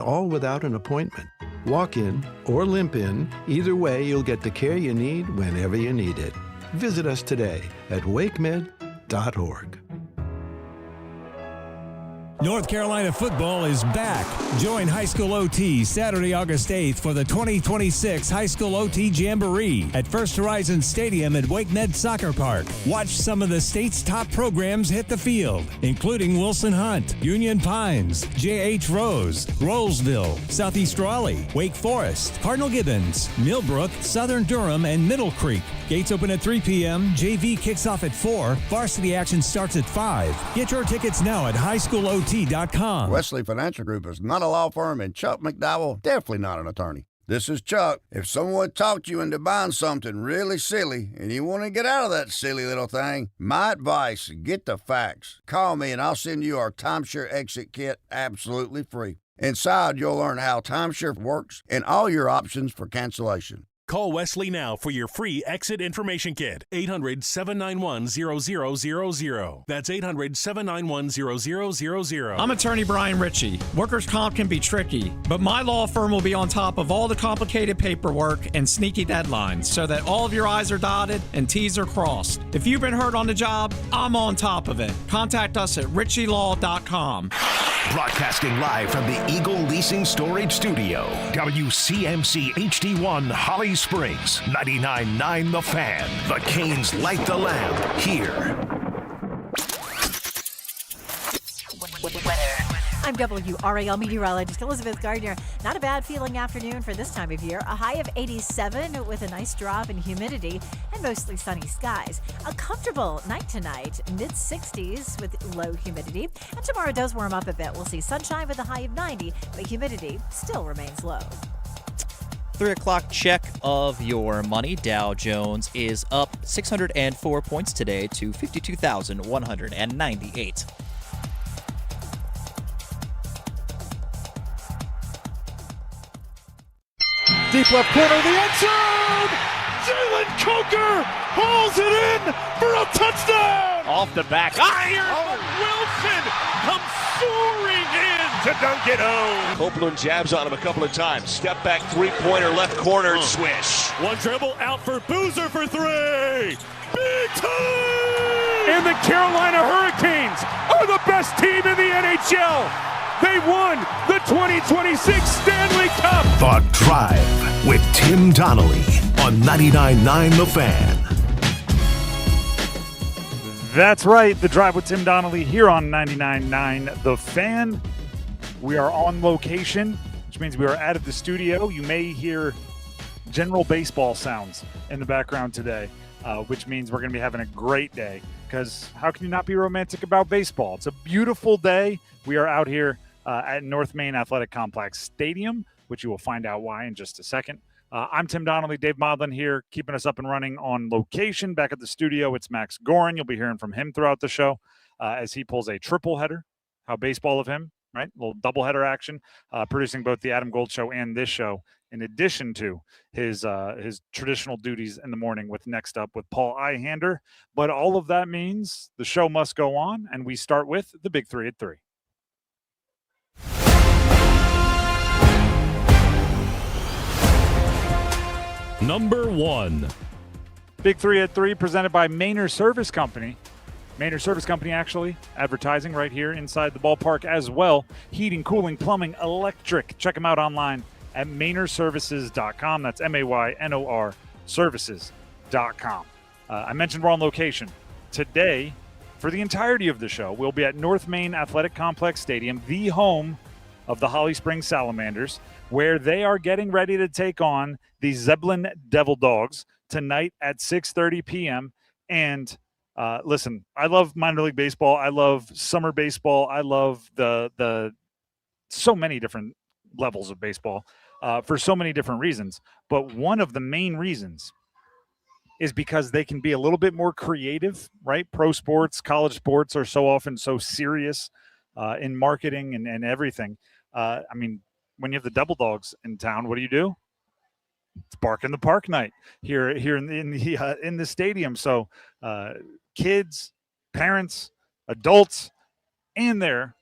all without an appointment. Walk in or limp in, either way you'll get the care you need whenever you need it. Visit us today at wakemed.org. North Carolina football is back. Join High School OT Saturday, August 8th for the 2026 High School OT Jamboree at First Horizon Stadium at WakeMed Soccer Park. Watch some of the state's top programs hit the field, including Wilson Hunt, Union Pines, J.H. Rose, Rollsville, Southeast Raleigh, Wake Forest, Cardinal Gibbons, Millbrook, Southern Durham, and Middle Creek. Gates open at 3 p.m., JV kicks off at 4, varsity action starts at 5. Get your tickets now at highschoolot.com. Wesley Financial Group is not a law firm, and Chuck McDowell, definitely not an attorney. This is Chuck. If someone talked you into buying something really silly and you want to get out of that silly little thing, my advice, get the facts. Call me and I'll send you our timeshare exit kit absolutely free. Inside, you'll learn how timeshare works and all your options for cancellation. Call Wesley now for your free exit information kit. 800-791-0000. That's 800-791-0000. I'm attorney Brian Ritchie. Workers' comp can be tricky, but my law firm will be on top of all the complicated paperwork and sneaky deadlines so that all of your I's are dotted and T's are crossed. If you've been hurt on the job, I'm on top of it. Contact us at ritchielaw.com. Broadcasting live from the Eagle Leasing Storage Studio. WCMC HD1 Holly Springs. 99.9 The Fan. The Canes light the lamp here. I'm WRAL meteorologist Elizabeth Gardner. Not a bad feeling afternoon for this time of year. A high of 87 with a nice drop in humidity and mostly sunny skies. A comfortable night tonight, mid-60s with low humidity. And tomorrow does warm up a bit. We'll see sunshine with a high of 90, but humidity still remains low. 3 o'clock check of your money. Dow Jones is up 604 points today to 52,198. Deep left corner of the end zone! Jalen Coker hauls it in for a touchdown! Off the back iron, but Wilson comes soaring in to dunk it home. Copeland jabs on him a couple of times. Step back three-pointer, left corner, swish. One dribble out for Boozer for three. Big time! And the Carolina Hurricanes are the best team in the NHL. They won the 2026 Stanley Cup. The Drive with Tim Donnelly on 99.9 The Fan. That's right. The Drive with Tim Donnelly here on 99.9 The Fan. We are on location, which means we are out of the studio. You may hear general baseball sounds in the background today, which means we're going to be having a great day, because how can you not be romantic about baseball? It's a beautiful day. We are out here at North Main Athletic Complex Stadium, which you will find out why in just a second. I'm Tim Donnelly, Dave Modlin here, keeping us up and running on location. Back at the studio, it's Max Gorin. You'll be hearing from him throughout the show as he pulls a triple header. How baseball of him, right? A little double header action, producing both the Adam Gold Show and this show, in addition to his traditional duties in the morning with Next Up with Paul Ihander. But all of that means the show must go on, and we start with the Big Three at 3. Number 1. Big Three at 3 presented by Maynard Service Company. Maynard Service Company actually advertising right here inside the ballpark as well. Heating, cooling, plumbing, electric. Check them out online at MaynorServices.com. That's MAYNOR Services.com. I mentioned we're on location. Today, for the entirety of the show, we'll be at North Main Athletic Complex Stadium, the home of the Holly Springs Salamanders, where they are getting ready to take on the Zeppelin Devil Dogs tonight at 6:30 p.m. And listen, I love minor league baseball. I love summer baseball. I love the so many different levels of baseball for so many different reasons. But one of the main reasons is because they can be a little bit more creative, right? Pro sports, college sports are so often so serious in marketing and everything. I mean, when you have the Devil Dogs in town, what do? It's Bark in the Park night here in the stadium. So kids, parents, adults, and their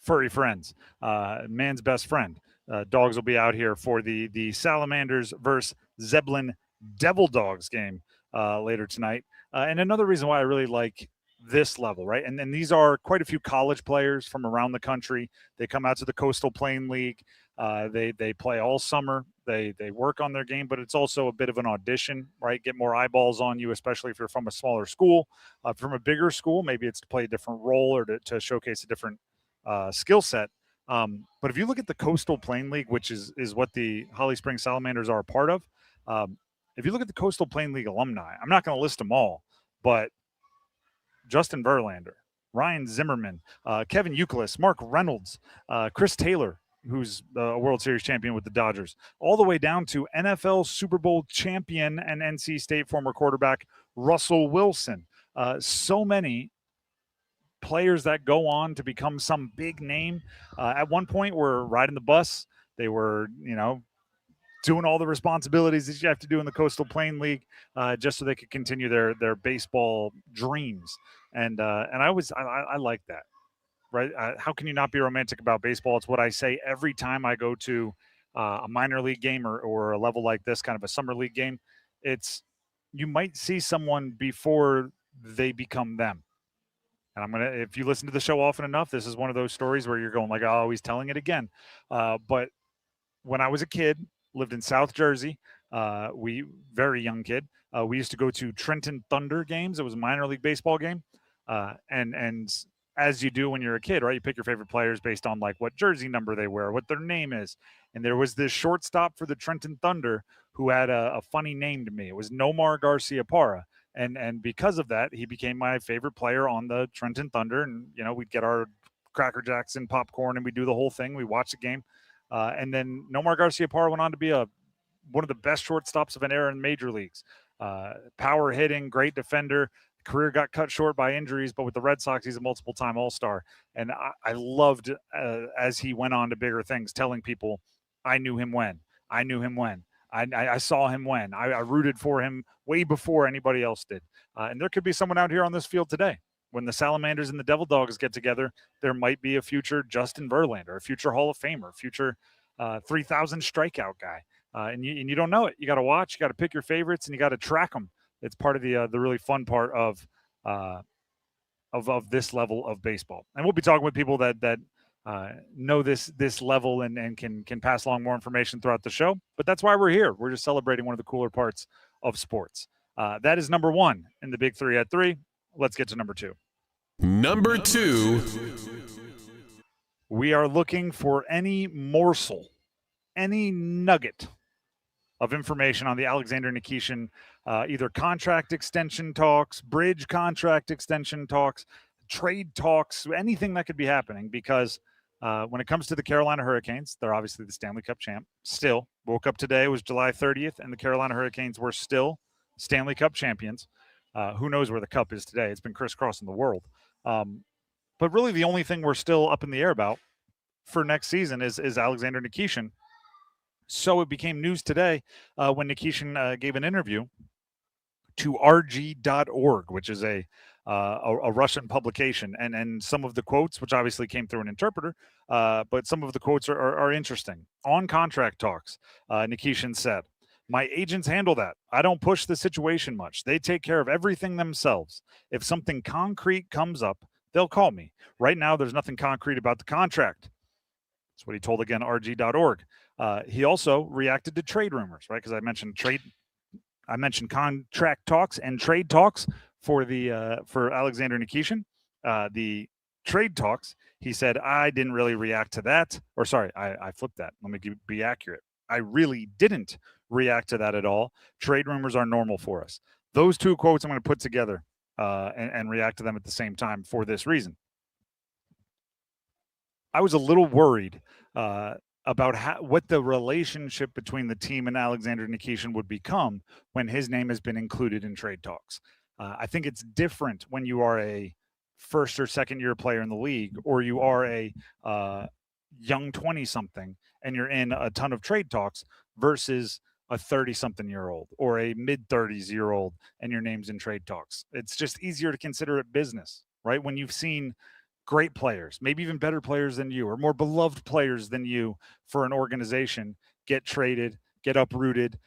furry friends, man's best friend. Dogs will be out here for the Salamanders versus Zeppelin Devil Dogs game later tonight. And another reason why I really like this level, right? And these are quite a few college players from around the country. They come out to the Coastal Plain League. They play all summer. They work on their game, but it's also a bit of an audition, right? Get more eyeballs on you, especially if you're from a smaller school. From a bigger school, maybe it's to play a different role or to showcase a different skill set. But if you look at the Coastal Plain League, which is what the Holly Springs Salamanders are a part of, if you look at the Coastal Plain League alumni, I'm not going to list them all, but Justin Verlander, Ryan Zimmerman, Kevin Youkilis, Mark Reynolds, Chris Taylor, who's a World Series champion with the Dodgers, all the way down to NFL Super Bowl champion and NC State former quarterback Russell Wilson. So many players that go on to become some big name. At one point, were riding the bus. They were, doing all the responsibilities that you have to do in the Coastal Plain League, just so they could continue their baseball dreams. And I like that, right? How can you not be romantic about baseball? It's what I say every time I go to a minor league game or a level like this, kind of a summer league game. It's, you might see someone before they become them. And if you listen to the show often enough, this is one of those stories where you're going like, oh, he's telling it again. But when I was a kid, lived in South Jersey, very young kid, we used to go to Trenton Thunder games. It was a minor league baseball game. And as you do when you're a kid, right, you pick your favorite players based on like what jersey number they wear, what their name is. And there was this shortstop for the Trenton Thunder who had a funny name to me. It was Nomar Garcia-Parra. And because of that, he became my favorite player on the Trenton Thunder. And, we'd get our Cracker Jacks and popcorn and we do the whole thing. We watch the game. And then Nomar Garcia-Parra went on to be one of the best shortstops of an era in major leagues. Power hitting, great defender. Career got cut short by injuries, but with the Red Sox, he's a multiple-time All-Star. And I loved, as he went on to bigger things, telling people, I knew him when. I saw him when. I rooted for him way before anybody else did. And there could be someone out here on this field today. When the Salamanders and the Devil Dogs get together, there might be a future Justin Verlander, a future Hall of Famer, future 3,000 strikeout guy. And you don't know it. You got to watch. You got to pick your favorites, and you got to track them. It's part of the really fun part of this level of baseball. And we'll be talking with people that know this level and can pass along more information throughout the show. But that's why we're here. We're just celebrating one of the cooler parts of sports. That is number one in the Big Three at 3. Let's get to number 2. Number 2. We are looking for any morsel, any nugget of information on the Alexander Nikishin, either contract extension talks, bridge contract extension talks, trade talks, anything that could be happening. Because when it comes to the Carolina Hurricanes, they're obviously the Stanley Cup champ. Still, woke up today, it was July 30th, and the Carolina Hurricanes were still Stanley Cup champions. Who knows where the cup is today? It's been crisscrossing the world. But really the only thing we're still up in the air about for next season is Alexander Nikishin. So it became news today when Nikishin gave an interview to RG.org, which is a Russian publication. And some of the quotes, which obviously came through an interpreter, but some of the quotes are interesting. On contract talks, Nikishin said, "My agents handle that. I don't push the situation much. They take care of everything themselves. If something concrete comes up, they'll call me. Right now, there's nothing concrete about the contract." That's what he told, again, RG.org. He also reacted to trade rumors, right? Because I mentioned contract talks and trade talks for Alexander Nikishin. The trade talks, he said, I didn't really react to that. Or sorry, I flipped that. Let me be accurate. I really didn't react to that at all. Trade rumors are normal for us. Those two quotes I'm going to put together and react to them at the same time for this reason. I was a little worried about what the relationship between the team and Alexander Nikishin would become when his name has been included in trade talks. I think it's different when you are a first or second year player in the league, or you are a young 20-something and you're in a ton of trade talks versus a 30-something-year-old or a mid-30s-year-old and your name's in trade talks. It's just easier to consider it business, right? When you've seen great players, maybe even better players than you, or more beloved players than you for an organization, get traded, get uprooted,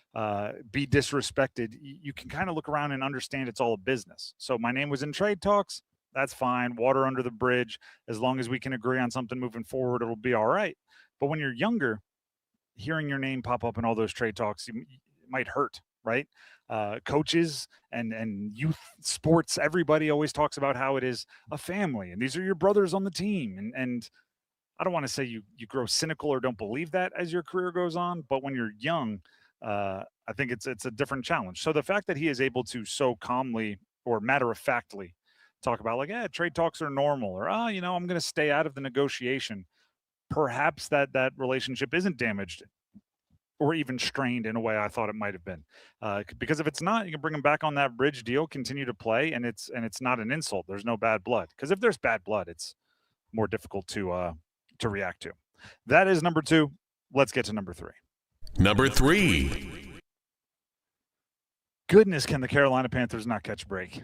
be disrespected, you can kind of look around and understand it's all a business. So my name was in trade talks. That's fine. Water under the bridge. As long as we can agree on something moving forward, it'll be all right. But when you're younger, hearing your name pop up in all those trade talks, it might hurt, right? Coaches and youth sports, everybody always talks about how it is a family and these are your brothers on the team. And I don't want to say you grow cynical or don't believe that as your career goes on, but when you're young, I think it's a different challenge. So the fact that he is able to so calmly or matter-of-factly talk about like, trade talks are normal, or, I'm going to stay out of the negotiation. Perhaps that relationship isn't damaged or even strained in a way I thought it might have been. Because if it's not, you can bring him back on that bridge deal, continue to play, and it's not an insult. There's no bad blood. Because if there's bad blood, it's more difficult to react to. That is number 2. Let's get to number 3. Number 3. Goodness, can the Carolina Panthers not catch a break?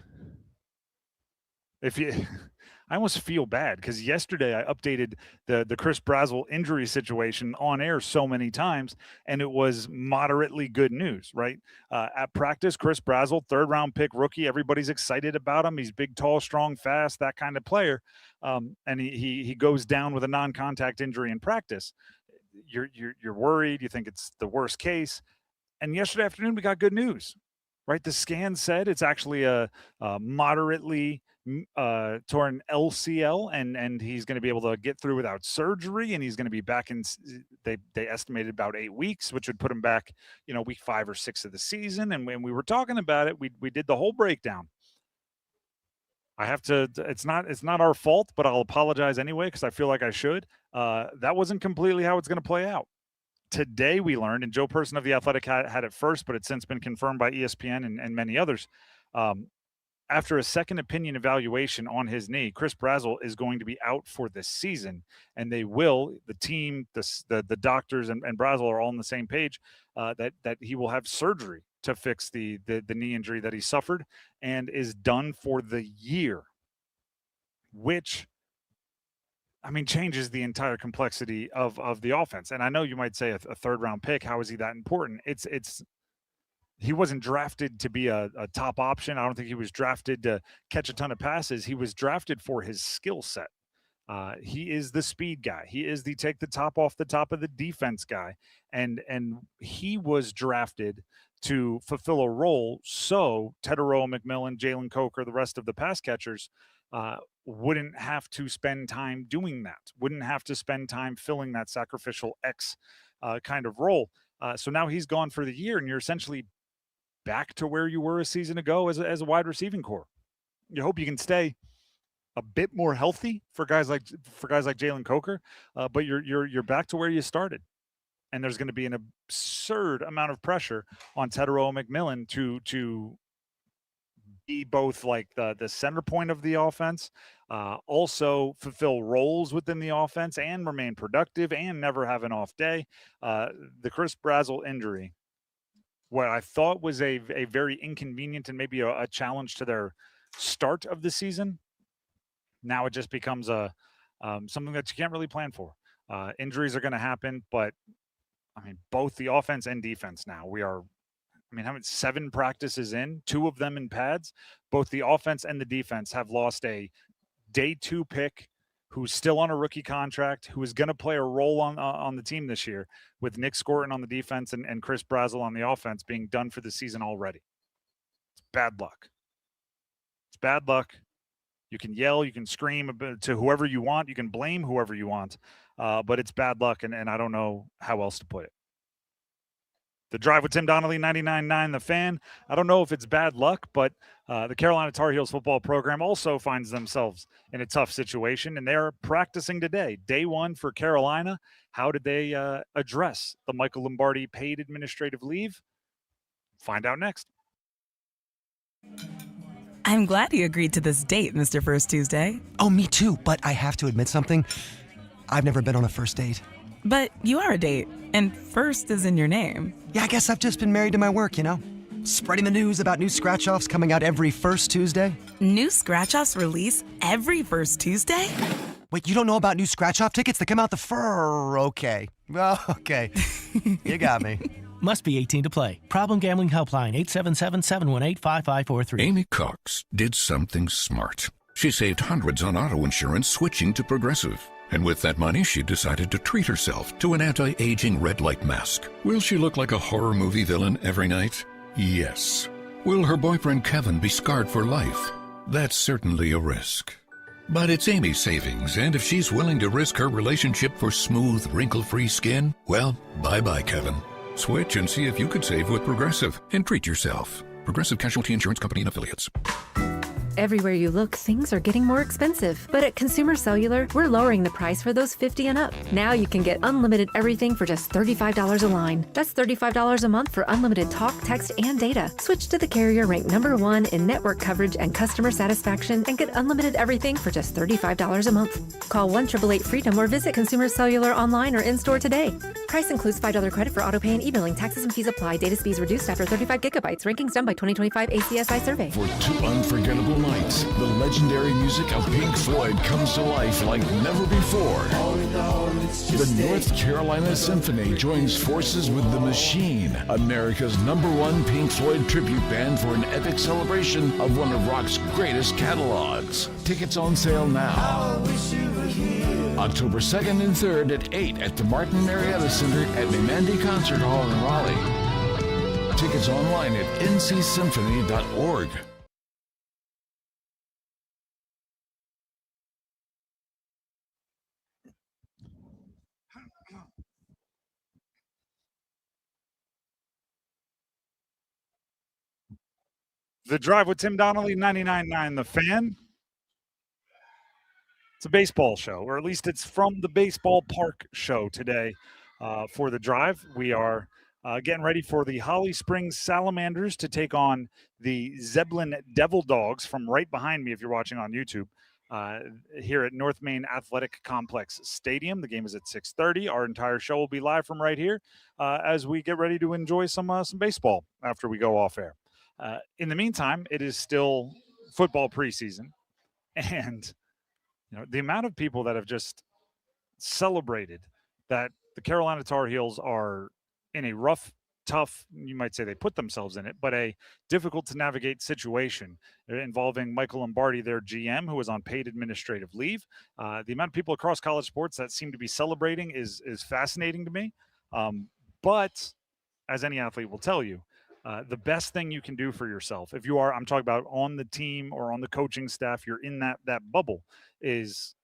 I almost feel bad because yesterday I updated the Chris Brazzell injury situation on air so many times, and it was moderately good news, right? At practice, Chris Brazzell, 3rd-round pick rookie. Everybody's excited about him. He's big, tall, strong, fast, that kind of player. And he goes down with a non-contact injury in practice. You're worried. You think it's the worst case. And yesterday afternoon, we got good news, right? The scan said it's actually a moderately torn LCL, and he's going to be able to get through without surgery, and he's going to be back in. They estimated about 8 weeks, which would put him back, week 5 or 6 of the season. And when we were talking about it, we did the whole breakdown. I have to. It's not our fault, but I'll apologize anyway because I feel like I should. That wasn't completely how it's going to play out. Today we learned, and Joe Person of The Athletic had it first, but it's since been confirmed by ESPN and many others. After a second opinion evaluation on his knee, Chris Brazzell is going to be out for this season, and the team, the doctors and Brazzell are all on the same page that he will have surgery to fix the knee injury that he suffered and is done for the year, which changes the entire complexity of the offense. And I know you might say a 3rd-round pick, how is he that important? He wasn't drafted to be a top option. I don't think he was drafted to catch a ton of passes. He was drafted for his skill set. He is the speed guy. He is the take the top off the top of the defense guy. And he was drafted to fulfill a role so Teterow, McMillan, Jalen Coker, the rest of the pass catchers wouldn't have to spend time doing that, wouldn't have to spend time filling that sacrificial X kind of role. So now he's gone for the year, and you're essentially back to where you were a season ago as a wide receiving core. You hope you can stay a bit more healthy for guys like Jalen Coker, but you're back to where you started. And there's going to be an absurd amount of pressure on Teterow McMillan to be both like the center point of the offense, also fulfill roles within the offense and remain productive and never have an off day. The Chris Brazzell injury, what I thought was a very inconvenient and maybe a challenge to their start of the season, now it just becomes something that you can't really plan for. Injuries are going to happen, but both the offense and defense now, how many 7 practices in, 2 of them in pads, both the offense and the defense have lost a day 2 pick who's still on a rookie contract, who is going to play a role on the team this year, with Nick Scorton on the defense and Chris Brazzell on the offense being done for the season already. It's bad luck. It's bad luck. You can yell, you can scream to whoever you want, you can blame whoever you want, but it's bad luck, and I don't know how else to put it. The Drive with Tim Donnelly, 99.9 The Fan. I don't know if it's bad luck, but the Carolina Tar Heels football program also finds themselves in a tough situation, and they're practicing today. Day 1 for Carolina. How did they address the Michael Lombardi paid administrative leave? Find out next. I'm glad you agreed to this date, Mr. First Tuesday. Oh, me too, but I have to admit something. I've never been on a first date. But you are a date, and first is in your name. Yeah, I guess I've just been married to my work, Spreading the news about new scratch-offs coming out every first Tuesday. New scratch-offs release every first Tuesday? Wait, you don't know about new scratch-off tickets that come out the fur? Okay. Well, okay. You got me. Must be 18 to play. Problem Gambling Helpline, 877-718-5543. Amy Cox did something smart. She saved hundreds on auto insurance switching to Progressive. And with that money, she decided to treat herself to an anti-aging red light mask. Will she look like a horror movie villain every night? Yes. Will her boyfriend Kevin be scarred for life? That's certainly a risk. But it's Amy's savings, and if she's willing to risk her relationship for smooth, wrinkle-free skin, well, bye-bye, Kevin. Switch and see if you could save with Progressive and treat yourself. Progressive Casualty Insurance Company and Affiliates. Everywhere you look, things are getting more expensive. But at Consumer Cellular, we're lowering the price for those 50 and up. Now you can get unlimited everything for just $35 a line. That's $35 a month for unlimited talk, text, and data. Switch to the carrier ranked #1 in network coverage and customer satisfaction and get unlimited everything for just $35 a month. Call 1-888-FREEDOM or visit Consumer Cellular online or in-store today. Price includes $5 credit for auto pay and e-billing. Taxes and fees apply. Data speeds reduced after 35 gigabytes. Rankings done by 2025 ACSI survey. For 2 unforgettable nights, the legendary music of Pink Floyd comes to life like never before. The North Carolina Symphony joins forces with The Machine, America's #1 Pink Floyd tribute band, for an epic celebration of one of rock's greatest catalogs. Tickets on sale now. October 2nd and 3rd at 8 at the Martin Marietta Center at Memandi Concert Hall in Raleigh. Tickets online at ncsymphony.org. The Drive with Tim Donnelly, 99.9 The Fan. It's a baseball show, or at least it's from the baseball park show today for The Drive. We are getting ready for the Holly Springs Salamanders to take on the Zeppelin Devil Dogs from right behind me if you're watching on YouTube here at North Main Athletic Complex Stadium. The game is at 6:30. Our entire show will be live from right here as we get ready to enjoy some baseball after we go off air. In the meantime, it is still football preseason, and the amount of people that have just celebrated that the Carolina Tar Heels are in a rough, tough, you might say they put themselves in it, but a difficult to navigate situation involving Michael Lombardi, their GM, who is on paid administrative leave. The amount of people across college sports that seem to be celebrating is fascinating to me. But as any athlete will tell you, the best thing you can do for yourself, if you are, I'm talking about on the team or on the coaching staff, you're in that bubble, is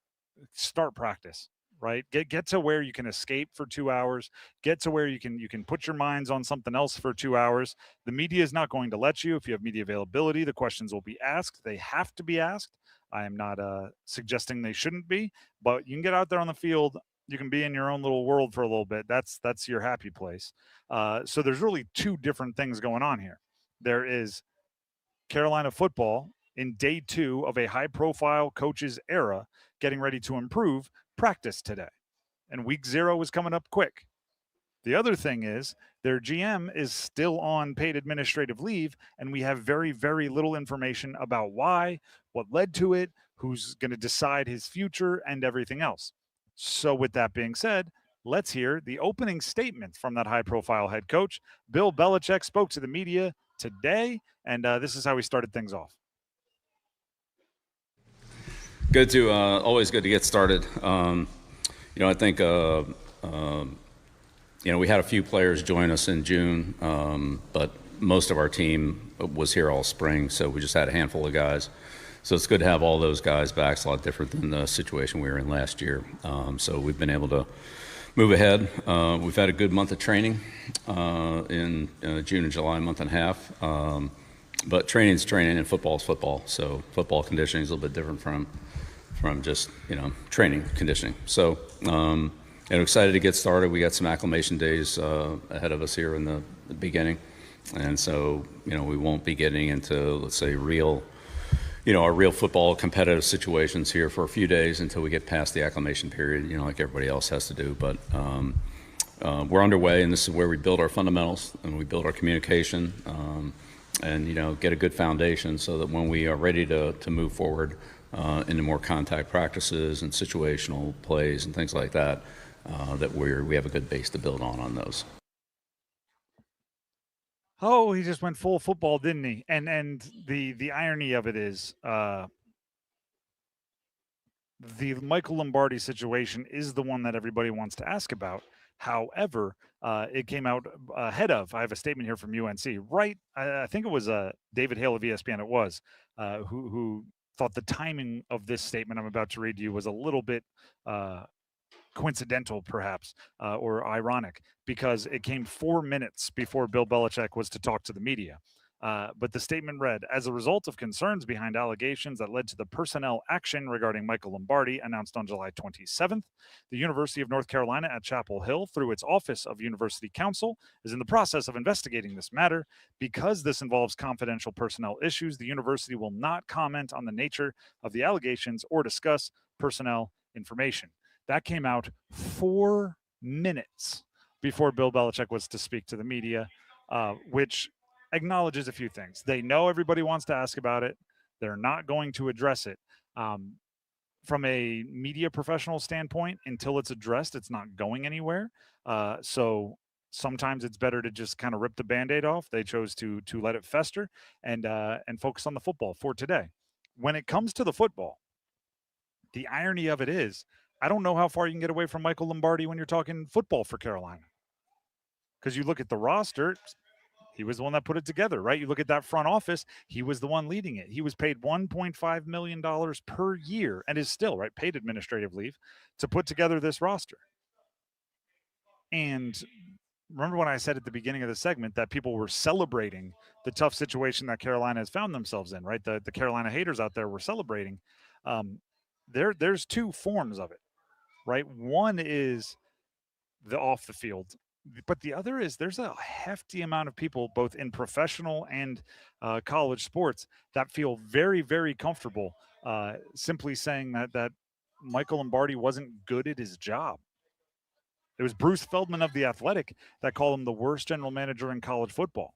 start practice, right? Get to where you can escape for 2 hours, get to where you can put your minds on something else for 2 hours. The media is not going to let you. If you have media availability, the questions will be asked. They have to be asked. I am not suggesting they shouldn't be, but you can get out there on the field. You can be in your own little world for a little bit. That's your happy place. So there's really 2 different things going on here. There is Carolina football in day 2 of a high-profile coach's era getting ready to improve practice today. And week 0 is coming up quick. The other thing is their GM is still on paid administrative leave, and we have very, very little information about why, what led to it, who's going to decide his future, and everything else. So with that being said, let's hear the opening statement from that high-profile head coach. Bill Belichick spoke to the media today, and this is how he started things off. Good to always good to get started. I think we had a few players join us in June, but most of our team was here all spring, so we just had a handful of guys. So it's good to have all those guys back. It's a lot different than the situation we were in last year. So we've been able to move ahead. We've had a good month of training in June and July, month and a half. But training's training and football's football. So football conditioning is a little bit different from just, training conditioning. So excited to get started. We got some acclimation days ahead of us here in the beginning. And so, we won't be getting into, let's say, our real football competitive situations here for a few days until we get past the acclimation period, like everybody else has to do. But we're underway, and this is where we build our fundamentals and we build our communication and, get a good foundation so that when we are ready to move forward, into more contact practices and situational plays and things like that, that we have a good base to build on those. Oh, he just went full football, didn't he? And the irony of it is, the Michael Lombardi situation is the one that everybody wants to ask about. However, it came out ahead of. I have a statement here from UNC. Right, I think it was David Hale of ESPN. It was who thought the timing of this statement I'm about to read to you was a little bit coincidental, perhaps, or ironic, because it came 4 minutes before Bill Belichick was to talk to the media. But the statement read, as a result of concerns behind allegations that led to the personnel action regarding Michael Lombardi announced on July 27th, the University of North Carolina at Chapel Hill, through its Office of University Counsel, is in the process of investigating this matter. Because this involves confidential personnel issues, the university will not comment on the nature of the allegations or discuss personnel information. That came out 4 minutes before Bill Belichick was to speak to the media, which acknowledges a few things. They know everybody wants to ask about it. They're not going to address it. From a media professional standpoint, until it's addressed, it's not going anywhere. So sometimes it's better to just kind of rip the Band-Aid off. They chose to let it fester and focus on the football for today. When it comes to the football, the irony of it is, I don't know how far you can get away from Michael Lombardi when you're talking football for Carolina. Because you look at the roster, he was the one that put it together, right? You look at that front office, he was the one leading it. He was paid $1.5 million per year and is still, right, paid administrative leave to put together this roster. And remember when I said at the beginning of the segment that people were celebrating the tough situation that Carolina has found themselves in, right? The Carolina haters out there were celebrating. There's two forms of it, right? One is the off the field, but the other is there's a hefty amount of people, both in professional and college sports, that feel very, very comfortable simply saying that Michael Lombardi wasn't good at his job. It was Bruce Feldman of The Athletic that called him the worst general manager in college football.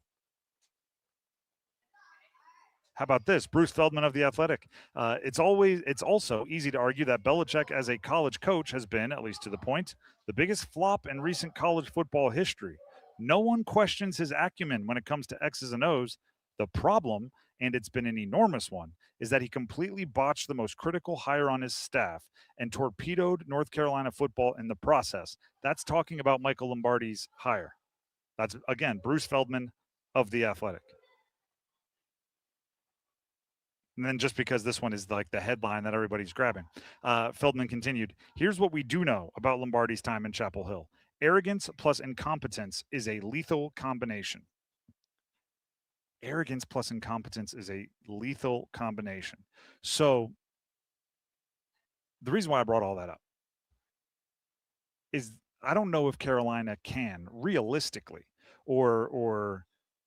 How about this? Bruce Feldman of The Athletic. It's also easy to argue that Belichick as a college coach has been, at least to the point, the biggest flop in recent college football history. No one questions his acumen when it comes to X's and O's. The problem, and it's been an enormous one, is that he completely botched the most critical hire on his staff and torpedoed North Carolina football in the process. That's talking about Michael Lombardi's hire. That's, again, Bruce Feldman of The Athletic. And then just because this one is like the headline that everybody's grabbing, Feldman continued, here's what we do know about Lombardi's time in Chapel Hill. Arrogance plus incompetence is a lethal combination. Arrogance plus incompetence is a lethal combination. So the reason why I brought all that up is I don't know if Carolina can realistically or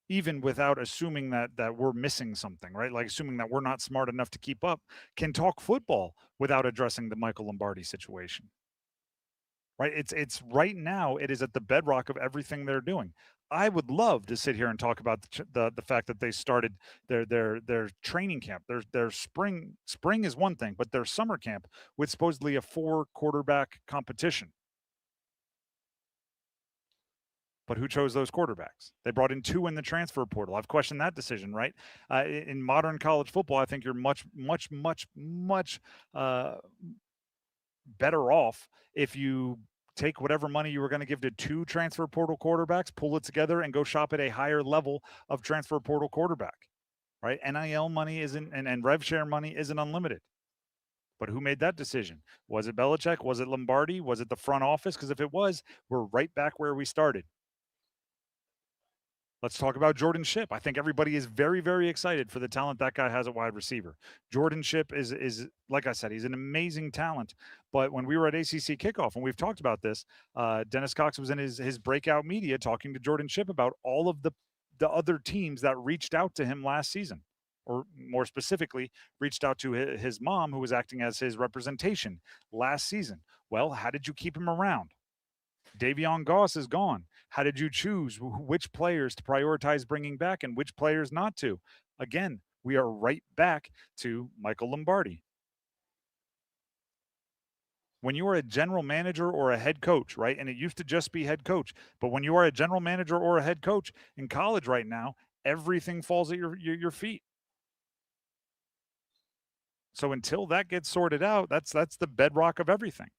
even without assuming that we're missing something, right? Like assuming that we're not smart enough to keep up, can talk football without addressing the Michael Lombardi situation, right? It's right now, it is at the bedrock of everything they're doing. I would love to sit here and talk about the fact that they started their training camp. Their spring is one thing, but their summer camp with supposedly a 4-quarterback competition. But who chose those quarterbacks? They brought in 2 in the transfer portal. I've questioned that decision, right? In modern college football, I think you're much better off if you take whatever money you were going to give to 2 transfer portal quarterbacks, pull it together, and go shop at a higher level of transfer portal quarterback, right? NIL money isn't, and rev share money isn't unlimited. But who made that decision? Was it Belichick? Was it Lombardi? Was it the front office? Because if it was, we're right back where we started. Let's talk about Jordan Shipp. I think everybody is very, very excited for the talent that guy has at wide receiver. Jordan Shipp is like I said, he's an amazing talent. But when we were at ACC kickoff, and we've talked about this, Dennis Cox was in his breakout media talking to Jordan Shipp about all of the other teams that reached out to him last season, or more specifically, reached out to his mom, who was acting as his representation last season. Well, how did you keep him around? Davion Goss is gone. How did you choose which players to prioritize bringing back and which players not to? Again, we are right back to Michael Lombardi. When you are a general manager or a head coach, right, and it used to just be head coach, but when you are a general manager or a head coach in college right now, everything falls at your feet. So until that gets sorted out, that's the bedrock of everything.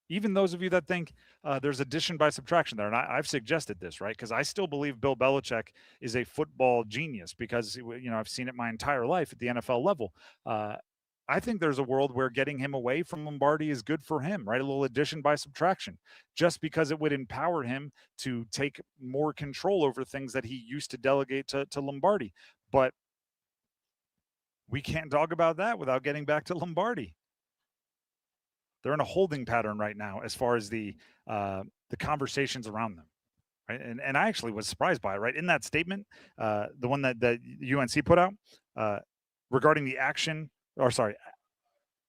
Even those of you that think there's addition by subtraction there, and I've suggested this, right? Because I still believe Bill Belichick is a football genius because, I've seen it my entire life at the NFL level. I think there's a world where getting him away from Lombardi is good for him, right? A little addition by subtraction, just because it would empower him to take more control over things that he used to delegate to Lombardi. But we can't talk about that without getting back to Lombardi. They're in a holding pattern right now as far as the conversations around them, right? And I actually was surprised by it, right? In that statement, the one that UNC put out regarding the action,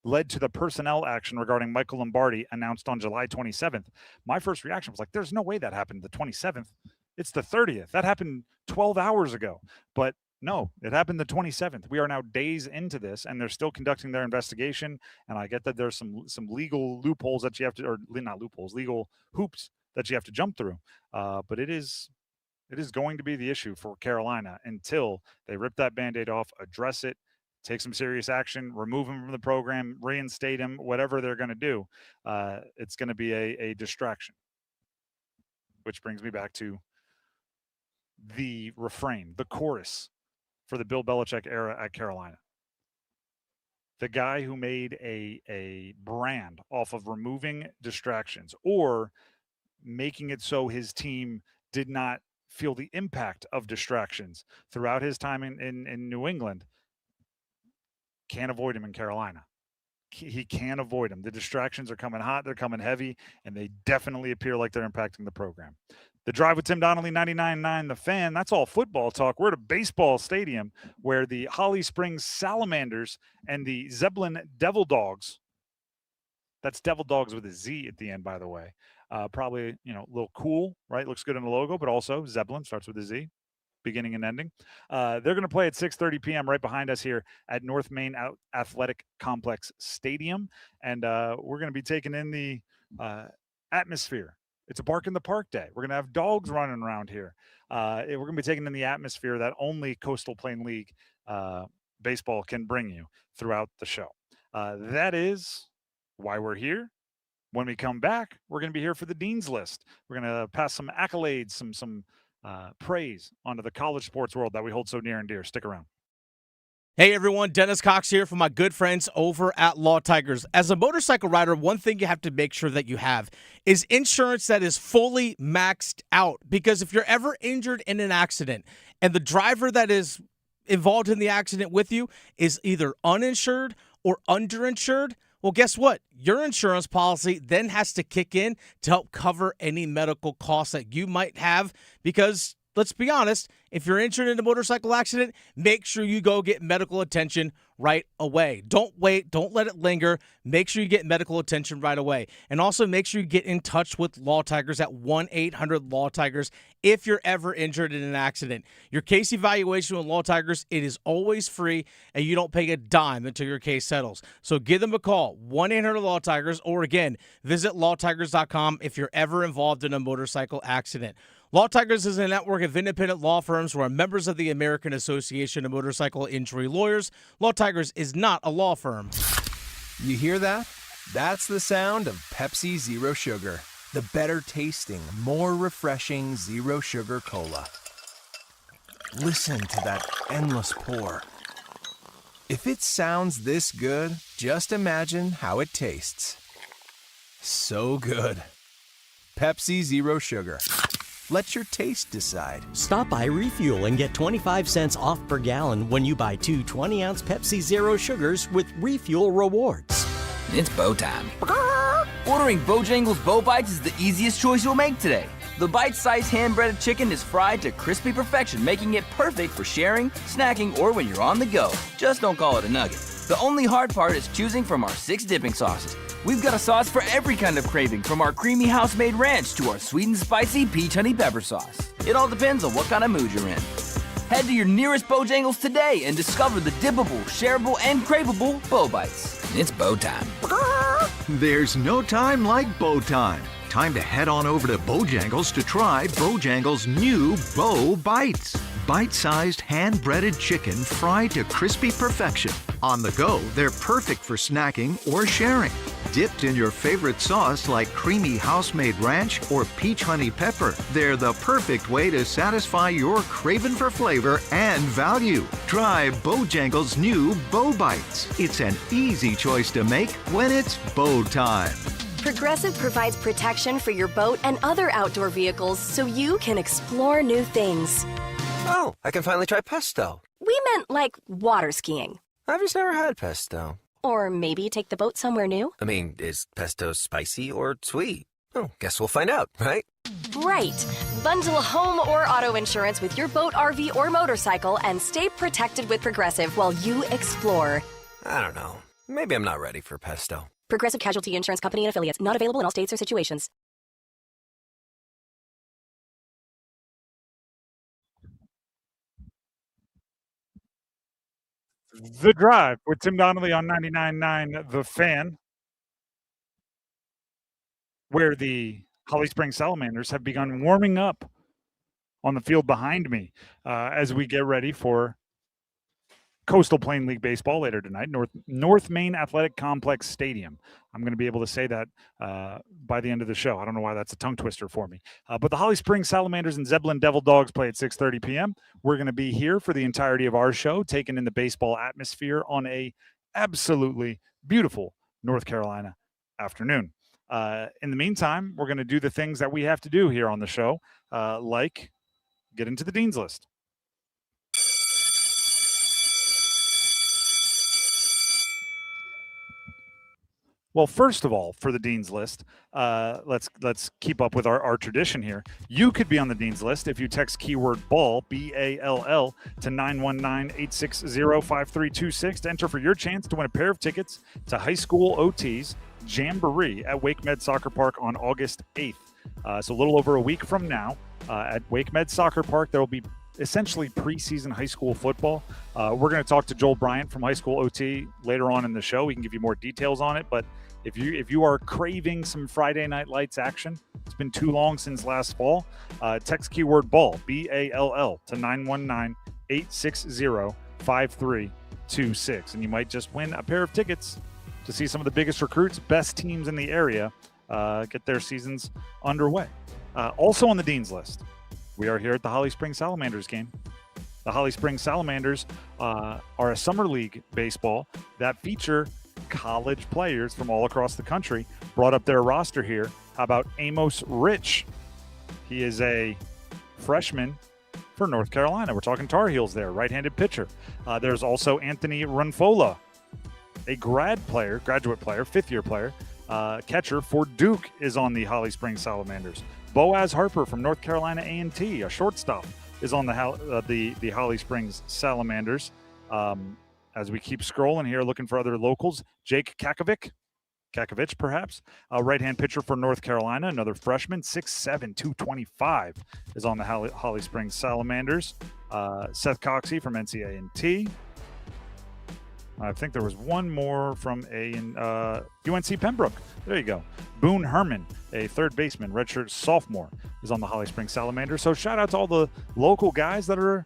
led to the personnel action regarding Michael Lombardi announced on July 27th. My first reaction was like, there's no way that happened the 27th. It's the 30th. That happened 12 hours ago. But no, it happened the 27th. We are now days into this, and they're still conducting their investigation. And I get that there's some legal loopholes that you have to, or not loopholes, legal hoops that you have to jump through. But it is going to be the issue for Carolina until they rip that Band-Aid off, address it, take some serious action, remove him from the program, reinstate him, whatever they're going to do. It's going to be a distraction. Which brings me back to the refrain, the chorus for the Bill Belichick era at Carolina. The guy who made a brand off of removing distractions or making it so his team did not feel the impact of distractions throughout his time in New England. Can't avoid him in Carolina. He can't avoid them. The distractions are coming hot. They're coming heavy, and they definitely appear like they're impacting the program. The Drive with Tim Donnelly, 99.9 The Fan. That's all football talk. We're at a baseball stadium where the Holly Springs Salamanders and the Zeppelin Devil Dogs, that's Devil Dogs with a Z at the end, by the way. Probably, a little cool, right? Looks good in the logo, but also Zeppelin starts with a Z, beginning and ending. They're going to play at 6:30 p.m. right behind us here at North Main Athletic Complex Stadium. And we're going to be taking in the atmosphere. It's a Bark in the Park day. We're going to have dogs running around here. We're going to be taking in the atmosphere that only Coastal Plain League baseball can bring you throughout the show. That is why we're here. When we come back, we're going to be here for the Dean's List. We're going to pass some accolades, some praise onto the college sports world that we hold so near and dear. Stick around. Hey everyone, Dennis Cox here from my good friends over at Law Tigers. As a motorcycle rider, one thing you have to make sure that you have is insurance that is fully maxed out. Because if you're ever injured in an accident and the driver that is involved in the accident with you is either uninsured or underinsured, well, guess what? Your insurance policy then has to kick in to help cover any medical costs that you might have because, let's be honest, if you're injured in a motorcycle accident, make sure you go get medical attention right away. Don't wait. Don't let it linger. Make sure you get medical attention right away. And also make sure you get in touch with Law Tigers at 1-800-LAW-TIGERS if you're ever injured in an accident. Your case evaluation with Law Tigers, it is always free, and you don't pay a dime until your case settles. So give them a call, 1-800-LAW-TIGERS, or again, visit lawtigers.com if you're ever involved in a motorcycle accident. Law Tigers is a network of independent law firms who are members of the American Association of Motorcycle Injury Lawyers. Law Tigers is not a law firm. You hear that? That's the sound of Pepsi Zero Sugar. The better tasting, more refreshing Zero Sugar Cola. Listen to that endless pour. If it sounds this good, just imagine how it tastes. So good. Pepsi Zero Sugar. Let your taste decide. Stop by Refuel and get 25 cents off per gallon when you buy 2 20-ounce Pepsi Zero Sugars with Refuel Rewards. It's bow time. Ordering Bojangles Bow Bites is the easiest choice you'll make today. The bite-sized hand-breaded chicken is fried to crispy perfection, making it perfect for sharing, snacking, or when you're on the go. Just don't call it a nugget. The only hard part is choosing from our 6 dipping sauces. We've got a sauce for every kind of craving, from our creamy house-made ranch to our sweet and spicy peach honey pepper sauce. It all depends on what kind of mood you're in. Head to your nearest Bojangles today and discover the dippable, shareable, and craveable Bow Bites. It's bow time. There's no time like bow time. Time to head on over to Bojangles to try Bojangles' new Bow Bites. Bite-sized hand-breaded chicken fried to crispy perfection. On the go, they're perfect for snacking or sharing. Dipped in your favorite sauce like creamy house-made ranch or peach honey pepper, they're the perfect way to satisfy your craving for flavor and value. Try Bojangles' new Bow Bites. It's an easy choice to make when it's bow time. Progressive provides protection for your boat and other outdoor vehicles so you can explore new things. Oh, I can finally try pesto. We meant like water skiing. I've just never had pesto. Or maybe take the boat somewhere new. I mean, is pesto spicy or sweet? Oh, guess we'll find out, right? Right. Bundle home or auto insurance with your boat, RV, or motorcycle and stay protected with Progressive while you explore. I don't know. Maybe I'm not ready for pesto. Progressive Casualty Insurance Company and Affiliates. Not available in all states or situations. The Drive with Tim Donnelly on 99.9 The Fan, where the Holly Springs Salamanders have begun warming up on the field behind me as we get ready for Coastal Plain League baseball later tonight, North Main Athletic Complex Stadium. I'm going to be able to say that by the end of the show. I don't know why that's a tongue twister for me. But the Holly Springs Salamanders and Zeppelin Devil Dogs play at 6:30 p.m. We're going to be here for the entirety of our show, taking in the baseball atmosphere on a absolutely beautiful North Carolina afternoon. In the meantime, we're going to do the things that we have to do here on the show, like get into the Dean's List. Well, first of all, for the Dean's List, let's keep up with our tradition here. You could be on the Dean's List if you text keyword BALL, B-A-L-L, to 919-860-5326 to enter for your chance to win a pair of tickets to high school OT's Jamboree at Wake Med Soccer Park on August 8th. So a little over a week from now at Wake Med Soccer Park, there will be essentially preseason high school football. We're going to talk to Joel Bryant from High School OT later on in the show. We can give you more details on it, but if you are craving some Friday Night Lights action, it's been too long since last fall, text keyword BALL, B-A-L-L, to 919-860-5326, and you might just win a pair of tickets to see some of the biggest recruits, best teams in the area get their seasons underway. Also on the Dean's List, we are here at the Holly Springs Salamanders game. The Holly Springs Salamanders are a summer league baseball that feature college players from all across the country. Brought up their roster here. How about Amos Rich? He is a freshman for North Carolina. We're talking Tar Heels there, right-handed pitcher. There's also Anthony Runfola, a graduate player, fifth-year player, catcher for Duke, is on the Holly Springs Salamanders. Boaz Harper from North Carolina A&T, a shortstop, is on the Holly Springs Salamanders. As we keep scrolling here, looking for other locals, Jake Kakovich perhaps, a right-hand pitcher for North Carolina, another freshman, 6'7", 225, is on the Holly Springs Salamanders. Seth Coxey from NCAA. I think there was one more from UNC Pembroke. There you go. Boone Herman, a third baseman, redshirt sophomore, is on the Holly Springs Salamanders. So shout out to all the local guys that are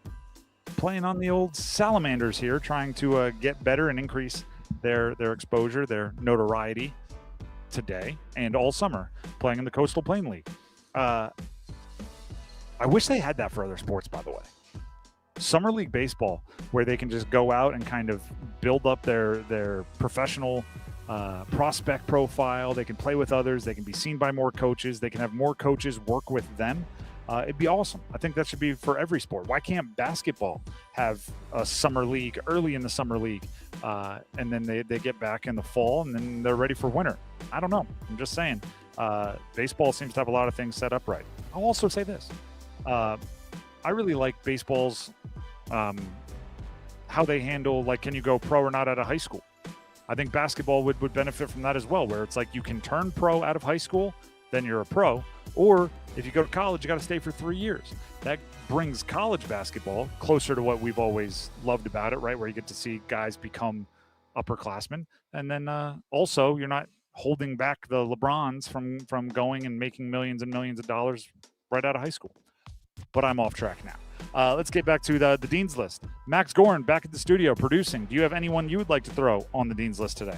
playing on the old Salamanders here, trying to get better and increase their exposure, their notoriety today and all summer, playing in the Coastal Plain League. I wish they had that for other sports, by the way. Summer league baseball, where they can just go out and kind of build up their professional prospect profile. They can play with others. They can be seen by more coaches. They can have more coaches work with them. It'd be awesome. I think that should be for every sport. Why can't basketball have a summer league early in the summer league, and then they get back in the fall, and then they're ready for winter? I don't know. I'm just saying. Baseball seems to have a lot of things set up right. I'll also say this. I really like baseball's how they handle, like, can you go pro or not out of high school? I think basketball would benefit from that as well, where it's like you can turn pro out of high school, then you're a pro, or if you go to college, you got to stay for 3 years. That brings college basketball closer to what we've always loved about it, right? Where you get to see guys become upperclassmen. And then also you're not holding back the LeBrons from going and making millions and millions of dollars right out of high school. But I'm off track now. Let's get back to the Dean's List. Max Gorin back at the studio producing. Do you have anyone you would like to throw on the Dean's List today?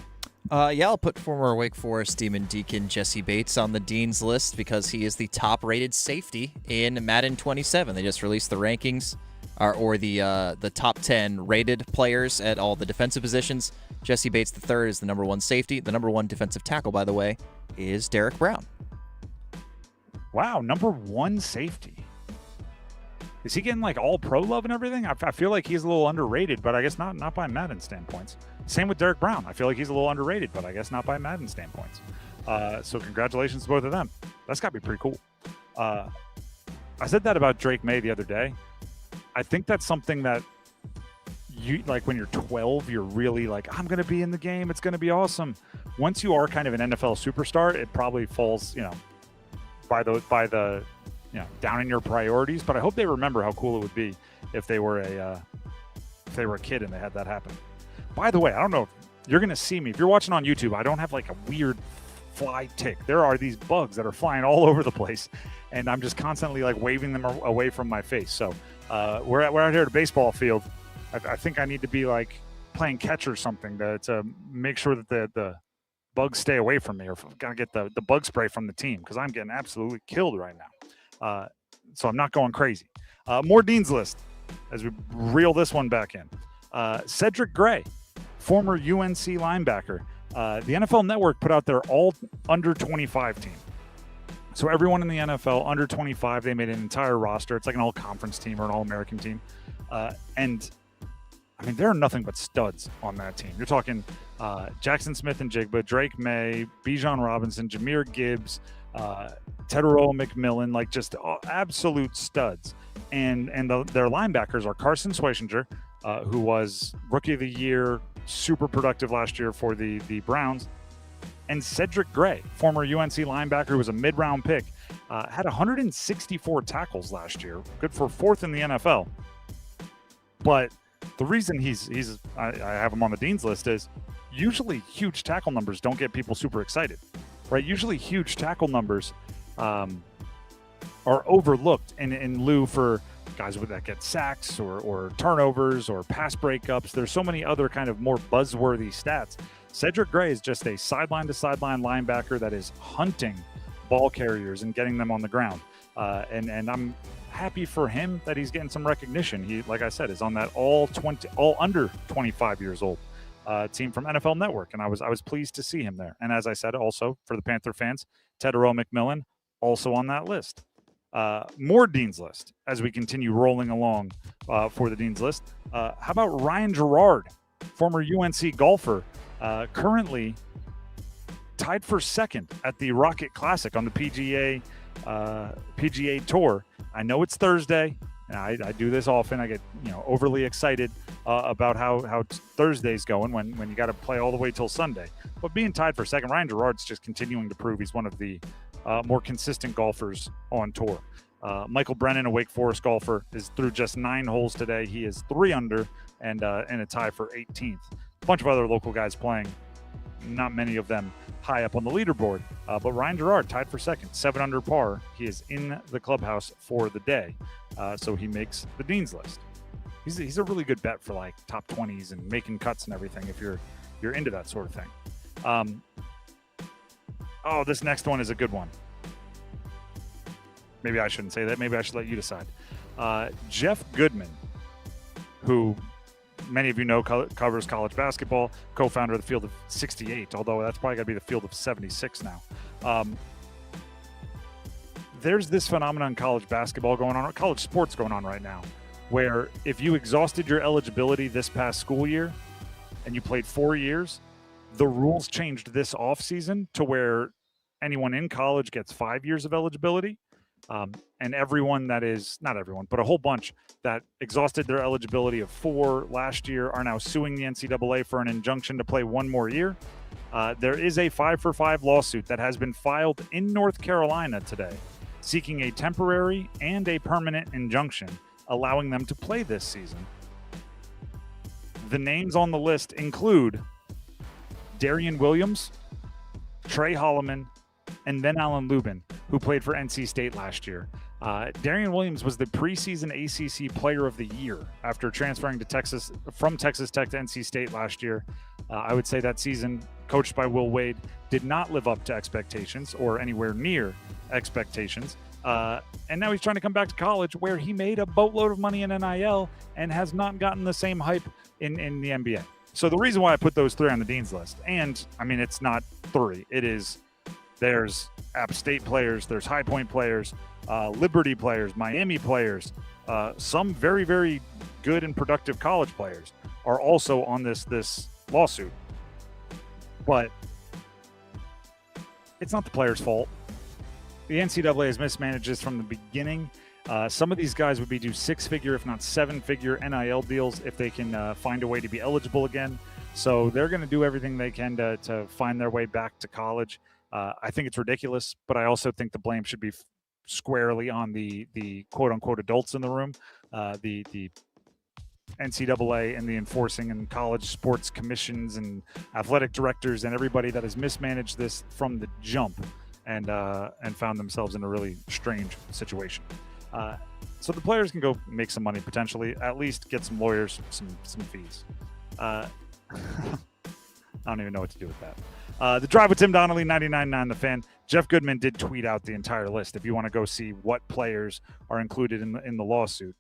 Yeah, I'll put former Wake Forest Demon Deacon Jesse Bates on the Dean's List because he is the top-rated safety in Madden 27. They just released the rankings, or the top 10 rated players at all the defensive positions. Jesse Bates III is the number 1 safety. The number 1 defensive tackle, by the way, is Derek Brown. Wow, number 1 safety. Is he getting like all pro love and everything? I feel like he's a little underrated, but I guess not by Madden standpoints. Same with Derek Brown. I feel like he's a little underrated, but I guess not by Madden standpoints. So congratulations to both of them. That's got to be pretty cool. I said that about Drake May the other day. I think that's something that you like when you're 12, you're really like, I'm going to be in the game. It's going to be awesome. Once you are kind of an NFL superstar, it probably falls, by the down in your priorities, but I hope they remember how cool it would be if they were a kid and they had that happen. By the way, I don't know if you're going to see me. If you're watching on YouTube, I don't have like a weird fly tick. There are these bugs that are flying all over the place, and I'm just constantly like waving them away from my face. So we're out here at a baseball field. I think I need to be like playing catch or something to make sure that the bugs stay away from me, or gotta get the bug spray from the team because I'm getting absolutely killed right now. So I'm not going crazy. More Dean's List as we reel this one back in. Cedric Gray, former UNC linebacker. The NFL Network put out their all under 25 team. So everyone in the NFL under 25, they made an entire roster. It's like an all-conference team or an all-American team. And I mean, there are nothing but studs on that team. You're talking Jackson Smith and Jigba, Drake May, Bijan Robinson, Jahmyr Gibbs, Teteroa McMillan, like just absolute studs. And their linebackers are Carson Schweizinger, who was Rookie of the Year, super productive last year for the Browns, and Cedric Gray, former UNC linebacker who was a mid-round pick, had 164 tackles last year, good for 4th in the NFL. But the reason I have him on the Dean's List is usually huge tackle numbers don't get people super excited, right? Usually huge tackle numbers are overlooked in lieu for guys that get sacks or turnovers or pass breakups. There's so many other kind of more buzzworthy stats. Cedric Gray is just a sideline-to-sideline linebacker that is hunting ball carriers and getting them on the ground. And I'm happy for him that he's getting some recognition. He, like I said, is on that all under 25 years old team from NFL Network, and I was pleased to see him there. And as I said, also for the Panther fans, Teteroa McMillan also on that list. More Dean's List as we continue rolling along for the Dean's List. How about Ryan Gerard, former UNC golfer, currently tied for 2nd at the Rocket Classic on the PGA Tour. I know it's Thursday, and I do this often. I get overly excited about how Thursday's going when you got to play all the way till Sunday. But being tied for 2nd, Ryan Gerard's just continuing to prove he's one of the more consistent golfers on tour. Michael Brennan, a Wake Forest golfer, is through just 9 holes today. He is 3 under and a tie for 18th. A bunch of other local guys playing, not many of them high up on the leaderboard. But Ryan Gerard tied for 2nd, 7 under par. He is in the clubhouse for the day, so he makes the Dean's List. He's a really good bet for like top 20s and making cuts and everything if you're into that sort of thing. This next one is a good one. Maybe I shouldn't say that. Maybe I should let you decide. Jeff Goodman, who many of you know covers college basketball, co-founder of the Field of 68, although that's probably got to be the Field of 76 now. There's this phenomenon in college basketball going on, college sports going on right now, where if you exhausted your eligibility this past school year and you played 4 years, the rules changed this offseason to where anyone in college gets 5 years of eligibility. And everyone that is, not everyone, but a whole bunch that exhausted their eligibility of 4 last year are now suing the NCAA for an injunction to play 1 more year. There is a 5-for-5 lawsuit that has been filed in North Carolina today, seeking a temporary and a permanent injunction, allowing them to play this season. The names on the list include Darian Williams, Trey Holloman, and then Alan Lubin, who played for NC State last year. Darian Williams was the preseason ACC Player of the Year after transferring to from Texas Tech to NC State last year. I would say that season, coached by Will Wade, did not live up to expectations or anywhere near expectations. And now he's trying to come back to college where he made a boatload of money in NIL and has not gotten the same hype in the NBA. So the reason why I put those three on the Dean's list, and I mean, it's not three. There's App State players, there's High Point players, Liberty players, Miami players, some very, very good and productive college players are also on this lawsuit. But it's not the players' fault. The NCAA has mismanaged this from the beginning. Some of these guys would be due 6-figure, if not 7-figure NIL deals if they can find a way to be eligible again. So they're going to do everything they can to find their way back to college. I think it's ridiculous, but I also think the blame should be squarely on the quote-unquote adults in the room, the NCAA and the enforcing and college sports commissions and athletic directors and everybody that has mismanaged this from the jump and found themselves in a really strange situation. So the players can go make some money, potentially, at least get some lawyers, some fees. I don't even know what to do with that. The Drive with Tim Donnelly, 99.9 The Fan. Jeff Goodman did tweet out the entire list. If you want to go see what players are included in the lawsuit,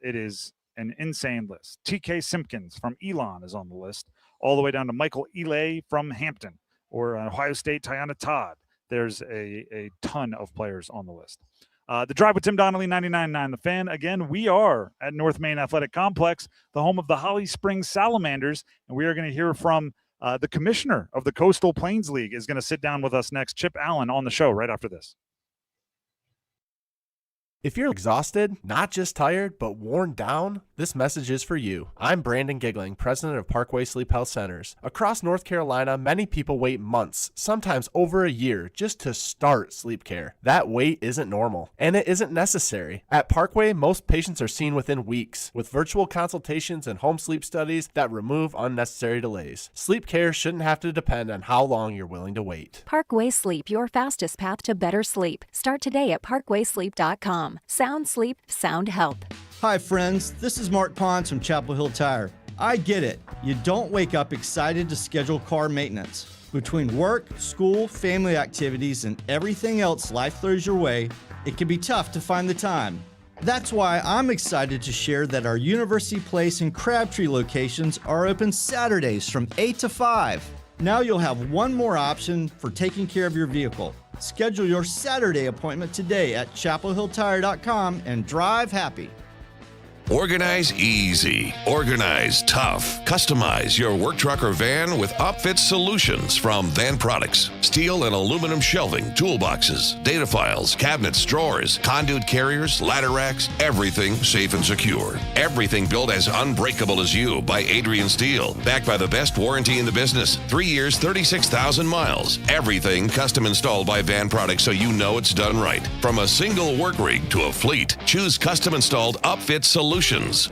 it is an insane list. TK Simpkins from Elon is on the list, all the way down to Michael Elay from Hampton, or Ohio State Tiana Todd. There's a ton of players on the list. The Drive with Tim Donnelly, 99.9 The Fan. Again, we are at North Main Athletic Complex, the home of the Holly Springs Salamanders, and we are going to hear from the commissioner of the Coastal Plains League is going to sit down with us next. Chip Allen on the show right after this. If you're exhausted, not just tired, but worn down, this message is for you. I'm Brandon Giggling, president of Parkway Sleep Health Centers. Across North Carolina, many people wait months, sometimes over a year, just to start sleep care. That wait isn't normal, and it isn't necessary. At Parkway, most patients are seen within weeks, with virtual consultations and home sleep studies that remove unnecessary delays. Sleep care shouldn't have to depend on how long you're willing to wait. Parkway Sleep, your fastest path to better sleep. Start today at parkwaysleep.com. Sound sleep, sound health. Hi friends, this is Mark Pons from Chapel Hill Tire. I get it. You don't wake up excited to schedule car maintenance. Between work, school, family activities, and everything else life throws your way, it can be tough to find the time. That's why I'm excited to share that our University Place and Crabtree locations are open Saturdays from 8 to 5. Now you'll have one more option for taking care of your vehicle. Schedule your Saturday appointment today at chapelhilltire.com and drive happy. Organize easy. Organize tough. Customize your work truck or van with upfit solutions from Van Products. Steel and aluminum shelving, toolboxes, data files, cabinets, drawers, conduit carriers, ladder racks, everything safe and secure. Everything built as unbreakable as you by Adrian Steel. Backed by the best warranty in the business. 3 years, 36,000 miles. Everything custom installed by Van Products so you know it's done right. From a single work rig to a fleet, choose custom installed upfit solutions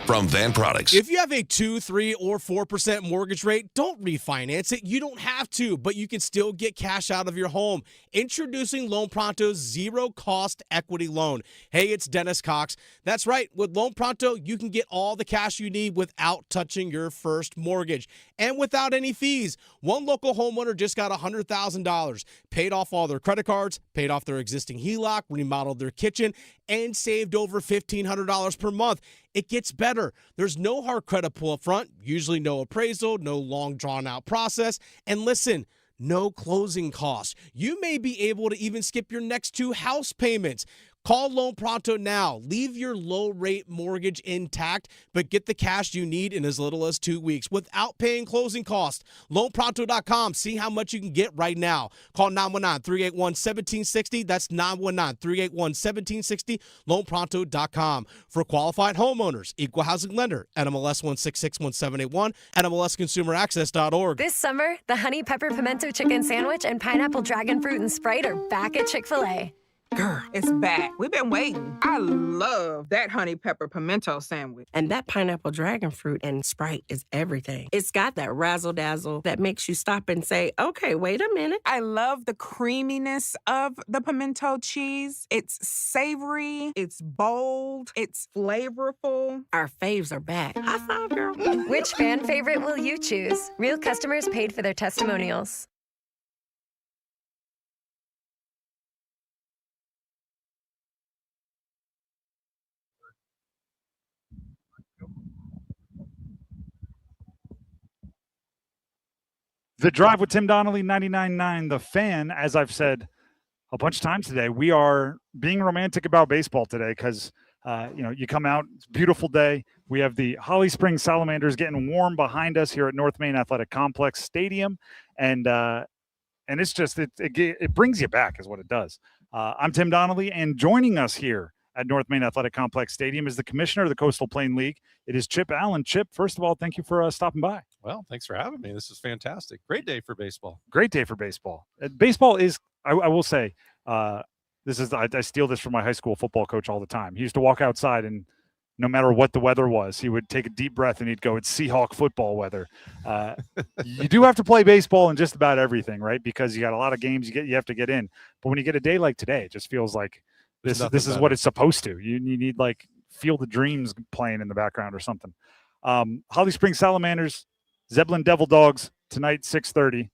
from Van Products. If you have a 2, 3, or 4% mortgage rate, don't refinance it. You don't have to, but you can still get cash out of your home. Introducing Loan Pronto's zero-cost equity loan. Hey, it's Dennis Cox. That's right. With Loan Pronto, you can get all the cash you need without touching your first mortgage and without any fees. One local homeowner just got $100,000, paid off all their credit cards, paid off their existing HELOC, remodeled their kitchen, and saved over $1,500 per month. It gets better. There's no hard credit pull up front, usually no appraisal, no long drawn-out process, and listen, no closing costs. You may be able to even skip your next 2 house payments. Call Loan Pronto now. Leave your low-rate mortgage intact, but get the cash you need in as little as 2 weeks without paying closing costs. LoanPronto.com. See how much you can get right now. Call 919-381-1760. That's 919-381-1760. LoanPronto.com. For qualified homeowners, equal housing lender, NMLS 1661781, NMLSConsumerAccess.org. This summer, the Honey Pepper Pimento Chicken Sandwich and Pineapple Dragon Fruit and Sprite are back at Chick-fil-A. Girl, it's back. We've been waiting. I love that honey pepper pimento sandwich. And that pineapple dragon fruit and Sprite is everything. It's got that razzle-dazzle that makes you stop and say, okay, wait a minute. I love the creaminess of the pimento cheese. It's savory, it's bold, it's flavorful. Our faves are back. High five, girl. Which fan favorite will you choose? Real customers paid for their testimonials. The Drive with Tim Donnelly, 99.9 The Fan. As I've said a bunch of times today, we are being romantic about baseball today because, you come out, it's a beautiful day. We have the Holly Springs Salamanders getting warm behind us here at North Main Athletic Complex Stadium. And it's just, it brings you back is what it does. I'm Tim Donnelly, and joining us here at North Main Athletic Complex Stadium is the commissioner of the Coastal Plain League. It is Chip Allen. Chip, first of all, thank you for stopping by. Well, thanks for having me. This is fantastic. Great day for baseball. Great day for baseball. Baseball is, I will say, I steal this from my high school football coach all the time. He used to walk outside, and no matter what the weather was, he would take a deep breath and he'd go, "It's Seahawk football weather." You do have to play baseball in just about everything, right? Because you got a lot of games you have to get in. But when you get a day like today, it just feels like this is what it's supposed to. You need like Field of Dreams playing in the background or something. Holly Springs Salamanders, Zeppelin Devil Dogs tonight, 6:30.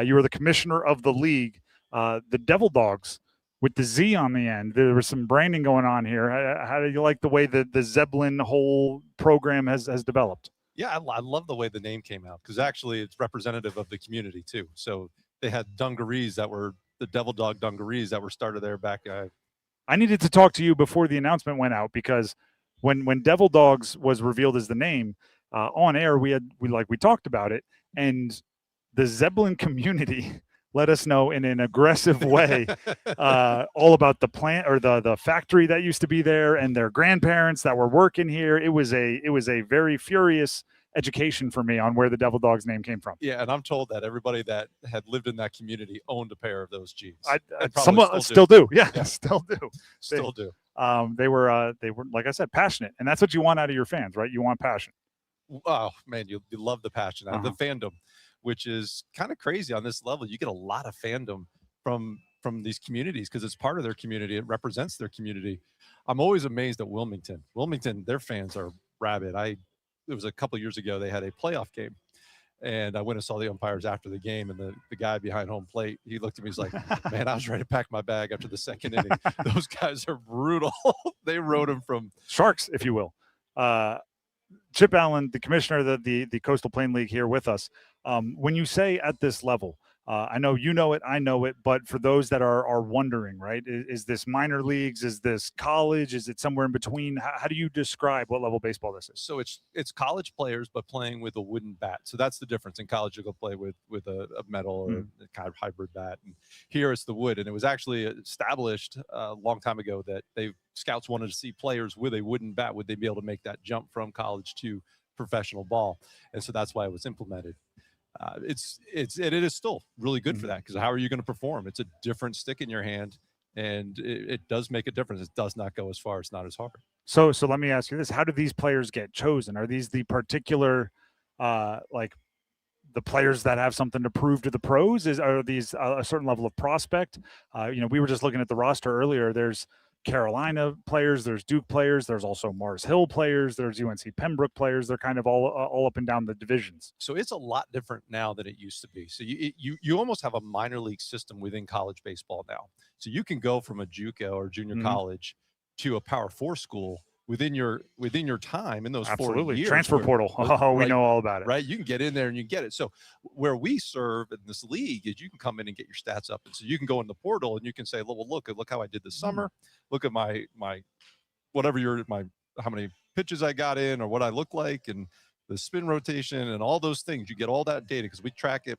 You are the commissioner of the league. The Devil Dogs with the Z on the end. There was some branding going on here. How do you like the way that the Zeppelin whole program has developed? Yeah, I love the way the name came out because actually it's representative of the community too. So they had dungarees that were the Devil Dog dungarees that were started there back. I needed to talk to you before the announcement went out because when Devil Dogs was revealed as the name on air, we talked about it, and the Zeppelin community let us know in an aggressive way all about the plant or the factory that used to be there and their grandparents that were working here. It was a very furious education for me on where the Devil Dogs name came from. Yeah, and I'm told that everybody that had lived in that community owned a pair of those jeans. Some still do. Yeah, still do. Still do. They were like I said, passionate, and that's what you want out of your fans, right? You want passion. Oh man, you love the passion, the fandom, which is kind of crazy on this level. You get a lot of fandom from these communities because it's part of their community. It represents their community. I'm always amazed at Wilmington. Wilmington, their fans are rabid. It was a couple of years ago. They had a playoff game, and I went and saw the umpires after the game. And the guy behind home plate, he looked at me. He's like, "Man, I was ready to pack my bag after the second inning. Those guys are brutal." They rode him from sharks, if you will. Chip Allen, the commissioner of the Coastal Plain League, here with us. When you say at this level, I know you know it, I know it, but for those that are wondering, right, is this minor leagues? Is this college? Is it somewhere in between? How do you describe what level baseball this is? So it's college players, but playing with a wooden bat. So that's the difference. In college, you go play with a metal or a kind of hybrid bat. And here it's the wood. And it was actually established a long time ago that scouts wanted to see players with a wooden bat. Would they be able to make that jump from college to professional ball? And so that's why it was implemented. It is still really good for that because how are you going to perform? It's a different stick in your hand, and it does make a difference. It does not go as far. It's not as hard. So let me ask you this: how do these players get chosen? Are these the particular, like the players that have something to prove to the pros? Are these a certain level of prospect? We were just looking at the roster earlier. There's Carolina players, there's Duke players, there's also Mars Hill players, there's UNC Pembroke players. They're kind of all up and down the divisions. So it's a lot different now than it used to be. So you almost have a minor league system within college baseball now. So you can go from a JUCO or junior college to a Power 4 school within your time in those 4 years. Transfer portal. We know all about it. Right. You can get in there and you get it. So where we serve in this league is you can come in and get your stats up. And so you can go in the portal and you can say, well, look how I did this summer. Look at my how many pitches I got in or what I look like and the spin rotation and all those things. You get all that data because we track it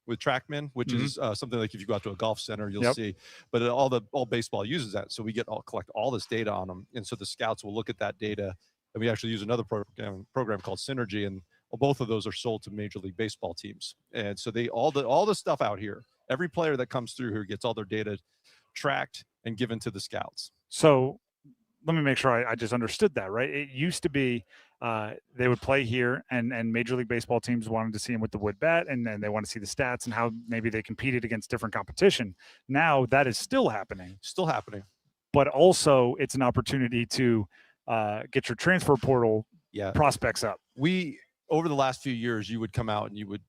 with TrackMan, which is something like if you go out to a golf center, you'll see. But all baseball uses that, so we collect all this data on them, and so the scouts will look at that data, and we actually use another program called Synergy, and both of those are sold to Major League Baseball teams. And so all the stuff out here, every player that comes through here gets all their data tracked and given to the scouts. So let me make sure I just understood that, right? It used to be they would play here, and Major League Baseball teams wanted to see him with the wood bat, and then they want to see the stats and how maybe they competed against different competition. Now that is still happening. But also it's an opportunity to get your transfer portal prospects up. We, over the last few years, you would come out and you would,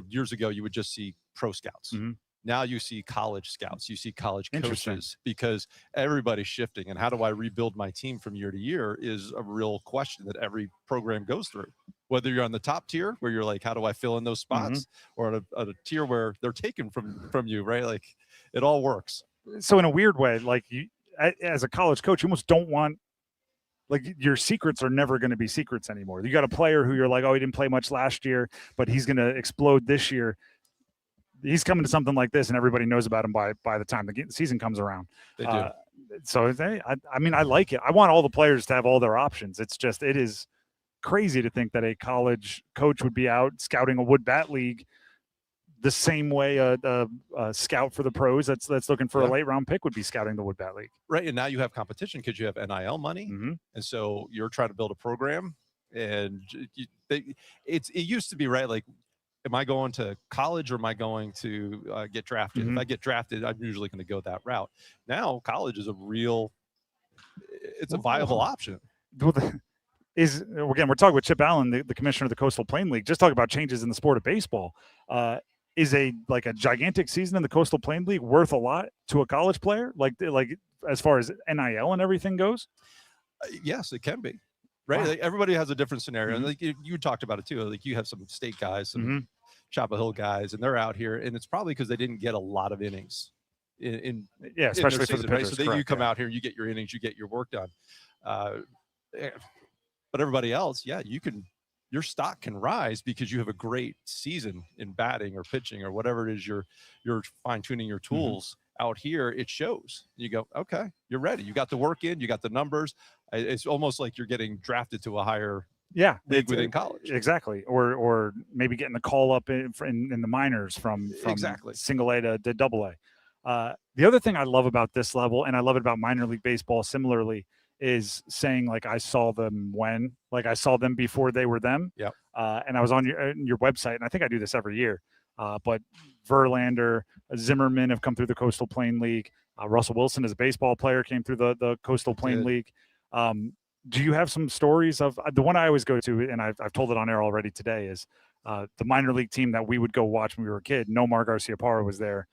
years ago, you would just see pro scouts. Mm-hmm. Now you see college scouts, you see college coaches, because everybody's shifting. And how do I rebuild my team from year to year is a real question that every program goes through. Whether you're on the top tier, where you're like, how do I fill in those spots, or at a tier where they're taken from you, right? Like, it all works. So in a weird way, like, you, as a college coach, you almost don't want, like, your secrets are never going to be secrets anymore. You got a player who you're like, oh, he didn't play much last year, but he's going to explode this year. He's coming to something like this, and everybody knows about him by the time the season comes around. They do. So I mean, I like it. I want all the players to have all their options. It's just, it is crazy to think that a college coach would be out scouting a wood bat league the same way a scout for the pros that's looking for a late round pick would be scouting the wood bat league. Right. And now you have competition because you have NIL money. Mm-hmm. And so you're trying to build a program, and it used to be, right, like, am I going to college or am I going to get drafted? Mm-hmm. If I get drafted, I'm usually going to go that route. Now college is a viable option. Again, we're talking with Chip Allen, the commissioner of the Coastal Plain League. Just talk about changes in the sport of baseball. Is a gigantic season in the Coastal Plain League worth a lot to a college player? Like as far as NIL and everything goes? Yes, it can be. Right. Wow. Like, everybody has a different scenario. Mm-hmm. And like you talked about it too. Like, you have some state guys, some Chapel Hill guys, and they're out here, and it's probably because they didn't get a lot of innings in especially for season, the pitchers, right? So then you come out here, you get your innings, you get your work done. But everybody else, your stock can rise because you have a great season in batting or pitching or whatever it is you're fine-tuning your tools. Out here, it shows. You go, okay, you're ready. You got the work in, you got the numbers. It's almost like you're getting drafted to a higher league within college. Exactly. Or maybe getting the call up in the minors from single A to double A. The other thing I love about this level, and I love it about minor league baseball similarly, is saying, like, I saw them I saw them before they were them. Yep. And I was on your website, and I think I do this every year. But Verlander, Zimmerman have come through the Coastal Plain League. Russell Wilson, as a baseball player, came through the Coastal Plain League. Do you have some stories of the one I always go to, and I've told it on air already today, is the minor league team that we would go watch when we were a kid. Nomar Garciaparra was there.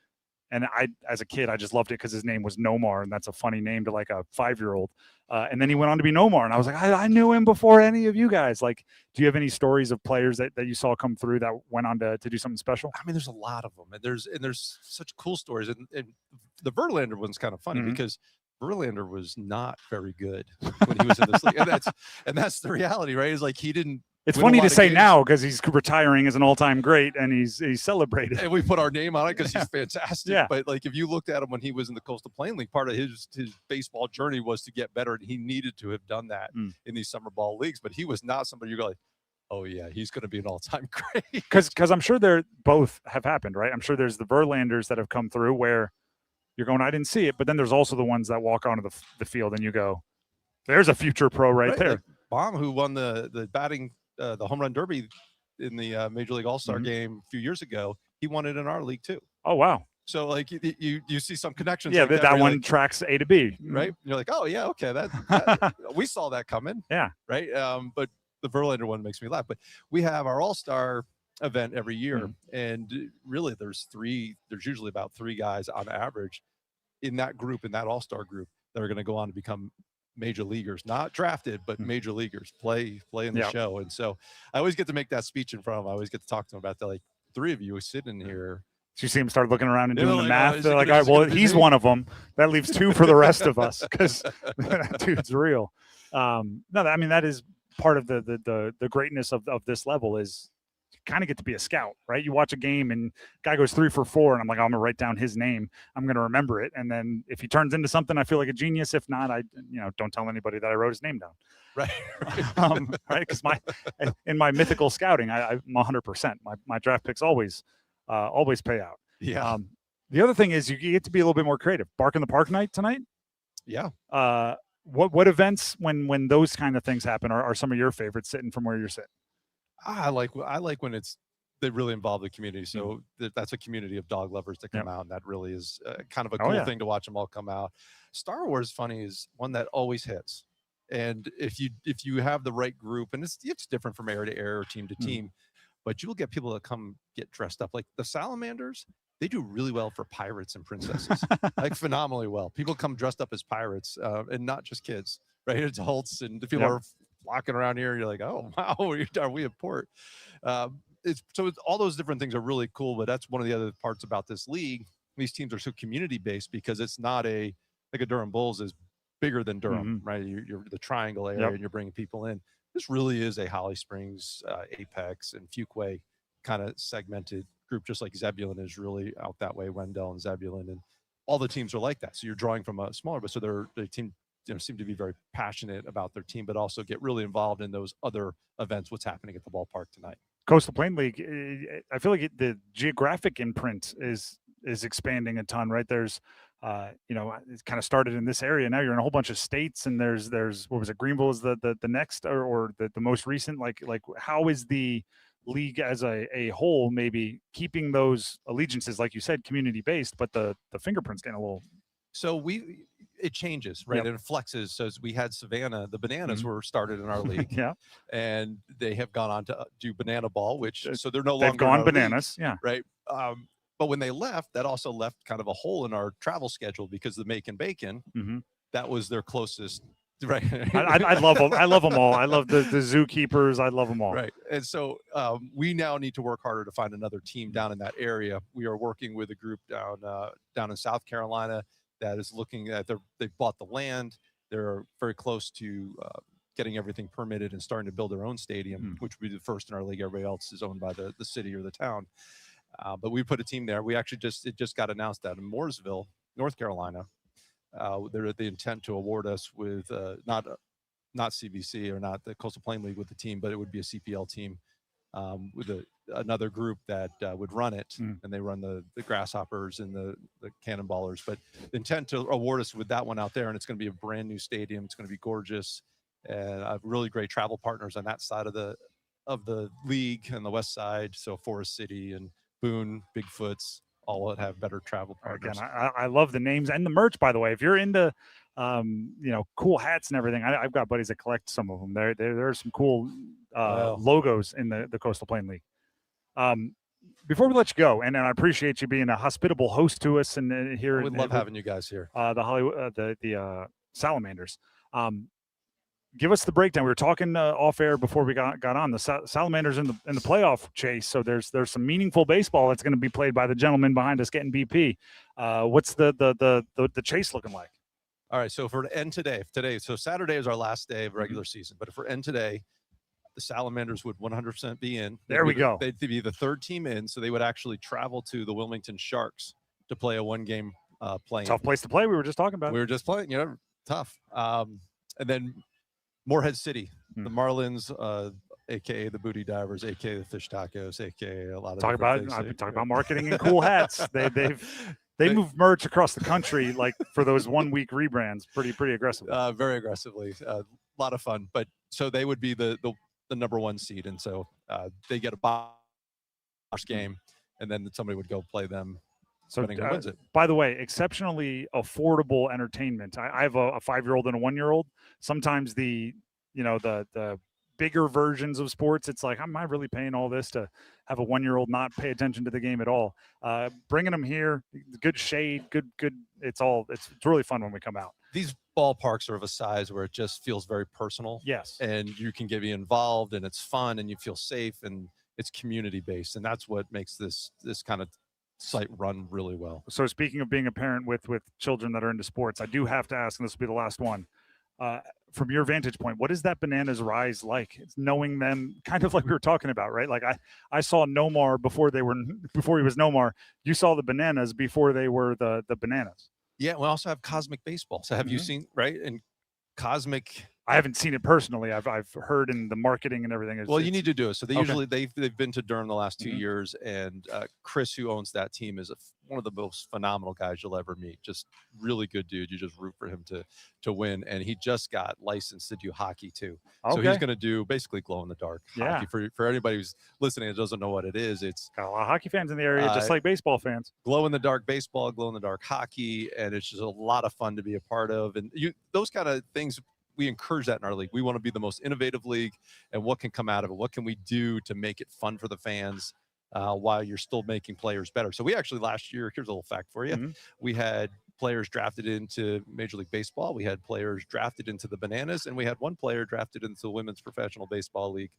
And as a kid, I just loved it because his name was Nomar, and that's a funny name to like a 5-year-old. And then he went on to be Nomar, and I was like, I knew him before any of you guys. Like, do you have any stories of players that you saw come through that went on to do something special? I mean, there's a lot of them, and there's such cool stories. And the Verlander one's kind of funny because Verlander was not very good when he was in this league, and that's the reality, right? Is like, he didn't. It's funny to say now because he's retiring as an all-time great, and he's celebrated. And we put our name on it because he's fantastic. Yeah. But like, if you looked at him when he was in the Coastal Plain League, part of his baseball journey was to get better, and he needed to have done that in these summer ball leagues. But he was not somebody you're like, oh yeah, he's going to be an all-time great. Because I'm sure they're both have happened, right? I'm sure there's the Verlanders that have come through where you're going, I didn't see it, but then there's also the ones that walk onto the field and you go, there's a future pro right there. Like Baum, who won the batting. The home run derby in the Major League All-Star game a few years ago, he won it in our league too. Oh, wow. So like you see some connections. Yeah, like that one like, tracks A to B. Right. You're like, oh yeah, okay. That we saw that coming. Yeah. Right. But the Verlander one makes me laugh. But we have our All-Star event every year. And really there's usually about 3 guys on average in that group, in that All-Star group, that are going to go on to become major leaguers, not drafted, but major leaguers, play in the show. And so I always get to make that speech in front of them. I always get to talk to them about that. Like, 3 of you sitting here. So you see them start looking around and doing the math. They're like, all right, well, he's one of them. That leaves 2 for the rest of us because that dude's real. No, I mean, that is part of the greatness of this level is you kind of get to be a scout, right? You watch a game and guy goes 3 for 4 and I'm like, I'm gonna write down his name. I'm going to remember it. And then if he turns into something, I feel like a genius. If not, I don't tell anybody that I wrote his name down. Right. Right. Because in my mythical scouting, I'm 100%. My draft picks always pay out. Yeah. The other thing is you get to be a little bit more creative. Bark in the Park night tonight. Yeah. What events when those kind of things happen are some of your favorites sitting from where you're sitting? I like when they really involve the community. So that's a community of dog lovers that come out, and that really is kind of a cool thing to watch them all come out. Star Wars funny is one that always hits. And if you have the right group, and it's different from area to area or team to team, but you will get people that come get dressed up like the Salamanders. They do really well for pirates and princesses, like phenomenally well. People come dressed up as pirates, and not just kids, right? Adults and the people are flocking around here. You're like, oh wow, are we at port? It's all those different things are really cool. But that's one of the other parts about this league. These teams are so community based because it's not like a Durham Bulls is bigger than Durham, right? You're the triangle area, and you're bringing people in. This really is a Holly Springs, Apex, and Fuquay kind of segmented group, just like Zebulon is really out that way, Wendell and Zebulon, and all the teams are like that. So you're drawing from a smaller, but so the team seem to be very passionate about their team, but also get really involved in those other events, what's happening at the ballpark tonight. Coastal Plain League, I feel like the geographic imprint is expanding a ton, right? There's it kind of started in this area. Now you're in a whole bunch of states, and there's what was it? Greenville is the next or the most recent. Like how is the league as a whole maybe keeping those allegiances, like you said, community based, but the fingerprints getting a little. So it changes, right? And it flexes. So as we had Savannah, the Bananas were started in our league, and they have gone on to do Banana Ball, so they're no longer. They've gone Bananas, right. But when they left, that also left kind of a hole in our travel schedule because the Macon Bacon, that was their closest. Right. I love them. I love them all. I love the Zookeepers. I love them all. Right. And so we now need to work harder to find another team down in that area. We are working with a group down in South Carolina that is looking at they've bought the land. They're very close to getting everything permitted and starting to build their own stadium, which would be the first in our league. Everybody else is owned by the city or the town. But we put a team there. We actually it just got announced that in Mooresville, North Carolina, they're the intent to award us with not CBC or not the Coastal Plain League with the team, but it would be a CPL team with another group that would run it, and they run the Grasshoppers and the Cannonballers. But the intent to award us with that one out there, and it's going to be a brand new stadium. It's going to be gorgeous, and I have really great travel partners on that side of the league and the west side. So Forest City and Boone, Bigfoots, all that have better travel partners. Again, I love the names and the merch, by the way. If you're into cool hats and everything, I've got buddies that collect some of them. There are some cool logos in the Coastal Plain League. Before we let you go, and I appreciate you being a hospitable host to us and here. We love having you guys here. The Salamanders. Give us the breakdown. We were talking off air before we got on the Salamanders in the playoff chase. So there's some meaningful baseball that's going to be played by the gentleman behind us getting BP. What's the chase looking like? All right. So for to end today, so Saturday is our last day of regular season. But if we're end today, the Salamanders would 100% be in. There we go. They'd be the third team in, so they would actually travel to the Wilmington Sharks to play a one-game play. Tough place to play. We were just talking about. We were just playing. Tough. And then Morehead City, the Marlins, aka the Booty Divers, aka the Fish Tacos, aka a lot of talk about marketing and cool hats. They move merch across the country like for those 1 week rebrands pretty aggressively. Very aggressively. A lot of fun. But so they would be the number one seed, and so they get a box game, and then somebody would go play them. So wins it. By the way, exceptionally affordable entertainment. I have a 5-year-old and a 1-year-old. Sometimes the bigger versions of sports, it's like, am I really paying all this to have a 1-year-old not pay attention to the game at all? Bringing them here, good shade, good. It's really fun when we come out. These ballparks are of a size where it just feels very personal. Yes. And you can get involved, and it's fun, and you feel safe, and it's community based, and that's what makes this kind of site run really well. So speaking of being a parent with children that are into sports, I do have to ask, and this will be the last one. From your vantage point, what is that Bananas rise like? It's knowing them, kind of like we were talking about, right? Like I saw Nomar before he was Nomar. You saw the Bananas before they were the Bananas. Yeah, we also have Cosmic Baseball. So have you seen, right? And Cosmic, I haven't seen it personally. I've heard in the marketing and everything. Well, you need to do it. So they okay. usually they've been to Durham the last 2 years, and Chris, who owns that team, is one of the most phenomenal guys you'll ever meet. Just really good dude. You just root for him to win, and he just got licensed to do hockey too. Okay. So he's going to do basically glow in the dark hockey. For anybody who's listening that doesn't know what it is, it's got a lot of hockey fans in the area, just like baseball fans. Glow in the dark baseball, glow in the dark hockey, and it's just a lot of fun to be a part of. And those kind of things. We encourage that in our league. We want to be the most innovative league, and what can come out of it? What can we do to make it fun for the fans while you're still making players better? So we actually last year, here's a little fact for you. We had players drafted into Major League Baseball. We had players drafted into the Bananas, and we had one player drafted into the Women's Professional Baseball League.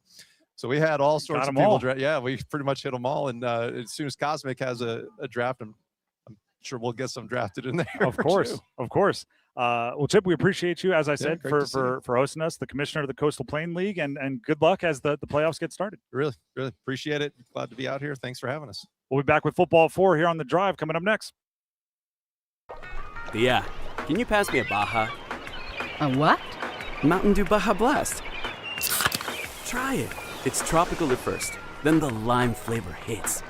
So we had all sorts of people. Yeah, we pretty much hit them all. And as soon as Cosmic has a draft, I'm sure we'll get some drafted in there. Of course. Well, Chip, we appreciate you, as I said, for hosting us, the commissioner of the Coastal Plain League, and good luck as the playoffs get started. Really appreciate it. Glad to be out here. Thanks for having us. We'll be back with Football at 4 here on The Drive coming up next. Thea, can you pass me a Baja? A what? Mountain Dew Baja Blast. Try it. It's tropical at first, then the lime flavor hits.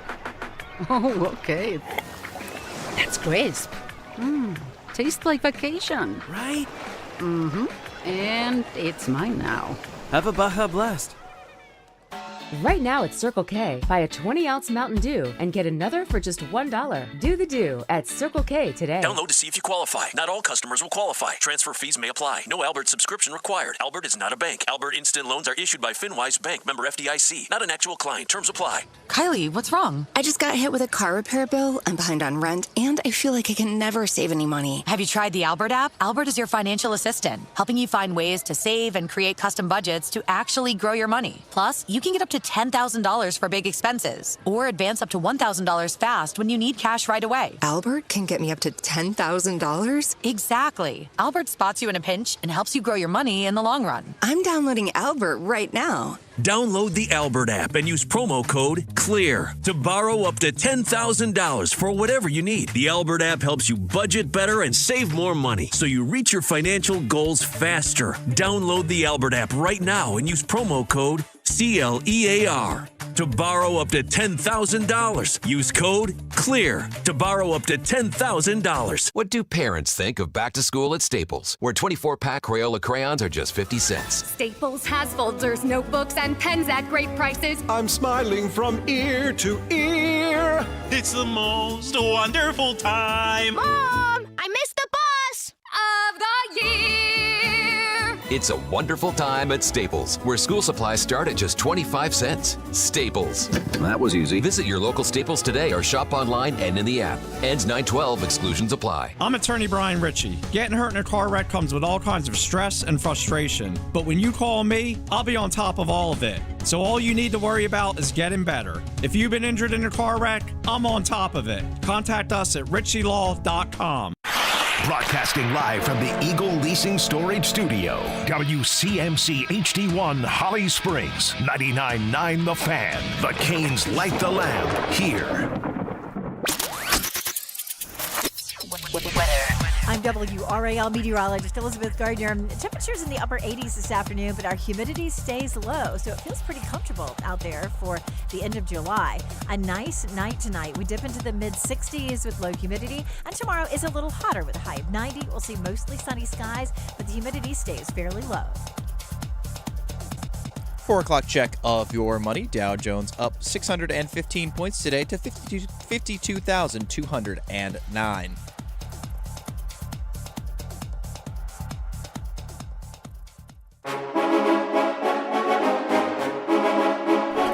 Oh, okay. That's crisp. Tastes like vacation. Right? Mm-hmm. And it's mine now. Have a Baja Blast. Right now at Circle K, buy a 20-ounce Mountain Dew and get another for just $1. Do the Dew at Circle K today. Download to see if you qualify. Not all customers will qualify. Transfer fees may apply. No Albert subscription required. Albert is not a bank. Albert Instant Loans are issued by FinWise Bank, member FDIC. Not an actual client. Terms apply. Kylie, what's wrong? I just got hit with a car repair bill. I'm behind on rent, and I feel like I can never save any money. Have you tried the Albert app? Albert is your financial assistant, helping you find ways to save and create custom budgets to actually grow your money. Plus, you can get up to $10,000 for big expenses, or advance up to $1,000 fast when you need cash right away. Albert can get me up to $10,000? Exactly. Albert spots you in a pinch and helps you grow your money in the long run. I'm downloading Albert right now. Download the Albert app and use promo code CLEAR to borrow up to $10,000 for whatever you need. The Albert app helps you budget better and save more money so you reach your financial goals faster. Download the Albert app right now and use promo code CLEAR to borrow up to $10,000. Use code CLEAR to borrow up to $10,000. What do parents think of back to school at Staples, where 24-pack Crayola crayons are just 50 cents? Staples has folders, notebooks, and pens at great prices. I'm smiling from ear to ear. It's the most wonderful time. Mom, I missed the bus of the year. It's a wonderful time at Staples, where school supplies start at just 25 cents. Staples. That was easy. Visit your local Staples today or shop online and in the app. Ends 9/12. Exclusions apply. I'm attorney Brian Ritchie. Getting hurt in a car wreck comes with all kinds of stress and frustration. But when you call me, I'll be on top of all of it. So all you need to worry about is getting better. If you've been injured in a car wreck, I'm on top of it. Contact us at ritchielaw.com. Broadcasting live from the Eagle Leasing Storage Studio. WCMC HD1 Holly Springs. 99.9 The Fan. The Canes light the lamp here. I'm WRAL meteorologist Elizabeth Gardner. Temperatures in the upper 80s this afternoon, but our humidity stays low, so it feels pretty comfortable out there for the end of July. A nice night tonight. We dip into the mid-60s with low humidity, and tomorrow is a little hotter with a high of 90. We'll see mostly sunny skies, but the humidity stays fairly low. 4 o'clock check of your money. Dow Jones up 615 points today to 52,209.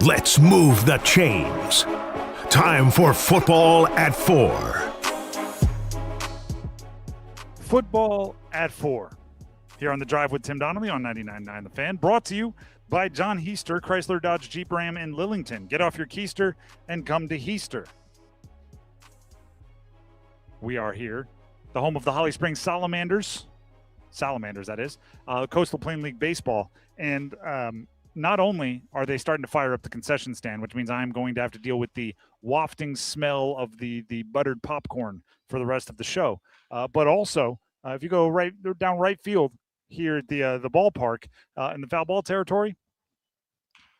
Let's move the chains. Time for Football at 4. Football at 4. Here on The Drive with Tim Donnelly on 99.9 The Fan. Brought to you by John Heister, Chrysler Dodge Jeep Ram in Lillington. Get off your keister and come to Heister. We are here, the home of the Holly Springs Salamanders, that is, Coastal Plain League Baseball. And not only are they starting to fire up the concession stand, which means I'm going to have to deal with the wafting smell of the buttered popcorn for the rest of the show, but also if you go right down right field, here at the ballpark in the foul ball territory,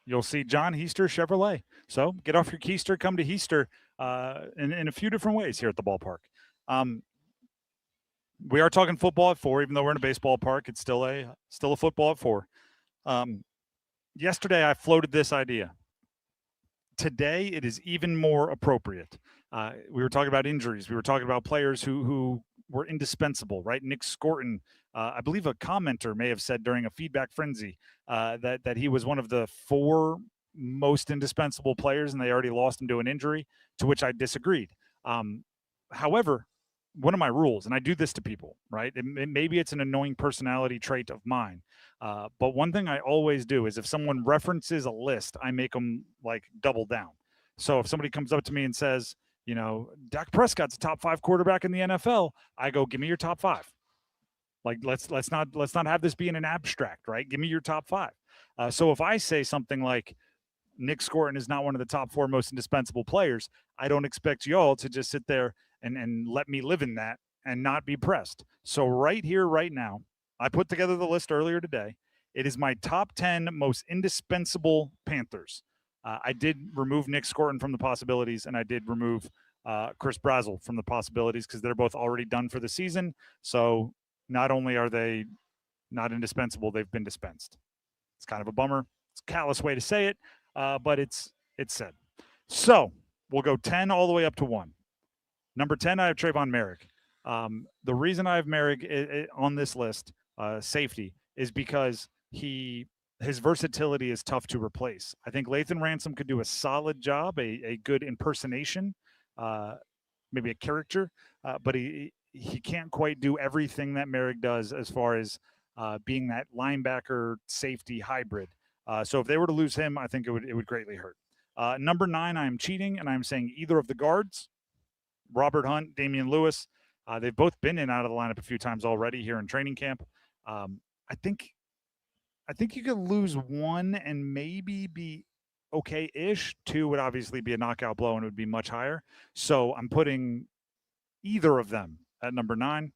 you'll see John Heister Chevrolet. So get off your keister, come to Heister in a few different ways here at the ballpark. We are talking football at 4, even though we're in a baseball park. It's still a football at 4. Yesterday, I floated this idea. Today, it is even more appropriate. We were talking about injuries. We were talking about players who were indispensable, right? Nick Scorton, I believe a commenter may have said during a feedback frenzy that he was one of the 4 most indispensable players, and they already lost him to an injury, to which I disagreed. However, one of my rules, and I do this to people, right? Maybe it's an annoying personality trait of mine. But one thing I always do is if someone references a list, I make them like double down. So if somebody comes up to me and says, you know, Dak Prescott's a top 5 quarterback in the NFL, I go, give me your top 5. Like, let's not have this be in an abstract, right? Give me your top 5. So if I say something like Nick Scorton is not one of the top 4 most indispensable players, I don't expect y'all to just sit there and let me live in that and not be pressed. So right here, right now, I put together the list earlier today. It is my top 10 most indispensable Panthers. I did remove Nick Scorton from the possibilities, and I did remove Chris Brazzell from the possibilities because they're both already done for the season. So not only are they not indispensable, they've been dispensed. It's kind of a bummer. It's a callous way to say it, but it's said. So we'll go 10 all the way up to 1. Number 10, I have Trayvon Merrick. The reason I have Merrick on this list, safety, is because his versatility is tough to replace. I think Lathan Ransom could do a solid job, a good impersonation, maybe a character, but he can't quite do everything that Merrick does as far as being that linebacker safety hybrid. So if they were to lose him, I think it would greatly hurt. Number 9, I'm cheating, and I'm saying either of the guards, Robert Hunt, Damian Lewis. They've both been in and out of the lineup a few times already here in training camp. I think you could lose one and maybe be okay-ish. 2 would obviously be a knockout blow and it would be much higher. So I'm putting either of them at number 9.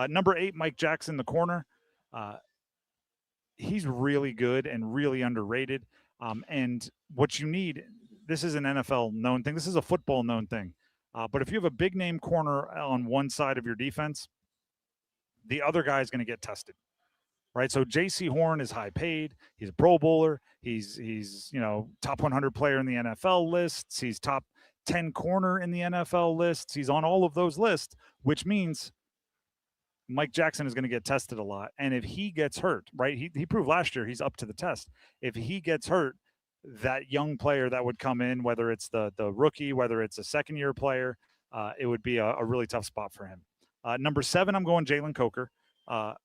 Number 8, Mike Jackson, the corner. He's really good and really underrated. And what you need, this is an NFL known thing. This is a football known thing. But if you have a big name corner on one side of your defense, the other guy is going to get tested, right? So J.C. Horn is high paid. He's a Pro Bowler. He's top 100 player in the NFL lists. He's top 10 corner in the NFL lists. He's on all of those lists, which means Mike Jackson is going to get tested a lot. And if he gets hurt, right, he proved last year he's up to the test. If he gets hurt, that young player that would come in, whether it's the rookie, whether it's a second-year player, it would be a really tough spot for him. Number 7, I'm going Jalen Coker. I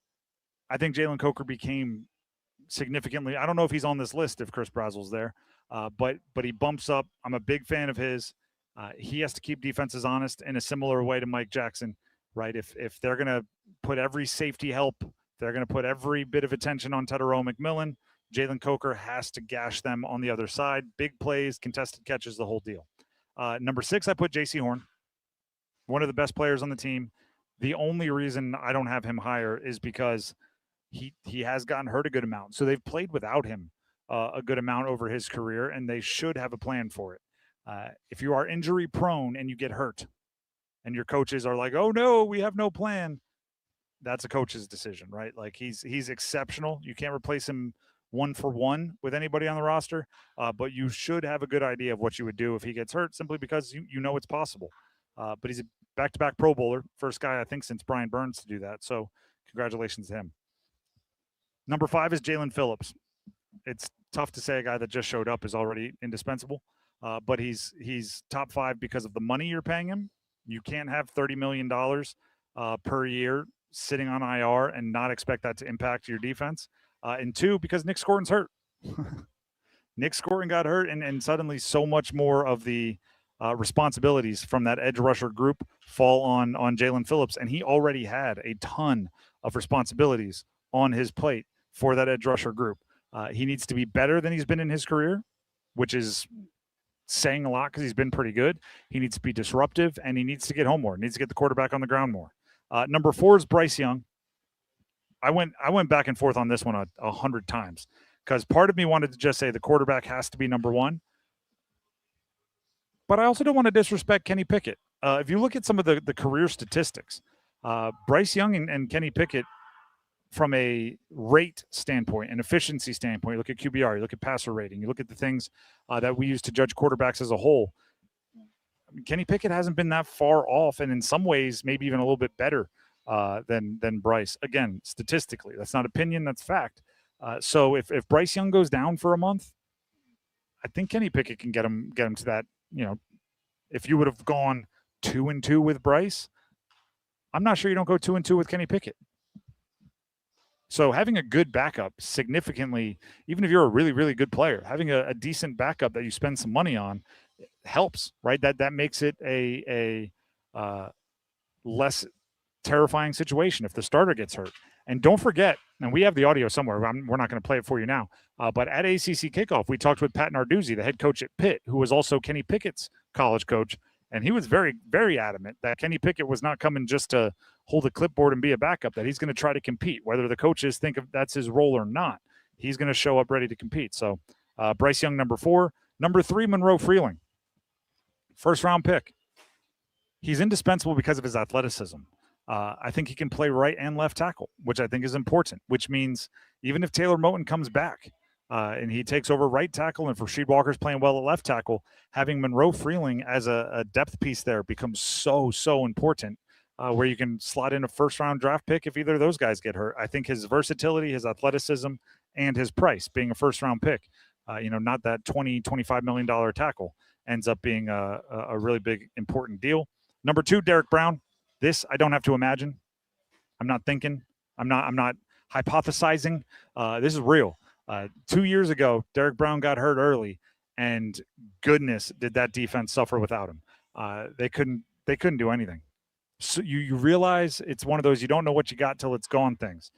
think Jalen Coker became significantly – I don't know if he's on this list if Chris Brazzell's there, but he bumps up. I'm a big fan of his. He has to keep defenses honest in a similar way to Mike Jackson, right? If they're going to put every safety help, they're going to put every bit of attention on Tetairoa McMillan, Jalen Coker has to gash them on the other side. Big plays, contested catches, the whole deal. Number 6, I put J.C. Horn, one of the best players on the team. The only reason I don't have him higher is because he has gotten hurt a good amount. So they've played without him a good amount over his career, and they should have a plan for it. If you are injury prone and you get hurt and your coaches are like, oh, no, we have no plan, that's a coach's decision, right? Like he's exceptional. You can't replace him 1-for-1 with anybody on the roster, but you should have a good idea of what you would do if he gets hurt, simply because you know it's possible. But he's a back-to-back Pro Bowler, first guy I think since Brian Burns to do that. So congratulations to him. Number 5 is Jalen Phillips. It's tough to say a guy that just showed up is already indispensable, but he's top 5 because of the money you're paying him. You can't have $30 million per year sitting on IR and not expect that to impact your defense. And 2, because Nick Scorton's hurt. Nick Scorton got hurt, and suddenly so much more of the responsibilities from that edge rusher group fall on Jalen Phillips, and he already had a ton of responsibilities on his plate for that edge rusher group. He needs to be better than he's been in his career, which is saying a lot because he's been pretty good. He needs to be disruptive, and he needs to get home more. He needs to get the quarterback on the ground more. Number 4 is Bryce Young. I went back and forth on this one 100 times because part of me wanted to just say the quarterback has to be number one. But I also don't want to disrespect Kenny Pickett. If you look at some of the career statistics, Bryce Young and Kenny Pickett, from a rate standpoint, an efficiency standpoint, you look at QBR, you look at passer rating, you look at the things that we use to judge quarterbacks as a whole. I mean, Kenny Pickett hasn't been that far off, and in some ways, maybe even a little bit better than Bryce. Again, statistically, that's not opinion, that's fact. So if Bryce Young goes down for a month, I think Kenny Pickett can get him to that. You know, if you would have gone 2-2 with Bryce, I'm not sure you don't go 2-2 with Kenny Pickett. So having a good backup significantly, even if you're a really, really good player, having a decent backup that you spend some money on helps, right? That makes it a less terrifying situation if the starter gets hurt. And don't forget, and we have the audio somewhere. We're not going to play it for you now. But at ACC kickoff, we talked with Pat Narduzzi, the head coach at Pitt, who was also Kenny Pickett's college coach. And he was very, very adamant that Kenny Pickett was not coming just to hold a clipboard and be a backup, that he's going to try to compete, whether the coaches think of that's his role or not. He's going to show up ready to compete. So Bryce Young, number 4. Number 3, Monroe Freeling. First-round pick. He's indispensable because of his athleticism. I think he can play right and left tackle, which I think is important, which means even if Taylor Moton comes back and he takes over right tackle and Rasheed Walker's playing well at left tackle, having Monroe Freeling as a depth piece there becomes so important, where you can slot in a first-round draft pick if either of those guys get hurt. I think his versatility, his athleticism, and his price being a first-round pick, not that $20, $25 million tackle, ends up being a really big, important deal. Number 2, Derek Brown. This I don't have to imagine. I'm not thinking. I'm not hypothesizing. This is real. 2 years ago, Derek Brown got hurt early, and goodness, did that defense suffer without him. They couldn't do anything. So you realize it's one of those you don't know what you got till it's gone things.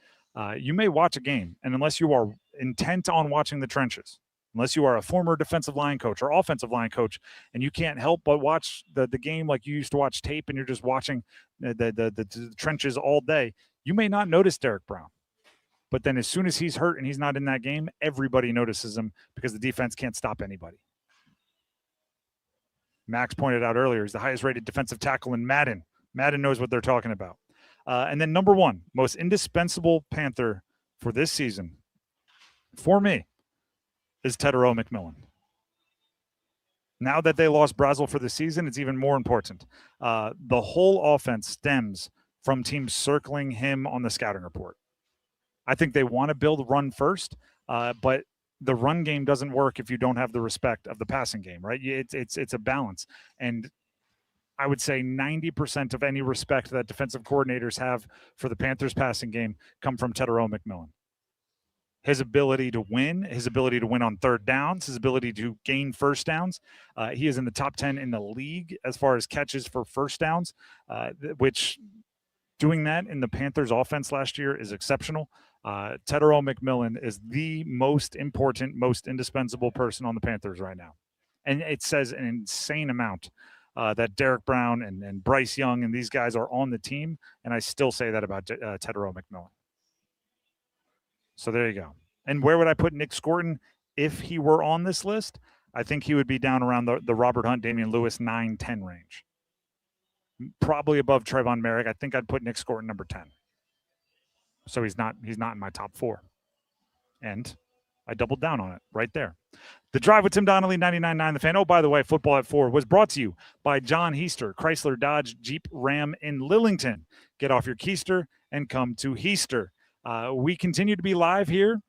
You may watch a game, and unless you are intent on watching the trenches, unless you are a former defensive line coach or offensive line coach, and you can't help but watch the game like you used to watch tape and you're just watching the trenches all day, you may not notice Derek Brown. But then as soon as he's hurt and he's not in that game, everybody notices him because the defense can't stop anybody. Max pointed out earlier, he's the highest rated defensive tackle in Madden. Madden knows what they're talking about. And then number 1, most indispensable Panther for this season, for me, is Tetairoa McMillan. Now that they lost Brazzell for the season, it's even more important. The whole offense stems from teams circling him on the scouting report. I think they want to build run first, but the run game doesn't work if you don't have the respect of the passing game, right? It's a balance. And I would say 90% of any respect that defensive coordinators have for the Panthers passing game come from Tetairoa McMillan. His ability to win on third downs, his ability to gain first downs. He is in the top 10 in the league as far as catches for first downs, which doing that in the Panthers offense last year is exceptional. Tetairoa McMillan is the most important, most indispensable person on the Panthers right now. And it says an insane amount that Derek Brown and Bryce Young and these guys are on the team. And I still say that about Tetairoa McMillan. So there you go. And where would I put Nick Scorton if he were on this list? I think he would be down around the Robert Hunt, Damian Lewis 9-10 range. Probably above Trayvon Merrick. I think I'd put Nick Scorton number 10. So he's not in my top 4. And I doubled down on it right there. The Drive with Tim Donnelly, 99.9 The Fan. Oh, by the way, Football at 4 was brought to you by John Heister, Chrysler Dodge Jeep Ram in Lillington. Get off your keister and come to Heister. We continue to be live here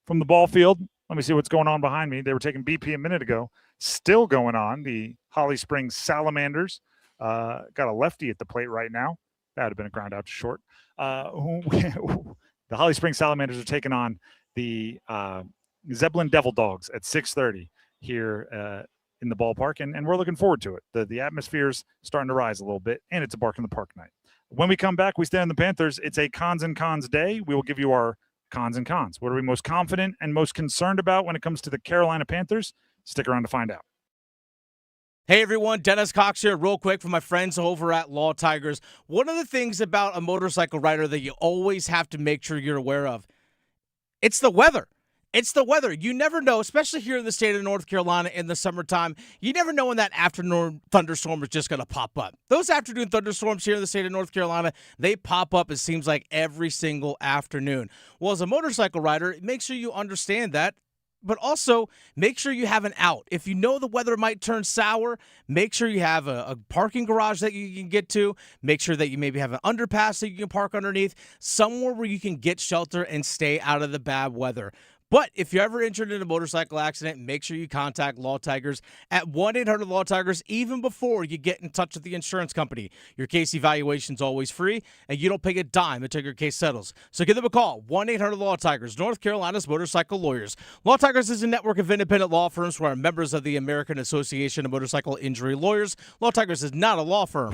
from the ball field. Let me see what's going on behind me. They were taking BP a minute ago. Still going on. The Holly Springs Salamanders got a lefty at the plate right now. That would have been a ground out to short. The Holly Springs Salamanders are taking on the Zeppelin Devil Dogs at 6:30 here in the ballpark, and we're looking forward to it. The atmosphere's starting to rise a little bit, and it's a Bark in the Park night. When we come back, we stay on the Panthers. It's a cons and cons day. We will give you our cons and cons. What are we most confident and most concerned about when it comes to the Carolina Panthers? Stick around to find out. Hey everyone, Dennis Cox here real quick for my friends over at Law Tigers. One of the things about a motorcycle rider that you always have to make sure you're aware of, it's the weather. It's the weather. You never know, especially here in the state of North Carolina in the summertime, you never know when that afternoon thunderstorm is just going to pop up. Those afternoon thunderstorms here in the state of North Carolina, they pop up, it seems like, every single afternoon. Well, as a motorcycle rider, make sure you understand that. But also, make sure you have an out. If you know the weather might turn sour, make sure you have a parking garage that you can get to. Make sure that you maybe have an underpass that you can park underneath, somewhere where you can get shelter and stay out of the bad weather. But if you're ever injured in a motorcycle accident, make sure you contact Law Tigers at 1-800-LAW-TIGERS even before you get in touch with the insurance company. Your case evaluation is always free, and you don't pay a dime until your case settles. So give them a call, 1-800-LAW-TIGERS, North Carolina's motorcycle lawyers. Law Tigers is a network of independent law firms who are members of the American Association of Motorcycle Injury Lawyers. Law Tigers is not a law firm.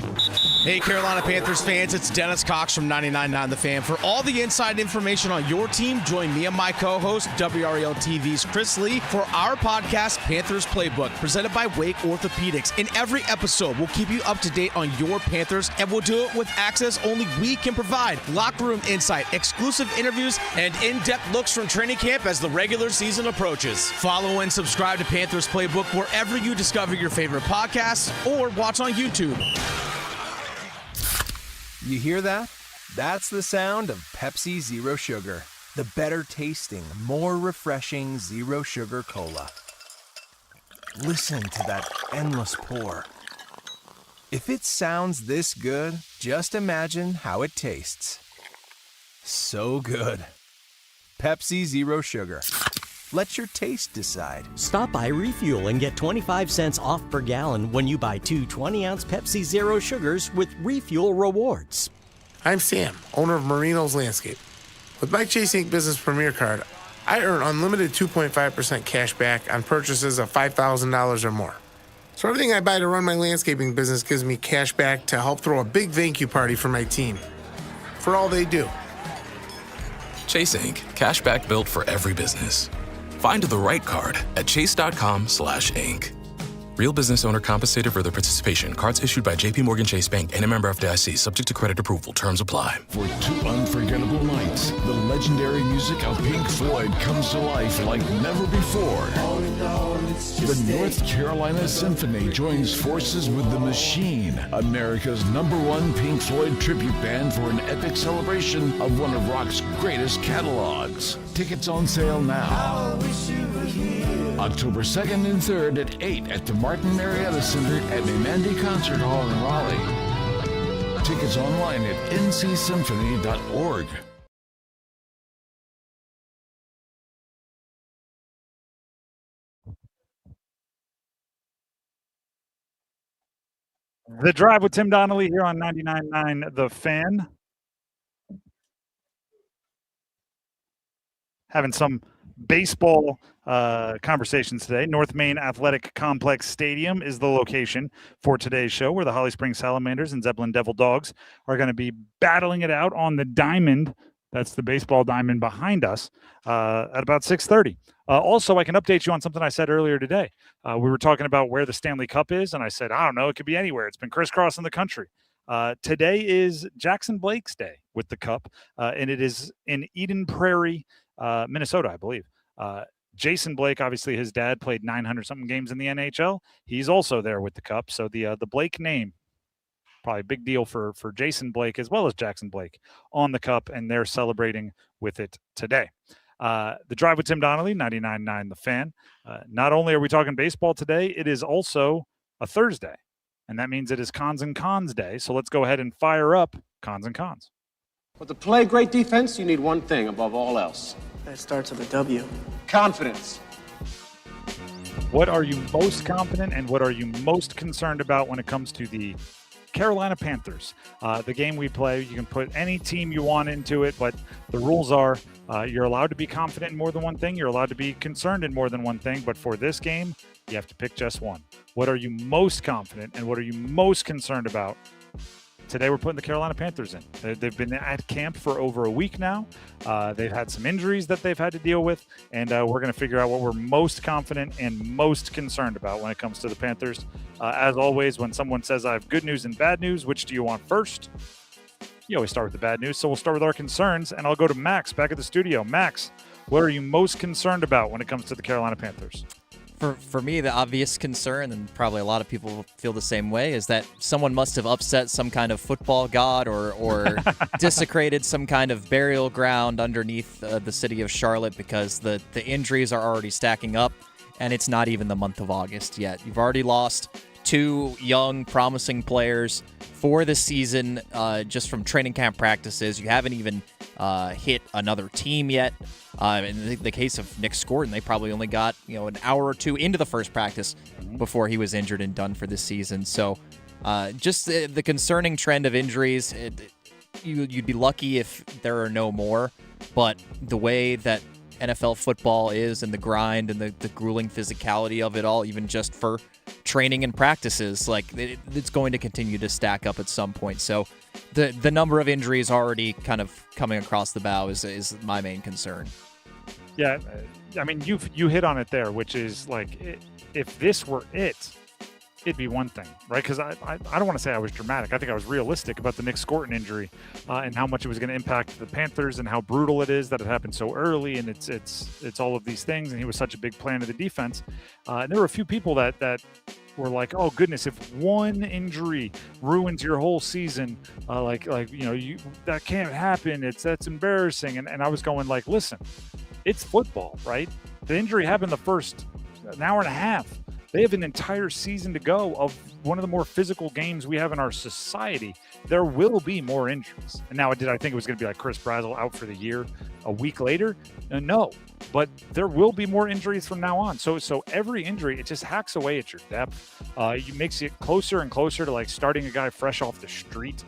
Hey, Carolina Panthers fans, it's Dennis Cox from 99.9 The Fan. For all the inside information on your team, join me and my co-host, WRL TV's Chris Lee, for our podcast, Panthers Playbook, presented by Wake Orthopedics. In every episode, we'll keep you up to date on your Panthers, and we'll do it with access only we can provide. Locker room insight, exclusive interviews, and in-depth looks from training camp as the regular season approaches. Follow and subscribe to Panthers Playbook wherever you discover your favorite podcasts or watch on YouTube. You hear that? That's the sound of Pepsi Zero Sugar. The better tasting, more refreshing Zero Sugar Cola. Listen to that endless pour. If it sounds this good, just imagine how it tastes. So good. Pepsi Zero Sugar. Let your taste decide. Stop by Refuel and get 25 cents off per gallon when you buy 2 20-ounce Pepsi Zero Sugars with Refuel Rewards. I'm Sam, owner of Marino's Landscape. With my Chase Inc. Business Premier Card, I earn unlimited 2.5% cash back on purchases of $5,000 or more. So everything I buy to run my landscaping business gives me cash back to help throw a big thank you party for my team. For all they do. Chase Inc. Cash back built for every business. Find the right card at chase.com/inc. Real business owner compensated for their participation. Cards issued by JPMorgan Chase Bank and a member FDIC, subject to credit approval. Terms apply. For 2 unforgettable nights, the legendary music of Pink Floyd comes to life like never before. The North Carolina Symphony joins forces with The Machine, America's #1 Pink Floyd tribute band, for an epic celebration of one of rock's greatest catalogs. Tickets on sale now. October 2nd and 3rd at 8 at the Martin Marietta Center at Mandy Concert Hall in Raleigh. Tickets online at ncsymphony.org. The Drive with Tim Donnelly here on 99.9 The Fan. Having some baseball conversations today. North Main Athletic Complex Stadium is the location for today's show, where the Holly Springs Salamanders and Zeppelin Devil Dogs are going to be battling it out on the diamond. That's the baseball diamond behind us at about 6:30. Also, I can update you on something I said earlier today. We were talking about where the Stanley Cup is, and I said, I don't know, it could be anywhere. It's been crisscrossing the country. Today is Jackson Blake's day with the Cup, and it is in Eden Prairie, Minnesota, I believe. Jason Blake, obviously his dad played 900-something games in the NHL. He's also there with the Cup. So the Blake name, probably a big deal for Jason Blake as well as Jackson Blake on the Cup, and they're celebrating with it today. The Drive with Tim Donnelly, 99.9 The Fan. Not only are we talking baseball today, it is also a Thursday, and that means it is Cons and Cons Day. So let's go ahead and fire up Cons and Cons. But to play great defense, you need one thing above all else. That starts with a W. Confidence. What are you most confident and what are you most concerned about when it comes to the Carolina Panthers? The game we play, you can put any team you want into it, but the rules are you're allowed to be confident in more than one thing. You're allowed to be concerned in more than one thing. But for this game, you have to pick just one. What are you most confident and what are you most concerned about today we're putting the Carolina Panthers in. They've been at camp for over a week now. They've had some injuries that they've had to deal with, and we're going to figure out what we're most confident and most concerned about when it comes to the Panthers. As always, when someone says I have good news and bad news, which do you want first? You always start with the bad news, so we'll start with our concerns, and I'll go to Max back at the studio. Max, what are you most concerned about when it comes to the Carolina Panthers? For me, the obvious concern, and probably a lot of people feel the same way, is that someone must have upset some kind of football god or desecrated some kind of burial ground underneath the city of Charlotte, because the injuries are already stacking up, and it's not even the month of August yet. You've already lost 2 young, promising players for the season just from training camp practices. You haven't even hit another team yet. In the case of Nick Scorton, they probably only got an hour or 2 into the first practice before he was injured and done for this season. So just the concerning trend of injuries, you'd be lucky if there are no more. But the way that NFL football is, and the grind and the grueling physicality of it all, even just for training and practices, like it's going to continue to stack up at some point. So the number of injuries already kind of coming across the bow is my main concern. Yeah, I mean, you hit on it there, which is like, if this were it'd be one thing, right? Because I don't want to say I was dramatic. I think I was realistic about the Nick Scorton injury and how much it was going to impact the Panthers and how brutal it is that it happened so early, and it's all of these things, and he was such a big plan of the defense. And there were a few people that were like, oh goodness, if one injury ruins your whole season, that can't happen. That's embarrassing. And I was going like, listen, it's football, right? The injury happened the first an hour and a half. They have an entire season to go of one of the more physical games we have in our society. There will be more injuries. And now, did I think it was going to be like Chris Brazzell out for the year a week later? No, but there will be more injuries from now on. So every injury, it just hacks away at your depth. It makes it closer and closer to like starting a guy fresh off the street.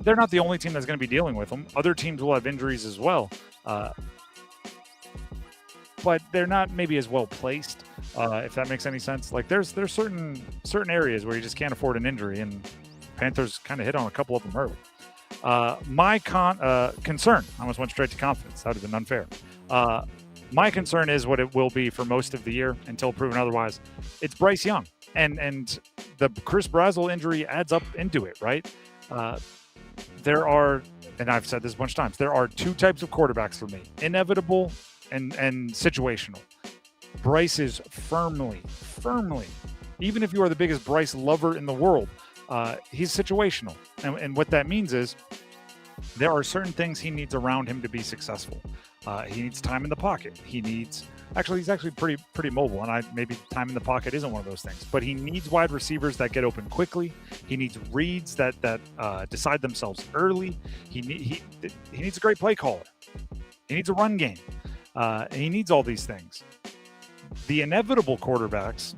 They're not the only team that's going to be dealing with them. Other teams will have injuries as well. But they're not maybe as well placed, if that makes any sense. Like there's certain areas where you just can't afford an injury, and Panthers kind of hit on a couple of them early. My concern, I almost went straight to confidence. That would have been unfair. My concern is what it will be for most of the year until proven otherwise. It's Bryce Young, and the Chris Brazzell injury adds up into it, right? There are, and I've said this a bunch of times, there are 2 types of quarterbacks for me: inevitable and situational. Bryce is firmly, even if you are the biggest Bryce lover in the world, he's situational. And what that means is there are certain things he needs around him to be successful. He needs time in the pocket. he's actually pretty mobile, and maybe time in the pocket isn't one of those things, but he needs wide receivers that get open quickly. He needs reads that decide themselves early. He needs a great play caller. He needs a run game. And he needs all these things. The inevitable quarterbacks,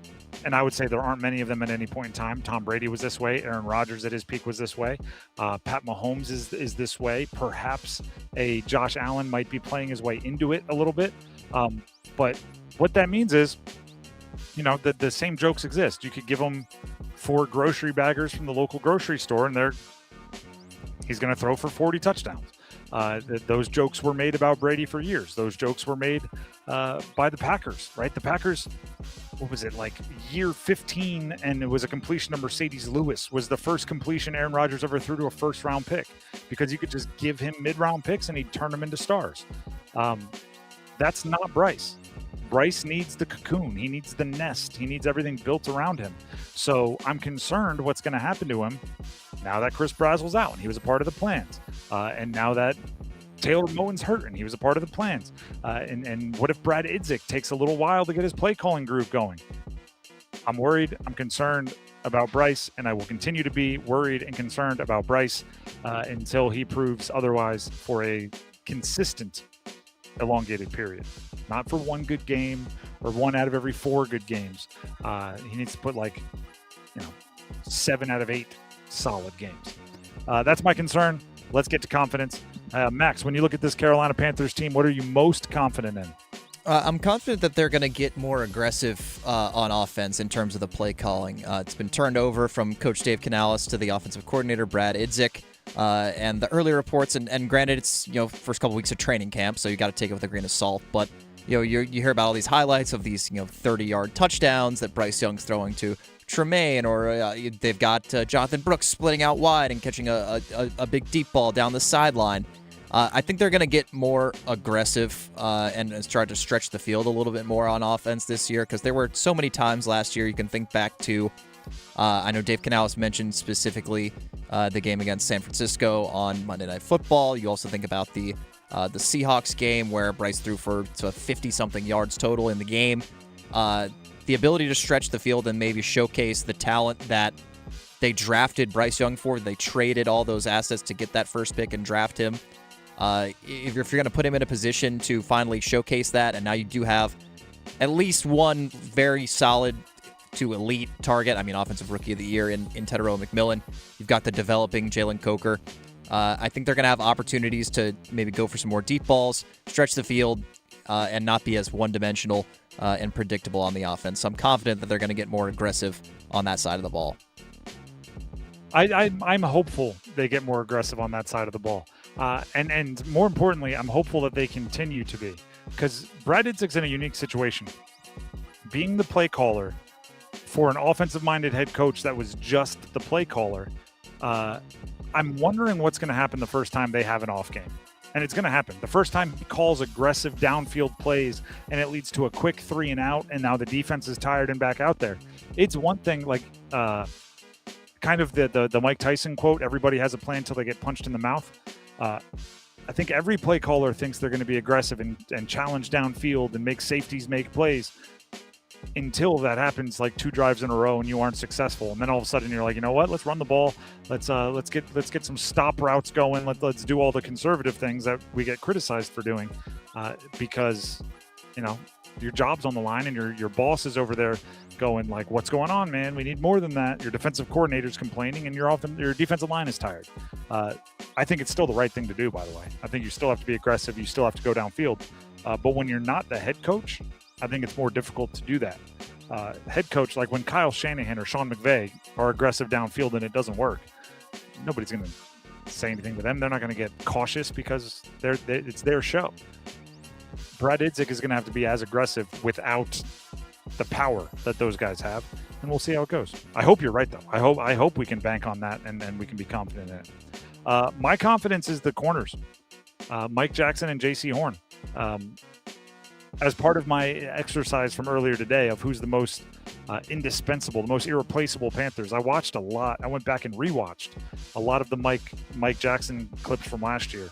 and I would say there aren't many of them at any point in time. Tom Brady was this way. Aaron Rodgers at his peak was this way. Pat Mahomes is this way. Perhaps a Josh Allen might be playing his way into it a little bit. But what that means is, the same jokes exist. You could give him 4 grocery baggers from the local grocery store, and he's going to throw for 40 touchdowns. Those jokes were made about Brady for years. Those jokes were made by the Packers, right? The Packers, what was it, like year 15, and it was a completion of Mercedes Lewis, was the first completion Aaron Rodgers ever threw to a first-round pick, because you could just give him mid-round picks and he'd turn them into stars. That's not Bryce. Bryce needs the cocoon. He needs the nest. He needs everything built around him. So I'm concerned what's going to happen to him now that Chris Brazzell's out and he was a part of the plans. And now that Taylor Moton's hurt and he was a part of the plans. And what if Brad Idzik takes a little while to get his play calling groove going? I'm worried. I'm concerned about Bryce, and I will continue to be worried and concerned about Bryce until he proves otherwise for a consistent elongated period. Not for one good game or 1 out of every 4 good games. He needs to put 7 out of 8 solid games. That's my concern. Let's get to confidence. Max, when you look at this Carolina Panthers team, what are you most confident in? I'm confident that they're going to get more aggressive on offense in terms of the play calling. It's been turned over from Coach Dave Canales to the offensive coordinator, Brad Idzik. And the early reports, and granted, it's first couple weeks of training camp, so you got to take it with a grain of salt. But you hear about all these highlights of these 30-yard touchdowns that Bryce Young's throwing to Tremaine, or they've got Jonathan Brooks splitting out wide and catching a big deep ball down the sideline. I think they're going to get more aggressive and start to stretch the field a little bit more on offense this year, because there were so many times last year you can think back to. I know Dave Canales mentioned specifically the game against San Francisco on Monday Night Football. You also think about the Seahawks game where Bryce threw for 50-something yards total in the game. The ability to stretch the field and maybe showcase the talent that they drafted Bryce Young for. They traded all those assets to get that first pick and draft him. If you're going to put him in a position to finally showcase that, and now you do have at least one very solid to elite target, offensive rookie of the year in Tedero McMillan. You've got the developing Jalen Coker. I think they're going to have opportunities to maybe go for some more deep balls, stretch the field, and not be as one-dimensional and predictable on the offense. So I'm confident that they're going to get more aggressive on that side of the ball. I'm hopeful they get more aggressive on that side of the ball. And more importantly, I'm hopeful that they continue to be. Because Brad Idzik's in a unique situation. Being the play caller for an offensive-minded head coach that was just the play caller, I'm wondering what's going to happen the first time they have an off game. And it's going to happen. The first time he calls aggressive downfield plays and it leads to a quick 3 and out, and now the defense is tired and back out there. It's one thing, like kind of the Mike Tyson quote, everybody has a plan until they get punched in the mouth. I think every play caller thinks they're going to be aggressive and challenge downfield and make safeties make plays until that happens like 2 drives in a row and you aren't successful. And then all of a sudden you're like, you know what? Let's run the ball. Let's get some stop routes going. Let's do all the conservative things that we get criticized for doing because, your job's on the line and your boss is over there going like, what's going on, man? We need more than that. Your defensive coordinator's complaining and your defensive line is tired. I think it's still the right thing to do, by the way. I think you still have to be aggressive. You still have to go downfield. But when you're not the head coach, I think it's more difficult to do that. Head coach, like when Kyle Shanahan or Sean McVay are aggressive downfield and it doesn't work, nobody's going to say anything to them. They're not going to get cautious because it's their show. Brad Idzik is going to have to be as aggressive without the power that those guys have, and we'll see how it goes. I hope you're right, though. I hope we can bank on that and we can be confident in it. My confidence is the corners, Mike Jackson and J.C. Horn. As part of my exercise from earlier today of who's the most indispensable, the most irreplaceable Panthers, I watched a lot. I went back and rewatched a lot of the Mike Jackson clips from last year.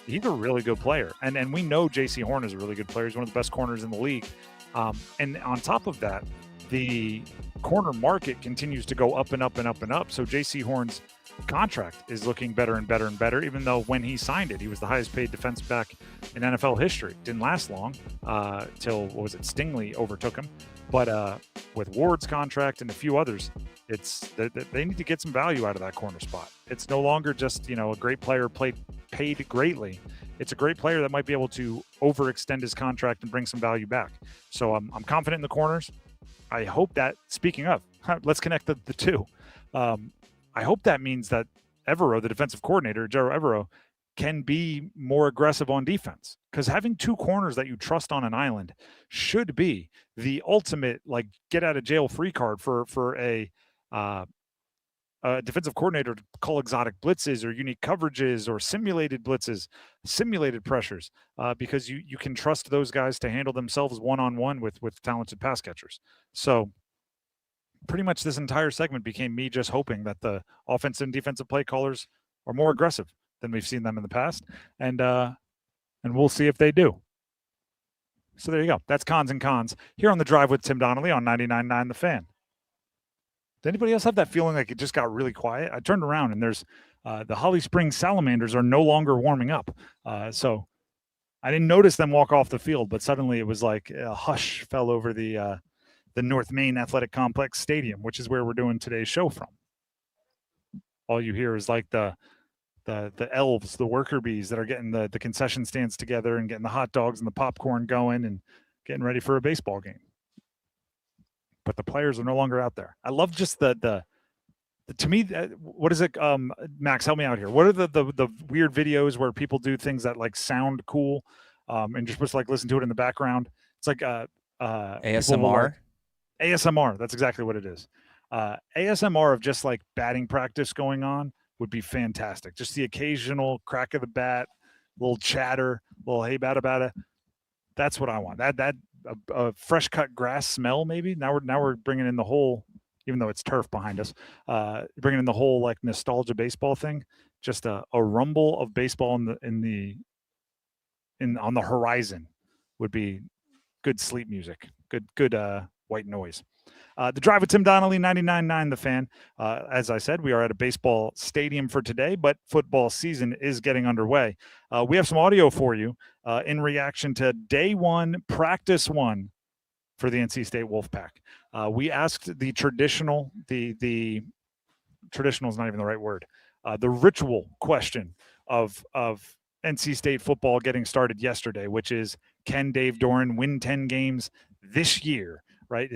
He's a really good player. And we know J.C. Horn is a really good player. He's one of the best corners in the league. And on top of that, the corner market continues to go up and up and up and up. So J.C. Horn's contract is looking better and better and better, even though when he signed it, he was the highest paid defensive back in NFL history. Didn't last long till, Stingley overtook him. But with Ward's contract and a few others, they need to get some value out of that corner spot. It's no longer just, a great player paid greatly. It's a great player that might be able to overextend his contract and bring some value back. So I'm confident in the corners. I hope that, speaking of, let's connect the two. I hope that means that Evero, the defensive coordinator, Jero Evero, can be more aggressive on defense, because having 2 corners that you trust on an island should be the ultimate get out of jail free card for a defensive coordinator to call exotic blitzes or unique coverages or simulated blitzes, simulated pressures, because you can trust those guys to handle themselves one-on-one with talented pass catchers. So pretty much this entire segment became me just hoping that the offensive and defensive play callers are more aggressive than we've seen them in the past. And we'll see if they do. So there you go. That's Cons and Cons here on The Drive with Tim Donnelly on 99.9 The Fan. Did anybody else have that feeling like it just got really quiet? I turned around and there's the Holly Springs Salamanders are no longer warming up. So I didn't notice them walk off the field, but suddenly it was like a hush fell over the North Main Athletic Complex Stadium, which is where we're doing today's show from. All you hear is like the the elves, the worker bees that are getting the concession stands together and getting the hot dogs and the popcorn going and getting ready for a baseball game. But the players are no longer out there. I love just the to me, what is it? Max, help me out here. What are the weird videos where people do things that like sound cool, and you're supposed to like listen to it in the background? It's like ASMR. ASMR. That's exactly what it is. ASMR of just like batting practice going on would be fantastic. Just the occasional crack of the bat, little chatter, little hey bada. That's what I want. That fresh cut grass smell maybe. Now we're bringing in the whole, even though it's turf behind us, bringing in the whole like nostalgia baseball thing. Just a rumble of baseball on the horizon would be good sleep music. Good white noise. The Drive with Tim Donnelly, 99.9 The Fan. As I said, we are at a baseball stadium for today, but football season is getting underway. We have some audio for you in reaction to day one, practice one for the NC State Wolfpack. We asked the traditional, the traditional is not even the right word, the ritual question of NC State football getting started yesterday, which is, can Dave Doeren win 10 games this year? Right?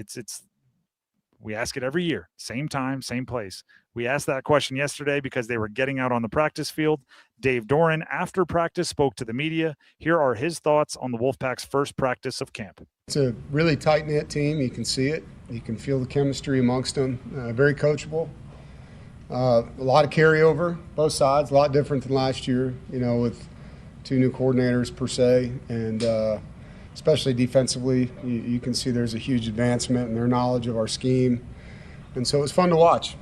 We ask it every year, same time, same place. We asked that question yesterday because they were getting out on the practice field. Dave Doeren, after practice, spoke to the media. Here are his thoughts on the Wolfpack's first practice of camp. It's a really tight-knit team. You can see it. You can feel the chemistry amongst them. Very coachable. A lot of carryover, both sides, a lot different than last year, with two new coordinators per se. And especially defensively, you can see there's a huge advancement in their knowledge of our scheme. And so it was fun to watch.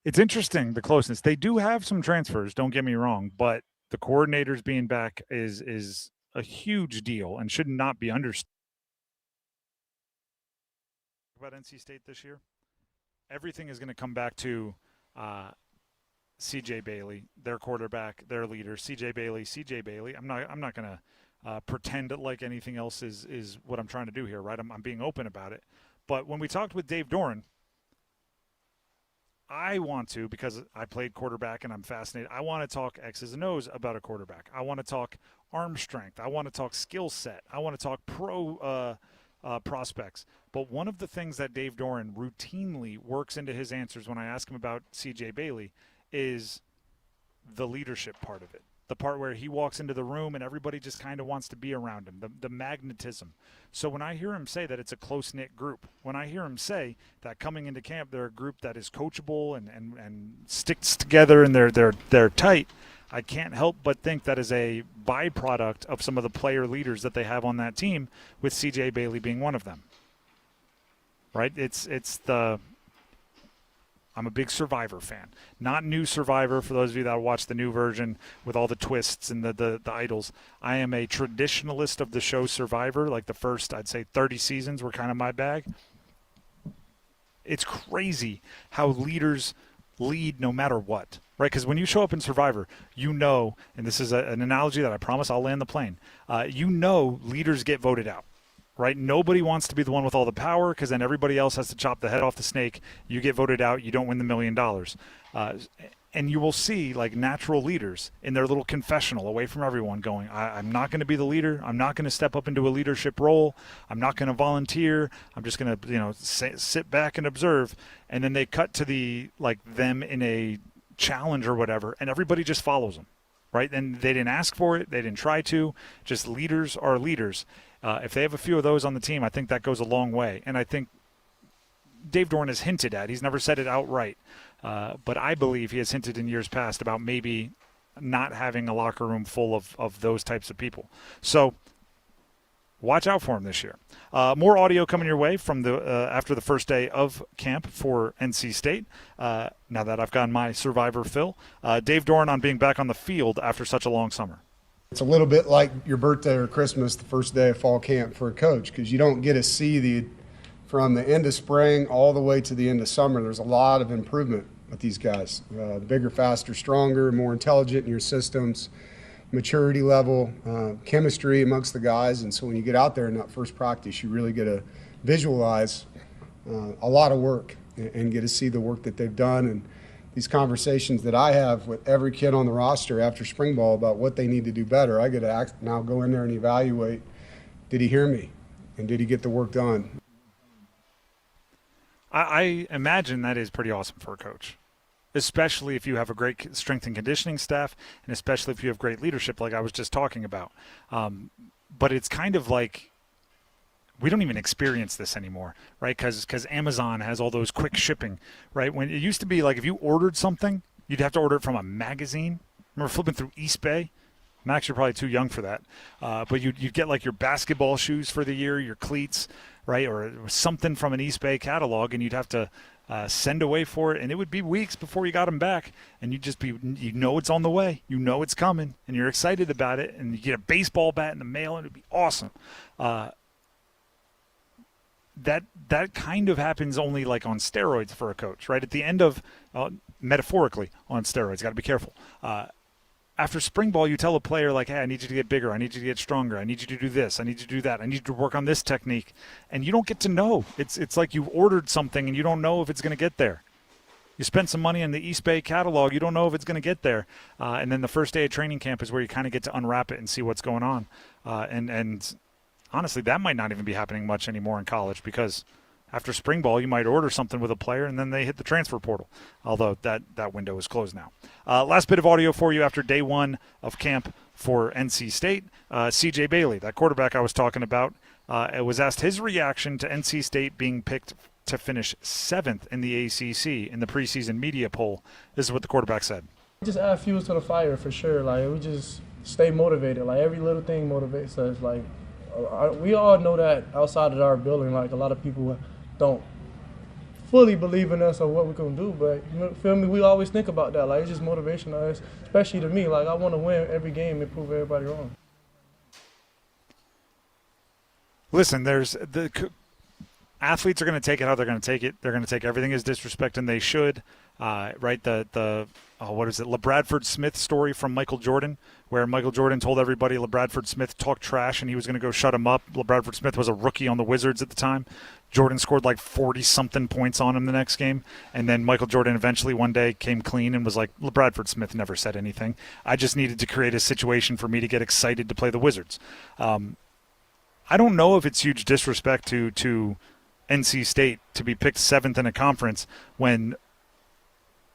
It's interesting, the closeness. They do have some transfers, don't get me wrong, but the coordinators being back is a huge deal and should not be understood. About NC State this year, everything is going to come back to CJ Bailey, their quarterback, their leader. CJ Bailey. I'm not going to pretend like anything else is what I'm trying to do here, right? I'm being open about it. But when we talked with Dave Doeren, I want to, because I played quarterback and I'm fascinated, I want to talk X's and O's about a quarterback. I want to talk arm strength. I want to talk skill set. I want to talk pro prospects. But one of the things that Dave Doeren routinely works into his answers when I ask him about CJ Bailey is the leadership part of it. The part where he walks into the room and everybody just kind of wants to be around him, the magnetism. So when I hear him say that it's a close-knit group, when I hear him say that coming into camp they're a group that is coachable and sticks together and they're tight, I can't help but think that is a byproduct of some of the player leaders that they have on that team, with CJ Bailey being one of them. Right? I'm a big Survivor fan. Not new Survivor, for those of you that watch the new version with all the twists and the idols. I am a traditionalist of the show Survivor. Like the first, I'd say 30 seasons were kind of my bag. It's crazy how leaders lead no matter what, right? Because when you show up in Survivor, and this is an analogy that I promise I'll land the plane, leaders get voted out. Right? Nobody wants to be the one with all the power, because then everybody else has to chop the head off the snake. You get voted out. You don't win the $1 million. And you will see like natural leaders in their little confessional away from everyone going, I'm not going to be the leader. I'm not going to step up into a leadership role. I'm not going to volunteer. I'm just going to, sit back and observe. And then they cut to them in a challenge or whatever, and everybody just follows them. Right? And they didn't ask for it. They didn't try to. Just leaders are leaders. If they have a few of those on the team, I think that goes a long way. And I think Dave Doeren has hinted at, he's never said it outright, but I believe he has hinted in years past about maybe not having a locker room full of those types of people. So watch out for him this year. More audio coming your way from after the first day of camp for NC State. Now that I've gotten my Survivor fill, Dave Doeren on being back on the field after such a long summer. It's a little bit like your birthday or Christmas, the first day of fall camp for a coach, because you don't get to see from the end of spring all the way to the end of summer. There's a lot of improvement with these guys. Bigger, faster, stronger, more intelligent in your systems, maturity level, chemistry amongst the guys. And so when you get out there in that first practice, you really get to visualize a lot of work and get to see the work that they've done. And these conversations that I have with every kid on the roster after spring ball about what they need to do better. I get to now go in there and evaluate, did he hear me? And did he get the work done? I imagine that is pretty awesome for a coach, especially if you have a great strength and conditioning staff, and especially if you have great leadership like I was just talking about. But it's kind of like we don't even experience this anymore, right? Because Amazon has all those quick shipping, right? When it used to be like if you ordered something, you'd have to order it from a magazine. Remember flipping through East Bay? Max, you're probably too young for that. But you'd get like your basketball shoes for the year, your cleats, right? Or something from an East Bay catalog, and you'd have to send away for it, and it would be weeks before you got them back, and you know it's on the way, you know it's coming, and you're excited about it, and you get a baseball bat in the mail, and it'd be awesome. That kind of happens only like on steroids for a coach, right? At the end of, metaphorically on steroids, got to be careful. After spring ball, you tell a player like, hey, I need you to get bigger. I need you to get stronger. I need you to do this. I need you to do that. I need you to work on this technique. And you don't get to know. It's like you've ordered something and you don't know if it's going to get there. You spend some money on the East Bay catalog. You don't know if it's going to get there. And then the first day of training camp is where you kind of get to unwrap it and see what's going on. And honestly, that might not even be happening much anymore in college, because after spring ball, you might order something with a player, and then they hit the transfer portal, although that window is closed now. Last bit of audio for you after day one of camp for NC State. C.J. Bailey, that quarterback I was talking about, was asked his reaction to NC State being picked to finish 7th in the ACC in the preseason media poll. This is what the quarterback said. Just add fuel to the fire for sure. Like, we just stay motivated. Like, every little thing motivates us. Like, we all know that outside of our building, like, a lot of people don't fully believe in us or what we're going to do, but you feel me, we always think about that. Like, it's just motivation to us, especially to me. Like, I want to win every game and prove everybody wrong. Listen, athletes are going to take it how they're going to take it. They're going to take everything as disrespect, and they should. Right? What is it? LeBradford Smith story from Michael Jordan, where Michael Jordan told everybody LeBradford Smith talked trash and he was going to go shut him up. LeBradford Smith was a rookie on the Wizards at the time. Jordan scored like 40-something points on him the next game, and then Michael Jordan eventually one day came clean and was like, LeBradford Smith never said anything. I just needed to create a situation for me to get excited to play the Wizards. I don't know if it's huge disrespect to NC State to be picked 7th in a conference when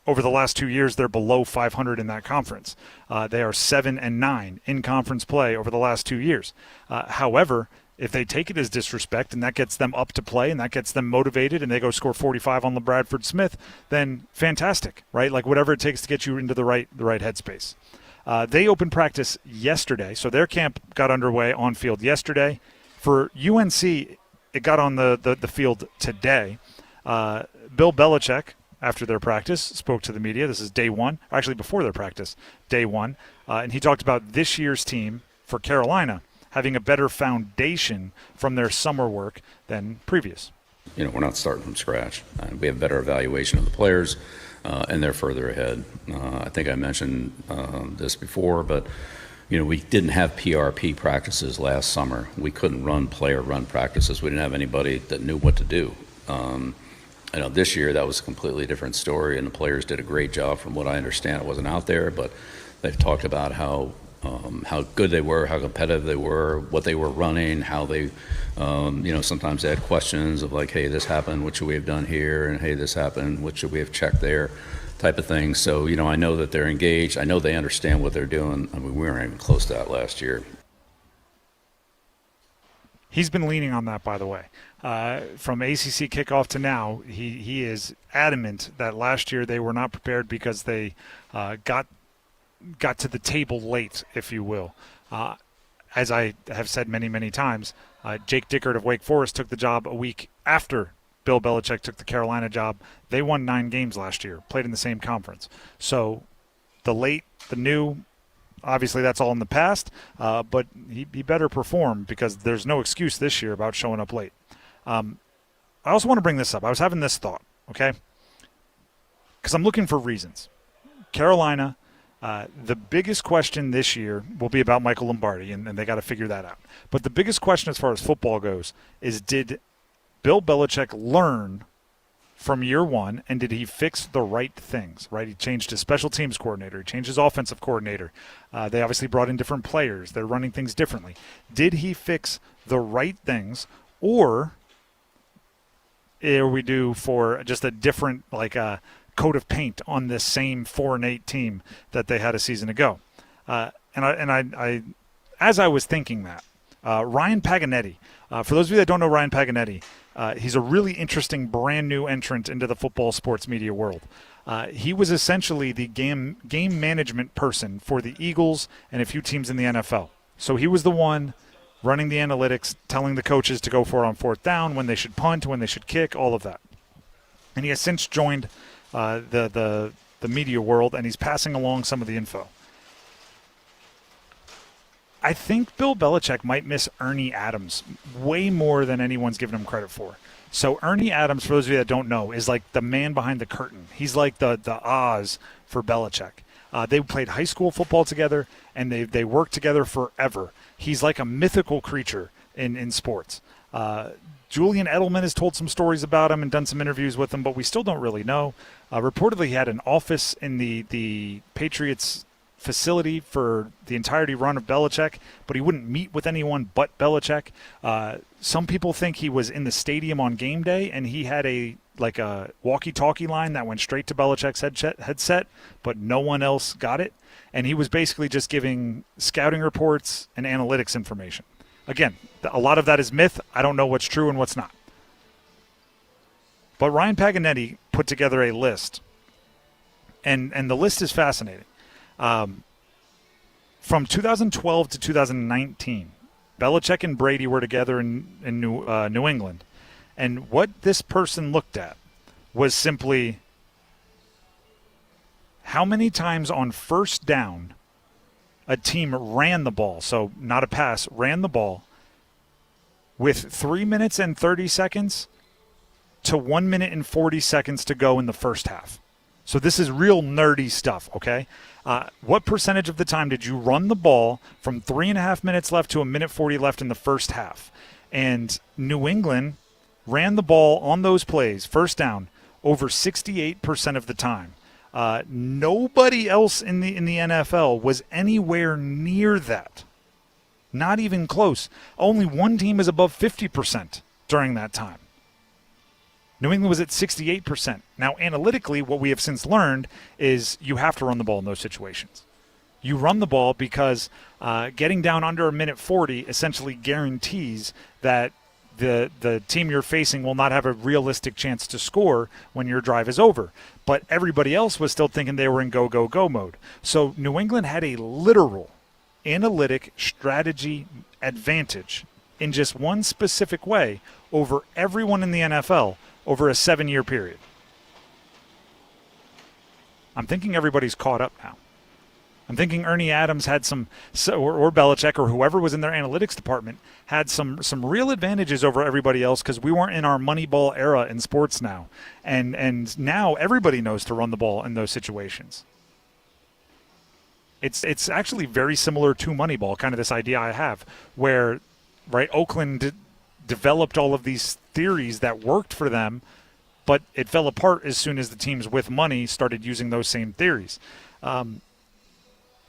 over the last 2 years they're below 500 in that conference. They are 7-9 in conference play over the last 2 years. However, if they take it as disrespect and that gets them up to play and that gets them motivated and they go score 45 on LeBradford Smith, then fantastic, right? Like, whatever it takes to get you into the right headspace. They opened practice yesterday, so their camp got underway on field yesterday. For UNC, it got on the field today. Bill Belichick, after their practice, spoke to the media. This is day one, actually before their practice, day one. And he talked about this year's team for Carolina having a better foundation from their summer work than previous. You know, we're not starting from scratch. We have better evaluation of the players, and they're further ahead. I think I mentioned this before, but you know, we didn't have PRP practices last summer. We couldn't run player-run practices. We didn't have anybody that knew what to do. I know this year that was a completely different story, and the players did a great job. From what I understand, it wasn't out there, but they've talked about how good they were, how competitive they were, what they were running, how they, you know, sometimes they had questions of like, hey, this happened, what should we have done here? And hey, this happened, what should we have checked there? Type of thing. So, you know, I know that they're engaged. I know they understand what they're doing. I mean, we weren't even close to that last year. He's been leaning on that, by the way. From ACC kickoff to now, he is adamant that last year they were not prepared because they got to the table late, if you will. As I have said many, many times, Jake Dickert of Wake Forest took the job a week after Bill Belichick took the Carolina job. They won 9 games last year, played in the same conference. So the late, the new, obviously that's all in the past, but he better perform because there's no excuse this year about showing up late. I also want to bring this up. I was having this thought, okay? Because I'm looking for reasons. Carolina, the biggest question this year will be about Michael Lombardi, and they got to figure that out. But the biggest question as far as football goes is, did Bill Belichick learn from year one, and did he fix the right things, right? He changed his special teams coordinator. He changed his offensive coordinator. They obviously brought in different players. They're running things differently. Did he fix the right things, or are we due for just a different, like a coat of paint on this same 4-8 team that they had a season ago? And I, as I was thinking that, Ryan Paganetti, for those of you that don't know Ryan Paganetti, he's a really interesting brand new entrant into the football sports media world. He was essentially the game management person for the Eagles and a few teams in the NFL. So he was the one running the analytics, telling the coaches to go for it on fourth down, when they should punt, when they should kick, all of that. And he has since joined the media world, and he's passing along some of the info. I think Bill Belichick might miss Ernie Adams way more than anyone's given him credit for. So Ernie Adams, for those of you that don't know, is like the man behind the curtain. He's like the Oz for Belichick. They played high school football together, and they worked together forever. He's like a mythical creature in sports. Julian Edelman has told some stories about him and done some interviews with him, but we still don't really know. Reportedly, he had an office in the Patriots facility for the entirety run of Belichick, but he wouldn't meet with anyone but Belichick. Some people think he was in the stadium on game day, and he had a walkie-talkie line that went straight to Belichick's headset, but no one else got it. And he was basically just giving scouting reports and analytics information. Again, a lot of that is myth. I don't know what's true and what's not. But Ryan Paganetti put together a list, and the list is fascinating. From 2012 to 2019, Belichick and Brady were together in New England. And what this person looked at was simply how many times on first down a team ran the ball, so not a pass, ran the ball with 3 minutes and 30 seconds to 1 minute and 40 seconds to go in the first half. So this is real nerdy stuff, okay? What percentage of the time did you run the ball from 3.5 minutes left to 1:40 left in the first half? And New England ran the ball on those plays, first down, over 68% of the time. Nobody else in the NFL was anywhere near that. Not even close. Only one team is above 50% during that time. New England was at 68%. Now, analytically, what we have since learned is you have to run the ball in those situations. You run the ball because getting down under 1:40 essentially guarantees that the team you're facing will not have a realistic chance to score when your drive is over. But everybody else was still thinking they were in go, go, go mode. So New England had a literal analytic strategy advantage in just one specific way over everyone in the NFL over a 7-year period. I'm thinking everybody's caught up now. I'm thinking Ernie Adams had or Belichick or whoever was in their analytics department had some real advantages over everybody else because we weren't in our Moneyball era in sports now. And now everybody knows to run the ball in those situations. It's actually very similar to Moneyball, kind of this idea I have, where Oakland developed all of these theories that worked for them, but it fell apart as soon as the teams with money started using those same theories.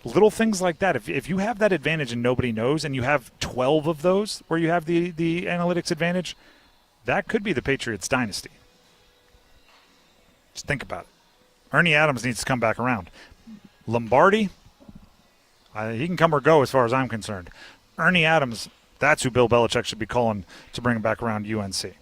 Little things like that. If you have that advantage and nobody knows, and you have 12 of those where you have the analytics advantage, that could be the Patriots dynasty. Just think about it. Ernie Adams needs to come back around. Lombardi, he can come or go as far as I'm concerned. Ernie Adams, that's who Bill Belichick should be calling to bring him back around UNC.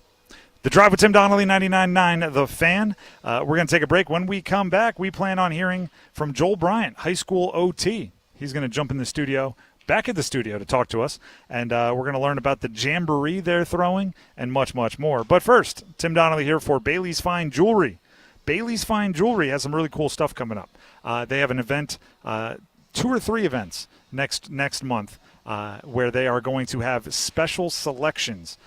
The Drive with Tim Donnelly, 99.9 The Fan. We're going to take a break. When we come back, we plan on hearing from Joel Bryant, high school OT. He's going to jump in the studio, back at the studio to talk to us, and we're going to learn about the jamboree they're throwing and much, much more. But first, Tim Donnelly here for Bailey's Fine Jewelry. Bailey's Fine Jewelry has some really cool stuff coming up. They have an event, 2 or 3 events next month, where they are going to have special selections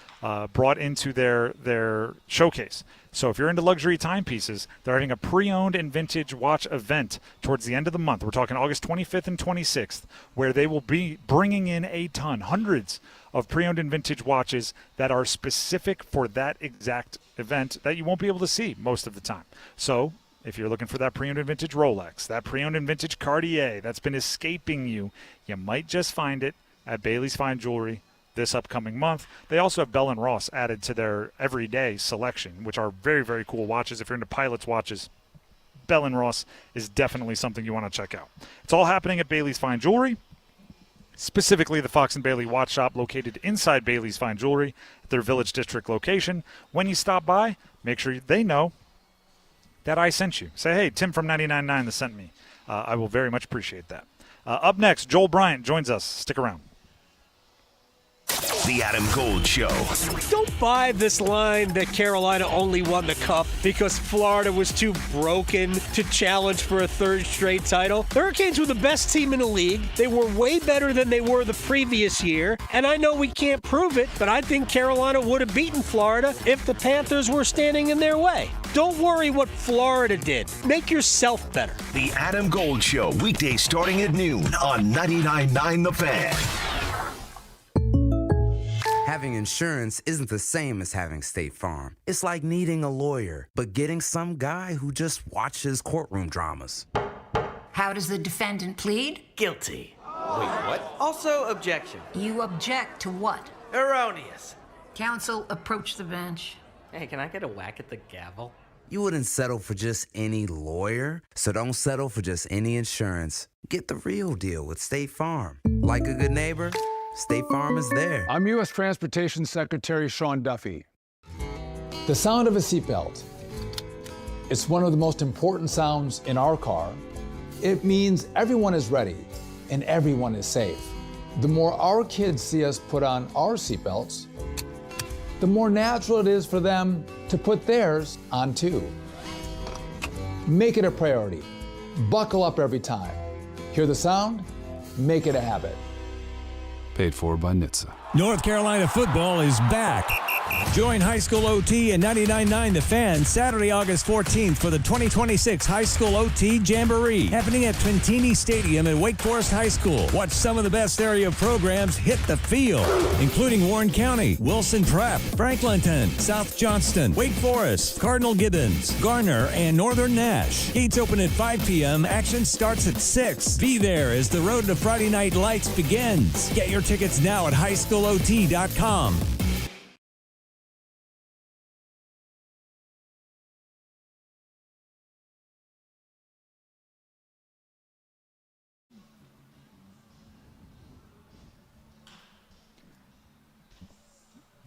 brought into their showcase. So if you're into luxury timepieces, they're having a pre-owned and vintage watch event towards the end of the month. We're talking August 25th and 26th, where they will be bringing in a ton, hundreds of pre-owned and vintage watches that are specific for that exact event that you won't be able to see most of the time. So if you're looking for that pre-owned and vintage Rolex, that pre-owned and vintage Cartier that's been escaping you, you might just find it at Bailey's Fine Jewelry this upcoming month. They also have Bell & Ross added to their everyday selection, which are very, very cool watches. If you're into Pilot's watches, Bell & Ross is definitely something you want to check out. It's all happening at Bailey's Fine Jewelry, specifically the Fox & Bailey Watch Shop located inside Bailey's Fine Jewelry at their Village District location. When you stop by, make sure they know that I sent you. Say, hey, Tim from 99.9 that sent me. I will very much appreciate that. Up next, Joel Bryant joins us. Stick around. The Adam Gold Show. Don't buy this line that Carolina only won the cup because Florida was too broken to challenge for a third straight title. The Hurricanes were the best team in the league. They were way better than they were the previous year. And I know we can't prove it, but I think Carolina would have beaten Florida if the Panthers were standing in their way. Don't worry what Florida did. Make yourself better. The Adam Gold Show, weekdays starting at noon on 99.9 The Fan. Having insurance isn't the same as having State Farm. It's like needing a lawyer, but getting some guy who just watches courtroom dramas. How does the defendant plead? Guilty. Wait, what? Also, objection. You object to what? Erroneous. Counsel, approach the bench. Hey, can I get a whack at the gavel? You wouldn't settle for just any lawyer, so don't settle for just any insurance. Get the real deal with State Farm. Like a good neighbor, State Farm is there. I'm U.S. Transportation Secretary Sean Duffy. The sound of a seatbelt. It's one of the most important sounds in our car. It means everyone is ready and everyone is safe. The more our kids see us put on our seatbelts, the more natural it is for them to put theirs on too. Make it a priority. Buckle up every time. Hear the sound? Make it a habit. Paid for by NHTSA. North Carolina football is back. Join High School OT and 99.9 The Fan Saturday, August 14th for the 2026 High School OT Jamboree happening at Twentini Stadium at Wake Forest High School. Watch some of the best area programs hit the field, including Warren County, Wilson Prep, Franklinton, South Johnston, Wake Forest, Cardinal Gibbons, Garner, and Northern Nash. Gates open at 5 p.m. Action starts at 6. Be there as the road to Friday Night Lights begins. Get your tickets now at highschoolot.com.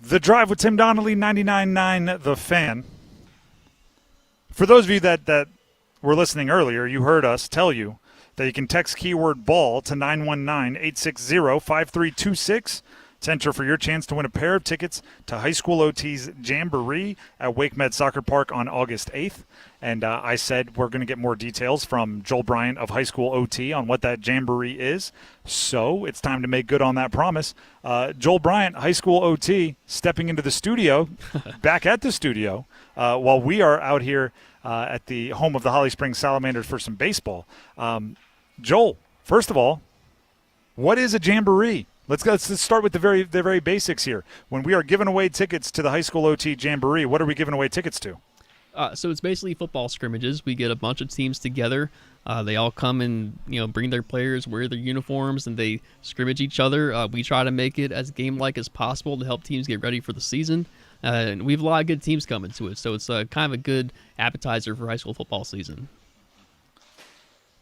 The Drive with Tim Donnelly, 99.9 The Fan. For those of you that were listening earlier, you heard us tell you that you can text keyword ball to 919-860-5326 to enter for your chance to win a pair of tickets to High School OT's Jamboree at Wake Med Soccer Park on August 8th. And I said we're going to get more details from Joel Bryant of High School OT on what that Jamboree is. So it's time to make good on that promise. Joel Bryant, High School OT, stepping into the studio, back at the studio, while we are out here at the home of the Holly Springs Salamanders for some baseball. Joel, first of all, what is a Jamboree? Let's start with the very basics here. When we are giving away tickets to the High School OT Jamboree, what are we giving away tickets to? So it's basically football scrimmages. We get a bunch of teams together. They all come and bring their players, wear their uniforms, and they scrimmage each other. We try to make it as game-like as possible to help teams get ready for the season. And we have a lot of good teams coming to it, so it's kind of a good appetizer for high school football season.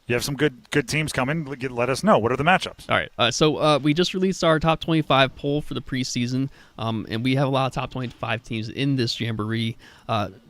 You have some good teams coming. Let us know. What are the matchups? All right. So we just released our top 25 poll for the preseason, and we have a lot of top 25 teams in this Jamboree.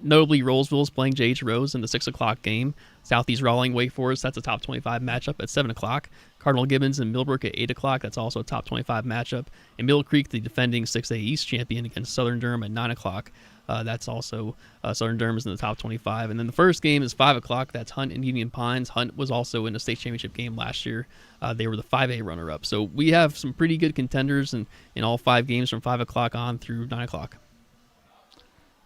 Notably, Rollsville is playing J.H. Rose in the 6 o'clock game. Southeast Raleigh, Wake Forest, that's a top 25 matchup at 7 o'clock. Cardinal Gibbons and Millbrook at 8 o'clock. That's also a top 25 matchup. And Mill Creek, the defending 6A East champion, against Southern Durham at 9 o'clock. That's also Southern Durham is in the top 25. And then the first game is 5 o'clock. That's Hunt and Union Pines. Hunt was also in the state championship game last year. They were the 5A runner-up. So we have some pretty good contenders in all 5 games from 5 o'clock on through 9 o'clock.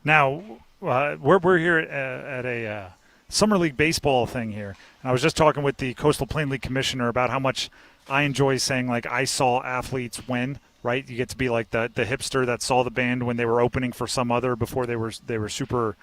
Now, we're here at a Summer League baseball thing here. And I was just talking with the Coastal Plain League commissioner about how much I enjoy saying, like, I saw athletes win, right? You get to be like the hipster that saw the band when they were opening for some other before they were super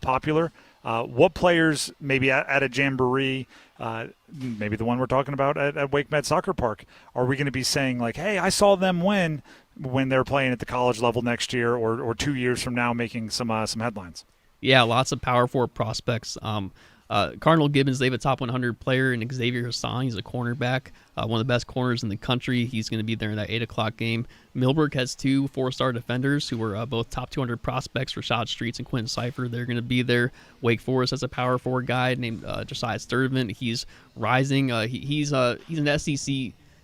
popular. What players, maybe at a jamboree, maybe the one we're talking about at Wake Med Soccer Park, are we going to be saying, like, hey, I saw them win when they're playing at the college level next year or 2 years from now, making some headlines? Yeah, lots of Power 4 prospects. Cardinal Gibbons, they have a top 100 player in Xavier Hassan. He's a cornerback, one of the best corners in the country. He's going to be there in that 8 o'clock game. Millbrook has 2 4-star defenders who were both top 200 prospects, Rashad Streets and Quentin Cipher. They're going to be there. Wake Forest has a Power 4 guy named Josiah Sturdivant. He's rising. He's an SEC.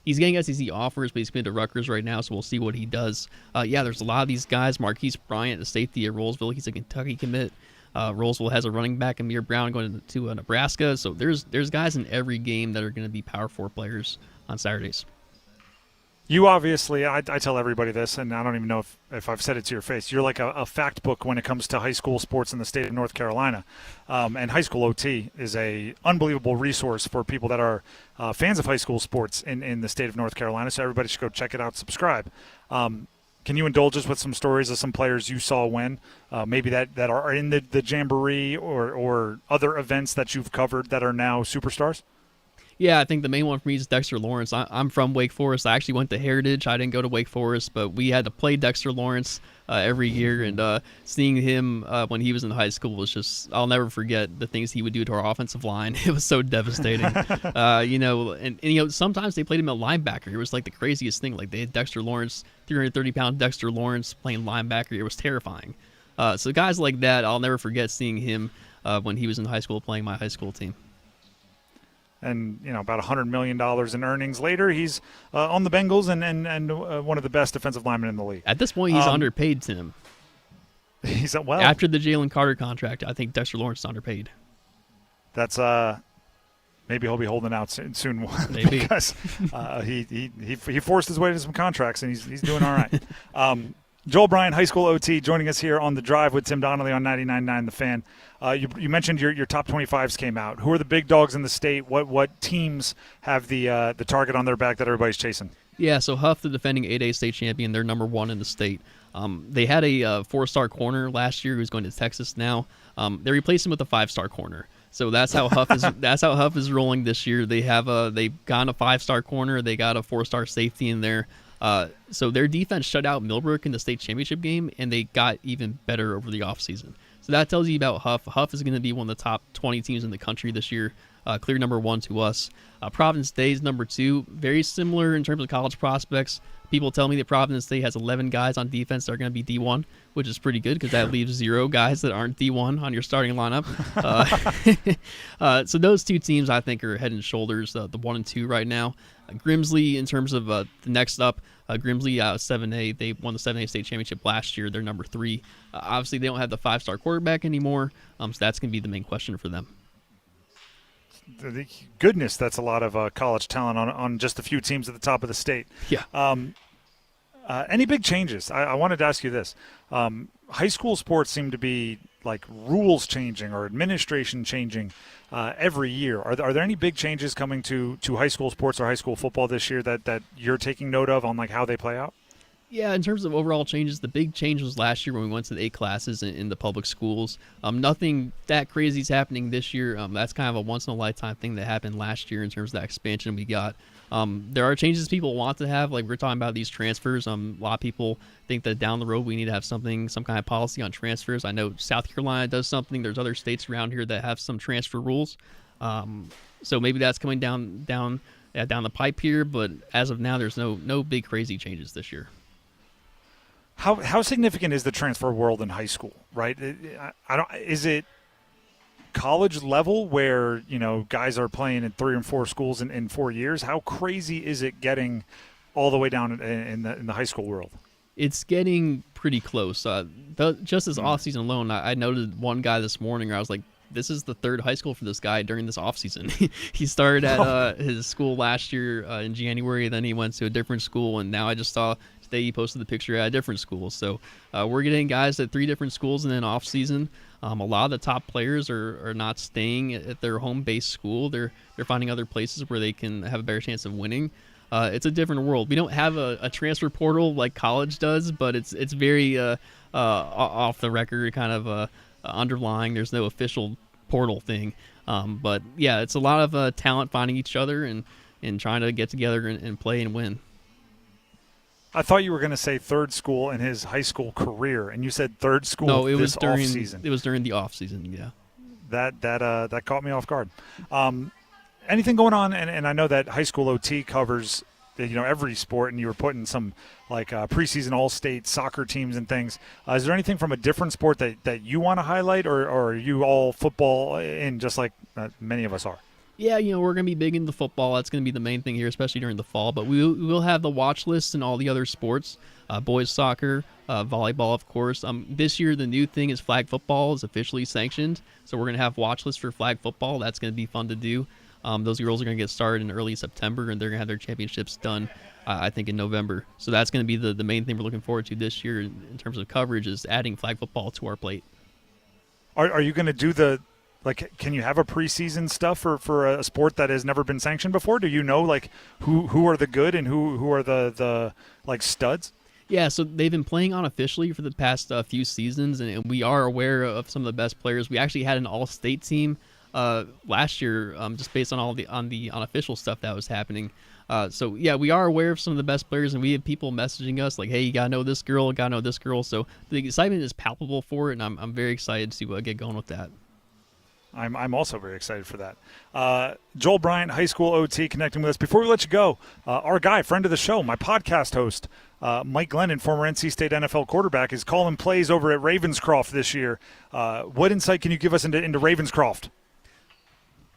He's getting SEC offers, but he's committed to Rutgers right now, so we'll see what he does. There's a lot of these guys. Marquise Bryant, the safety at Rollsville, he's a Kentucky commit. Rollsville has a running back, Amir Brown, going to Nebraska. So there's guys in every game that are going to be Power 4 players on Saturdays. You obviously, I tell everybody this, and I don't even know if I've said it to your face. You're like a fact book when it comes to high school sports in the state of North Carolina. And High School OT is a unbelievable resource for people that are fans of high school sports in the state of North Carolina. So everybody should go check it out, subscribe. Can you indulge us with some stories of some players you saw win, maybe that are in the Jamboree or other events that you've covered that are now superstars? Yeah, I think the main one for me is Dexter Lawrence. I'm from Wake Forest. I actually went to Heritage. I didn't go to Wake Forest, but we had to play Dexter Lawrence every year, and seeing him when he was in high school was just, I'll never forget the things he would do to our offensive line. It was so devastating. And sometimes they played him at linebacker. It was like the craziest thing. Like they had Dexter Lawrence, 330-pound Dexter Lawrence playing linebacker. It was terrifying. So guys like that, I'll never forget seeing him when he was in high school playing my high school team. And, about $100 million in earnings later, he's on the Bengals and one of the best defensive linemen in the league. At this point, he's underpaid, Tim. He's well after the Jalen Carter contract. I think Dexter Lawrence is underpaid. That's maybe he'll be holding out soon maybe. Because he forced his way into some contracts and he's doing all right. Joel Bryant, High School OT, joining us here on The Drive with Tim Donnelly on 99.9 The Fan. You mentioned your top 25s came out. Who are the big dogs in the state? What teams have the target on their back that everybody's chasing? Yeah, so Huff, the defending 8A state champion, they're number 1 in the state. They had a 4-star corner last year who's going to Texas now. They replaced him with a 5-star corner. So that's how Huff is. That's how Huff is rolling this year. They've gotten a 5-star corner. They got a 4-star safety in there. So their defense shut out Millbrook in the state championship game, and they got even better over the offseason. So that tells you about Huff. Huff is going to be one of the top 20 teams in the country this year. Clear number 1 to us. Providence Day is number 2. Very similar in terms of college prospects. People tell me that Providence Day has 11 guys on defense that are going to be D1, which is pretty good because that leaves 0 guys that aren't D1 on your starting lineup. So those 2 teams, I think, are head and shoulders, the 1 and 2 right now. Grimsley, in terms of the next up, Grimsley 7A, they won the 7A state championship last year. They're number 3. Obviously, they don't have the 5-star quarterback anymore, so that's going to be the main question for them. Goodness, that's a lot of college talent on just a few teams at the top of the state. Yeah. Any big changes? I wanted to ask you this. High school sports seem to be like rules changing or administration changing every year. Are there any big changes coming to high school sports or high school football this year that you're taking note of on like how they play out? Yeah, in terms of overall changes, the big change was last year when we went to the 8 classes in the public schools. Nothing that crazy is happening this year. That's kind of a once-in-a-lifetime thing that happened last year in terms of that expansion we got. There are changes people want to have, like we're talking about these transfers. A lot of people think that down the road we need to have some kind of policy on transfers. I know South Carolina does something. There's other states around here that have some transfer rules. So maybe that's coming down the pipe here, but as of now, there's no big crazy changes this year. How significant is the transfer world in high school, right? Is it college level where, guys are playing in 3 and 4 schools in 4 years? How crazy is it getting all the way down in the high school world? It's getting pretty close. Just this offseason alone, I noted one guy this morning where I was like, this is the 3rd high school for this guy during this offseason. He started at his school last year in January, then he went to a different school, and now I just saw day he posted the picture at a different school. So we're getting guys at 3 different schools, and then off season, a lot of the top players are not staying at their home base school. They're finding other places where they can have a better chance of winning. It's a different world. We don't have a transfer portal like college does, but it's very off the record, kind of underlying. There's no official portal thing. But yeah, it's a lot of talent finding each other and trying to get together and play and win. I thought you were going to say third school in his high school career, and you said third school no, it this was during off-season. It was during the off season. Yeah, that caught me off guard. Anything going on? And I know that high school OT covers every sport, and you were putting some like preseason all-state soccer teams and things. Is there anything from a different sport that you want to highlight, or are you all football in, just like many of us are? Yeah, we're going to be big into football. That's going to be the main thing here, especially during the fall. But we will have the watch list and all the other sports, boys soccer, volleyball, of course. This year, the new thing is flag football is officially sanctioned. So we're going to have watch lists for flag football. That's going to be fun to do. Those girls are going to get started in early September, and they're going to have their championships done, I think, in November. So that's going to be the main thing we're looking forward to this year in terms of coverage, is adding flag football to our plate. Are you going to do can you have a preseason stuff for a sport that has never been sanctioned before? Do you know who are the good and who are the studs? Yeah, so they've been playing unofficially for the past few seasons, and we are aware of some of the best players. We actually had an all-state team last year, just based on all the unofficial stuff that was happening. So yeah, we are aware of some of the best players, and we have people messaging us like, "Hey, you gotta know this girl, gotta know this girl." So the excitement is palpable for it, and I'm very excited to get going with that. I'm also very excited for that. Joel Bryant, high school OT, connecting with us. Before we let you go, our guy, friend of the show, my podcast host, Mike Glennon, former NC State NFL quarterback, is calling plays over at Ravenscroft this year. What insight can you give us into Ravenscroft?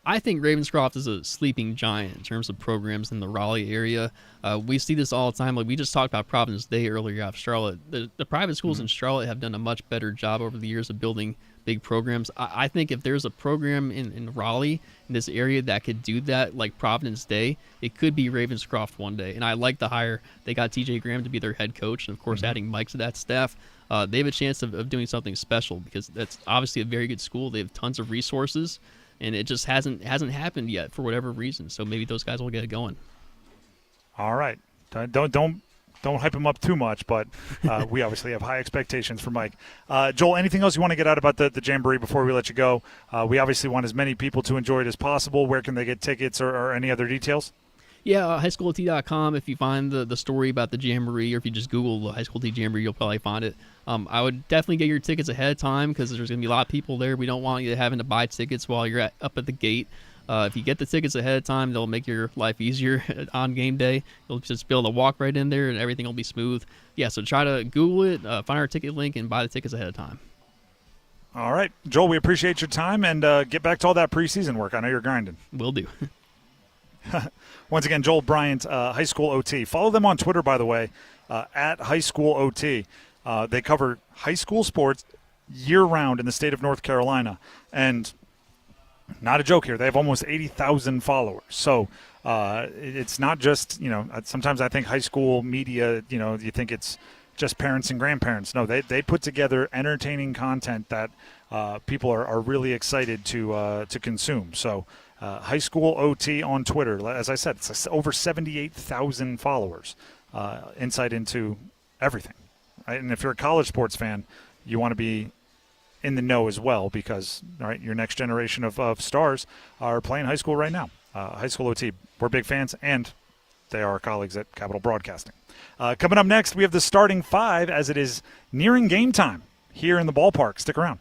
I think Ravenscroft is a sleeping giant in terms of programs in the Raleigh area. We see this all the time. Like we just talked about Providence Day earlier out of Charlotte. The private schools in Charlotte have done a much better job over the years of building big programs. I think if there's a program in Raleigh, in this area, that could do that, like Providence Day, it could be Ravenscroft one day. And I like the hire. They got TJ Graham to be their head coach, and of course adding Mike to that staff. They have a chance of doing something special, because that's obviously a very good school. They have tons of resources, and it just hasn't happened yet for whatever reason. So maybe those guys will get it going. All right. Don't hype him up too much, but we obviously have high expectations for Mike. Joel, anything else you want to get out about the Jamboree before we let you go? We obviously want as many people to enjoy it as possible. Where can they get tickets or any other details? Yeah, highschoolot.com. If you find the story about the Jamboree, or if you just Google the High School T Jamboree, you'll probably find it. I would definitely get your tickets ahead of time, because there's going to be a lot of people there. We don't want you having to buy tickets while you're up at the gate. If you get the tickets ahead of time, they'll make your life easier on game day. You'll just be able to walk right in there, and everything will be smooth. Yeah, so try to Google it, find our ticket link, and buy the tickets ahead of time. All right. Joel, we appreciate your time, and get back to all that preseason work. I know you're grinding. Will do. Once again, Joel Bryant, high school OT. Follow them on Twitter, by the way, at high school OT. They cover high school sports year-round in the state of North Carolina. And not a joke here, they have almost 80,000 followers. So it's not just, sometimes I think high school media, you think it's just parents and grandparents. No, they put together entertaining content that people are really excited to consume. So high school OT on Twitter, as I said, it's over 78,000 followers, insight into everything. Right? And if you're a college sports fan, you want to be in the know as well, because your next generation of stars are playing high school right now. High school OT, we're big fans, and they are our colleagues at Capital Broadcasting. Coming up next, we have the starting five, as it is nearing game time here in the ballpark. Stick around.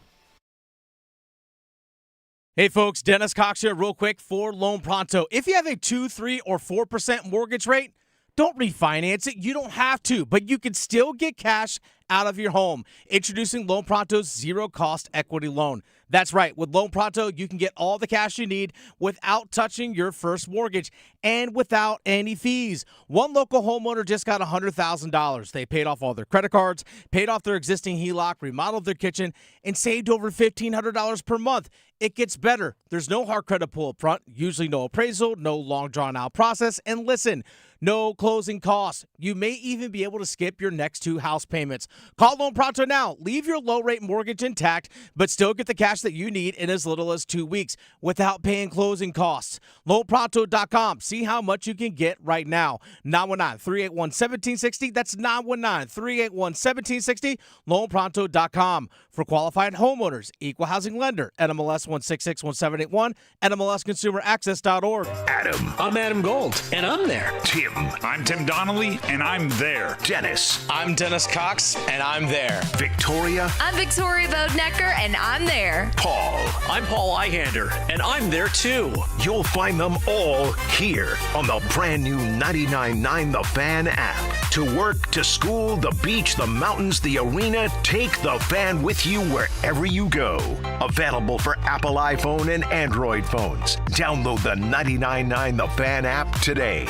Hey folks, Dennis Cox here real quick for Loan Pronto. If you have a 2, 3, or 4% mortgage rate, don't refinance it. You don't have to, but you can still get cash out of your home. Introducing Loan Pronto's zero-cost equity loan. That's right. With Loan Pronto, you can get all the cash you need without touching your first mortgage and without any fees. One local homeowner just got $100,000. They paid off all their credit cards, paid off their existing HELOC, remodeled their kitchen, and saved over $1,500 per month. It gets better. There's no hard credit pull up front, usually no appraisal, no long drawn-out process, and listen, no closing costs. You may even be able to skip your next 2 house payments. Call Loan Pronto now. Leave your low-rate mortgage intact, but still get the cash that you need in as little as 2 weeks without paying closing costs. LoanPronto.com. See how much you can get right now. 919-381-1760. That's 919-381-1760. LoanPronto.com. For qualified homeowners, equal housing lender, NMLS 1661781, NMLSConsumerAccess.org. Adam. I'm Adam Gold, and I'm there. Tim. I'm Tim Donnelly, and I'm there. Dennis. I'm Dennis Cox, and I'm there. Victoria. I'm Victoria Bodenecker, and I'm there. Paul. I'm Paul Eihander, and I'm there too. You'll find them all here on the brand new 99.9 The Fan app. To work, to school, the beach, the mountains, the arena, take The Fan with you wherever you go. Available for Apple iPhone and Android phones. Download the 99.9 The Fan app today.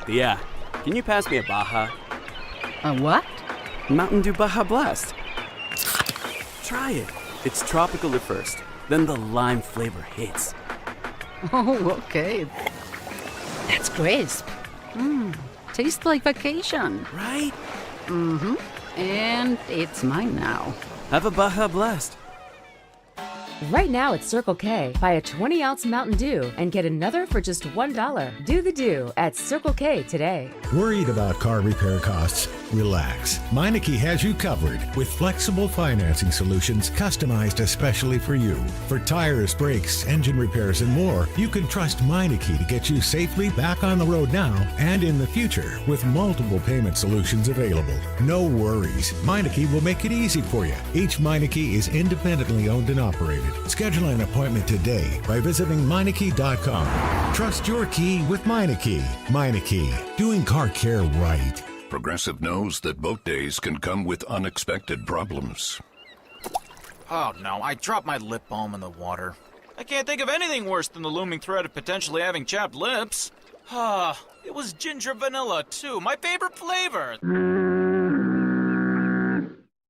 Yeah. Can you pass me a Baja? A what? Mountain Dew Baja Blast. Try it. It's tropical at first, then the lime flavor hits. Oh, okay. That's crisp. Tastes like vacation. Right? Mm-hmm. And it's mine now. Have a Baja Blast. Right now at Circle K, buy a 20-ounce Mountain Dew and get another for just $1. Do the Dew at Circle K today. Worried about car repair costs? Relax. Meineke has you covered with flexible financing solutions customized especially for you. For tires, brakes, engine repairs, and more, you can trust Meineke to get you safely back on the road now and in the future with multiple payment solutions available. No worries. Meineke will make it easy for you. Each Meineke is independently owned and operated. Schedule an appointment today by visiting Meineke.com. Trust your key with Meineke. Meineke, doing car care right. Progressive knows that boat days can come with unexpected problems. Oh no, I dropped my lip balm in the water. I can't think of anything worse than the looming threat of potentially having chapped lips. It was ginger vanilla too, my favorite flavor.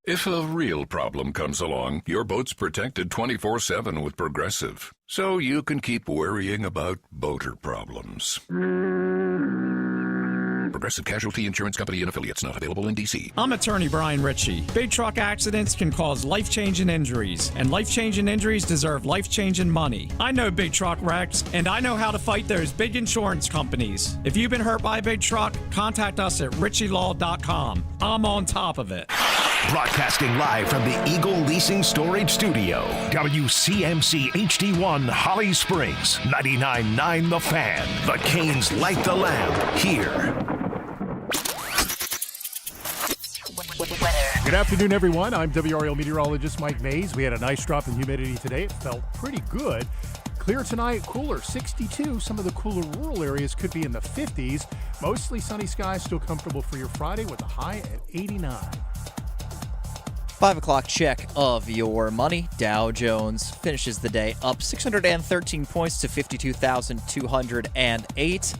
If a real problem comes along, your boat's protected 24/7 with Progressive, so you can keep worrying about boater problems. Progressive Casualty Insurance Company and Affiliates, not available in D.C. I'm attorney Brian Ritchie. Big truck accidents can cause life-changing injuries, and life-changing injuries deserve life-changing money. I know big truck wrecks, and I know how to fight those big insurance companies. If you've been hurt by a big truck, contact us at ritchielaw.com. I'm on top of it. Broadcasting live from the Eagle Leasing Storage Studio. WCMC HD1 Holly Springs. 99.9 The Fan. The Canes light the lamp here. Good afternoon, everyone. I'm WRL meteorologist Mike Mays. We had a nice drop in humidity today. It felt pretty good. Clear tonight, cooler, 62. Some of the cooler rural areas could be in the 50s. Mostly sunny skies, still comfortable for your Friday with a high at 89. 5 o'clock check of your money. Dow Jones finishes the day up 613 points to 52,208.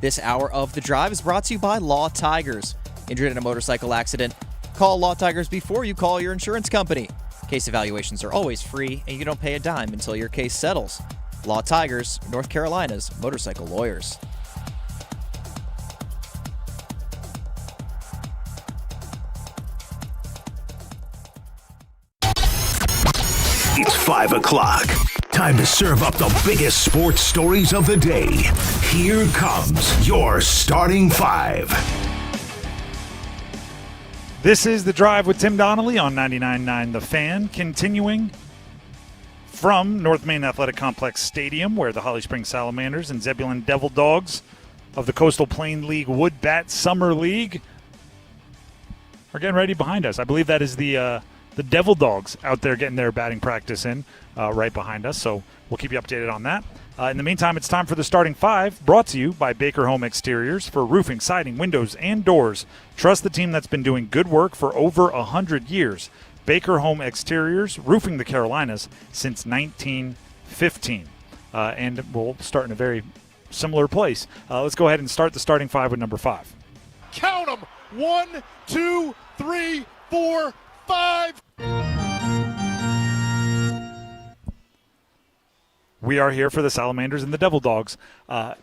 This hour of The Drive is brought to you by Law Tigers. Injured in a motorcycle accident? Call Law Tigers before you call your insurance company. Case evaluations are always free, and you don't pay a dime until your case settles. Law Tigers, North Carolina's motorcycle lawyers. It's 5 o'clock. Time to serve up the biggest sports stories of the day. Here comes your starting five. This is The Drive with Tim Donnelly on 99.9 The Fan, continuing from North Main Athletic Complex Stadium, where the Holly Springs Salamanders and Zebulon Devil Dogs of the Coastal Plain League Wood Bat Summer League are getting ready behind us. I believe that is the the Devil Dogs out there getting their batting practice in right behind us. So we'll keep you updated on that. In the meantime, it's time for the starting five, brought to you by Baker Home Exteriors for roofing, siding, windows, and doors. Trust the team that's been doing good work for over 100 years. Baker Home Exteriors, roofing the Carolinas since 1915. And we'll start in a very similar place. Let's go ahead and start the starting five with number 5. Count them. 1, 2, 3, 4, 5. We are here for the Salamanders and the Devil Dogs.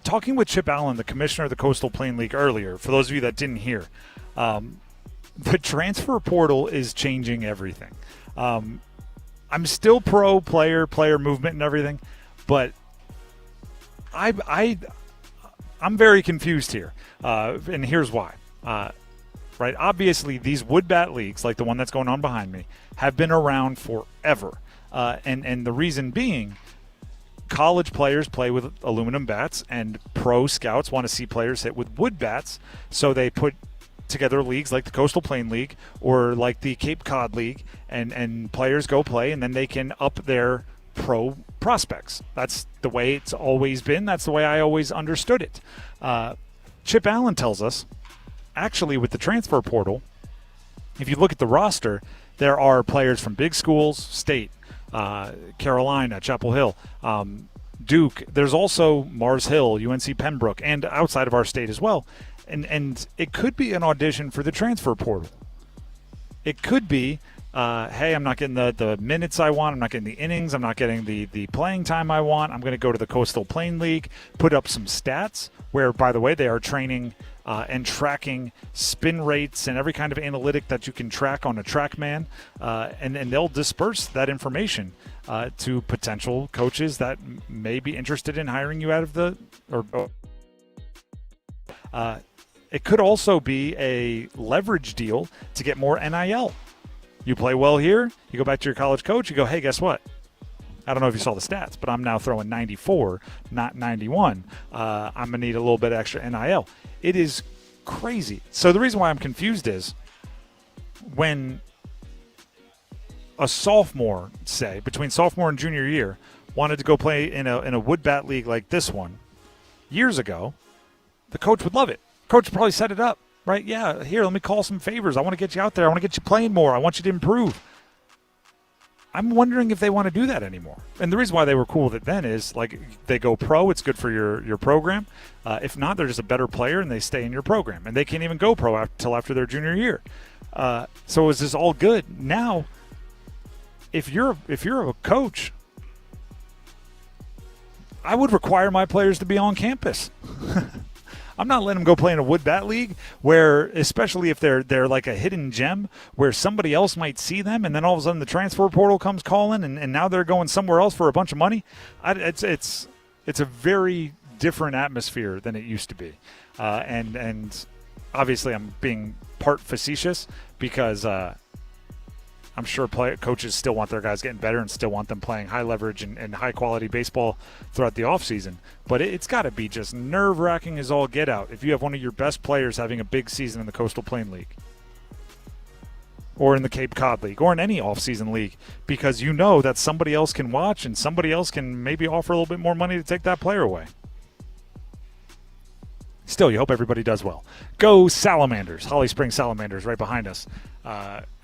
Talking with Chip Allen, the commissioner of the Coastal Plain League earlier, for those of you that didn't hear, the transfer portal is changing everything. I'm still pro player movement and everything, but I'm very confused here, and here's why. Right, obviously these wood bat leagues, like the one that's going on behind me, have been around forever, and the reason being, college players play with aluminum bats, and pro scouts want to see players hit with wood bats, so they put together leagues like the Coastal Plain League or like the Cape Cod League, and players go play, and then they can up their pro prospects. That's the way it's always been. That's the way I always understood it. Chip Allen tells us, actually, with the transfer portal, if you look at the roster, there are players from big schools, State, Carolina, Chapel Hill, Duke. There's also Mars Hill, UNC Pembroke, and outside of our state as well. And it could be an audition for the transfer portal. It could be, hey, I'm not getting the minutes I want. I'm not getting the innings. I'm not getting the playing time I want. I'm going to go to the Coastal Plain League, put up some stats where, by the way, they are training and tracking spin rates and every kind of analytic that you can track on a TrackMan, and they'll disperse that information to potential coaches that may be interested in hiring you out of the it could also be a leverage deal to get more NIL. You play well here, you go back to your college coach, you go, hey, guess what? I don't know if you saw the stats, but I'm now throwing 94, not 91. I'm going to need a little bit extra NIL. It is crazy. So the reason why I'm confused is when a sophomore, say, between sophomore and junior year, wanted to go play in a wood bat league like this one years ago, the coach would love it. Coach would probably set it up, right? Yeah, here, let me call some favors. I want to get you out there. I want to get you playing more. I want you to improve. I'm wondering if they want to do that anymore. And the reason why they were cool with it then is, like, they go pro. It's good for your program. If not, they're just a better player, and they stay in your program. And they can't even go pro until after their junior year. So is this all good? Now, if you're a coach, I would require my players to be on campus. I'm not letting them go play in a wood bat league where, especially if they're like a hidden gem, where somebody else might see them, and then all of a sudden the transfer portal comes calling, and now they're going somewhere else for a bunch of money. It's a very different atmosphere than it used to be, and obviously I'm being part facetious because I'm sure coaches still want their guys getting better and still want them playing high leverage and high quality baseball throughout the offseason. But it's got to be just nerve-wracking as all get out if you have one of your best players having a big season in the Coastal Plain League or in the Cape Cod League or in any offseason league, because you know that somebody else can watch and somebody else can maybe offer a little bit more money to take that player away. Still, you hope everybody does well. Go Salamanders. Holly Springs Salamanders right behind us.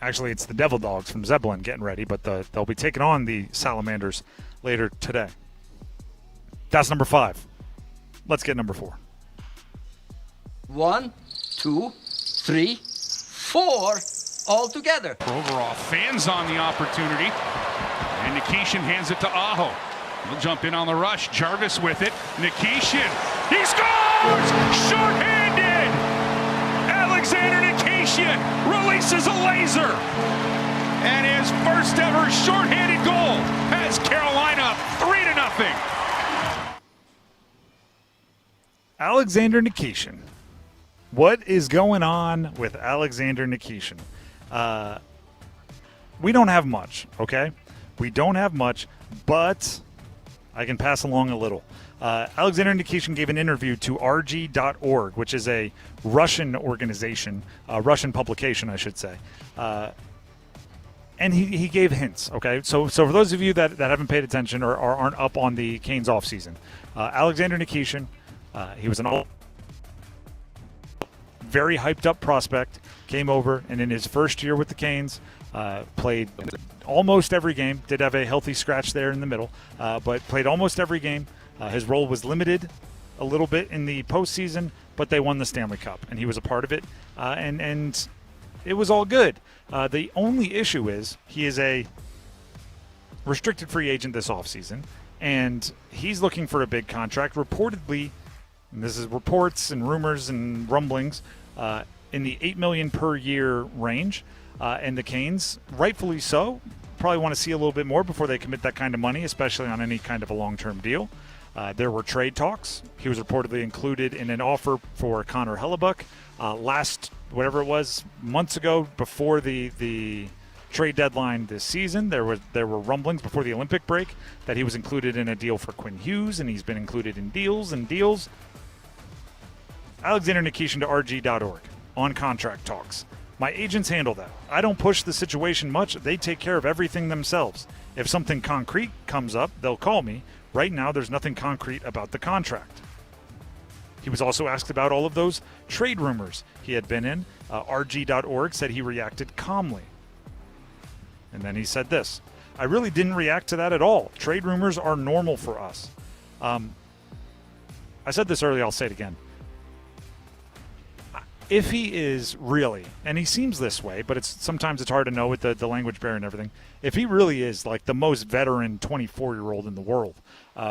Actually, it's the Devil Dogs from Zebulon getting ready, but they'll be taking on the Salamanders later today. That's number 5. Let's get number 4. 1, 2, 3, 4, all together. Overall, fans on the opportunity. And Nikishin hands it to Aho. He'll jump in on the rush. Jarvis with it. Nikishin. He scores! Short-handed! Alexander Nikishin releases a laser. And his first ever short-handed goal has Carolina 3-0. Alexander Nikishin. What is going on with Alexander Nikishin? We don't have much, okay? We don't have much, but I can pass along a little. Alexander Nikishin gave an interview to RG.org, which is a Russian organization, Russian publication, I should say. And he gave hints, okay? So for those of you that haven't paid attention or aren't up on the Canes offseason, Alexander Nikishin, he was an very hyped-up prospect, came over, and in his first year with the Canes, played almost every game, did have a healthy scratch there in the middle, but played almost every game. His role was limited a little bit in the postseason, but they won the Stanley Cup, and he was a part of it, and it was all good. The only issue is he is a restricted free agent this offseason, and he's looking for a big contract. Reportedly, and this is reports and rumors and rumblings, in the $8 million per year range. And the Canes, rightfully so, probably want to see a little bit more before they commit that kind of money, especially on any kind of a long-term deal. There were trade talks. He was reportedly included in an offer for Connor Hellebuck whatever it was, months ago before the trade deadline this season. There were rumblings before the Olympic break that he was included in a deal for Quinn Hughes, and he's been included in deals. Alexander Nikishin to RG.org on contract talks. My agents handle that. I don't push the situation much. They take care of everything themselves. If something concrete comes up, they'll call me. Right now, there's nothing concrete about the contract. He was also asked about all of those trade rumors he had been in. RG.org said he reacted calmly. And then he said this: I really didn't react to that at all. Trade rumors are normal for us. I said this earlier, I'll say it again. If he is really, and he seems this way, but sometimes it's hard to know with the language barrier and everything, if he really is like the most veteran 24-year-old in the world,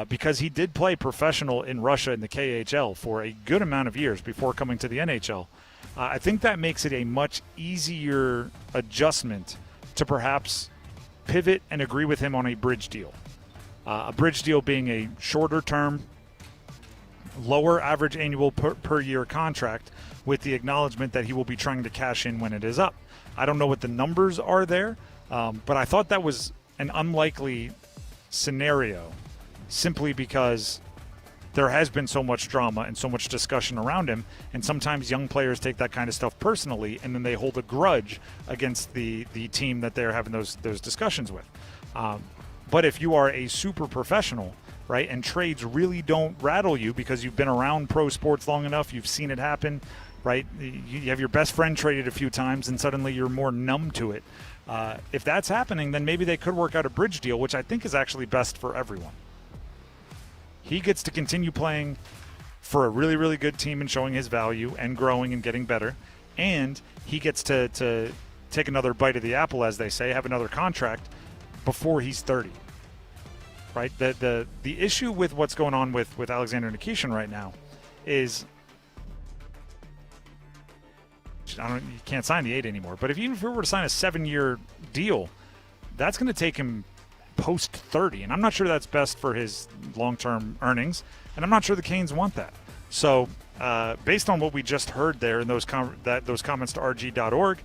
because he did play professional in Russia in the KHL for a good amount of years before coming to the NHL, I think that makes it a much easier adjustment to perhaps pivot and agree with him on a bridge deal. A bridge deal being a shorter term, lower average annual per year contract with the acknowledgement that he will be trying to cash in when it is up. I don't know what the numbers are there, but I thought that was an unlikely scenario simply because there has been so much drama and so much discussion around him, and sometimes young players take that kind of stuff personally, and then they hold a grudge against the team that they're having those discussions with. But if you are a super professional, right, and trades really don't rattle you because you've been around pro sports long enough, you've seen it happen, right? You have your best friend traded a few times and suddenly you're more numb to it. If that's happening, then maybe they could work out a bridge deal, which I think is actually best for everyone. He gets to continue playing for a really, really good team and showing his value and growing and getting better. And he gets to take another bite of the apple, as they say, have another contract before he's 30. Right? The issue with what's going on with Alexander Nikishin right now is you can't sign the 8 anymore. But even if we were to sign a 7-year deal, that's going to take him post 30, and I'm not sure that's best for his long-term earnings, and I'm not sure the Canes want that. So, based on what we just heard there in those comments to RG.org,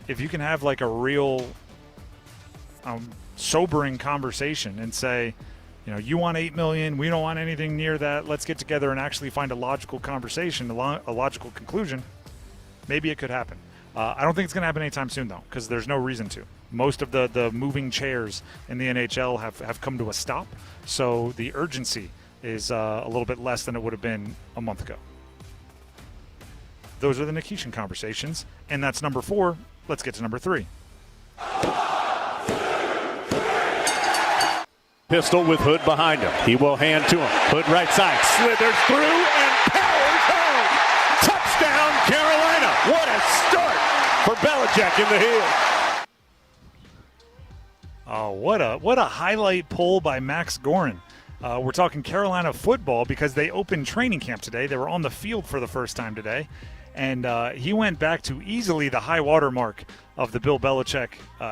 if you can have like a real sobering conversation and say, you want $8 million, we don't want anything near that, let's get together and actually find a logical conversation, a logical conclusion, maybe it could happen. I don't think it's going to happen anytime soon, though, because there's no reason to. Most of the moving chairs in the NHL have come to a stop, so the urgency is a little bit less than it would have been a month ago. Those are the Nikishin conversations, and that's number 4. Let's get to number 3. Pistol with Hood behind him. He will hand to him. Hood right side. Slithers through and powers home. Touchdown, Carolina. What a start for Belichick in the heel. Oh, what a highlight pull by Max Gorin. We're talking Carolina football because they opened training camp today. They were on the field for the first time today. And he went back to easily the high water mark of the Bill Belichick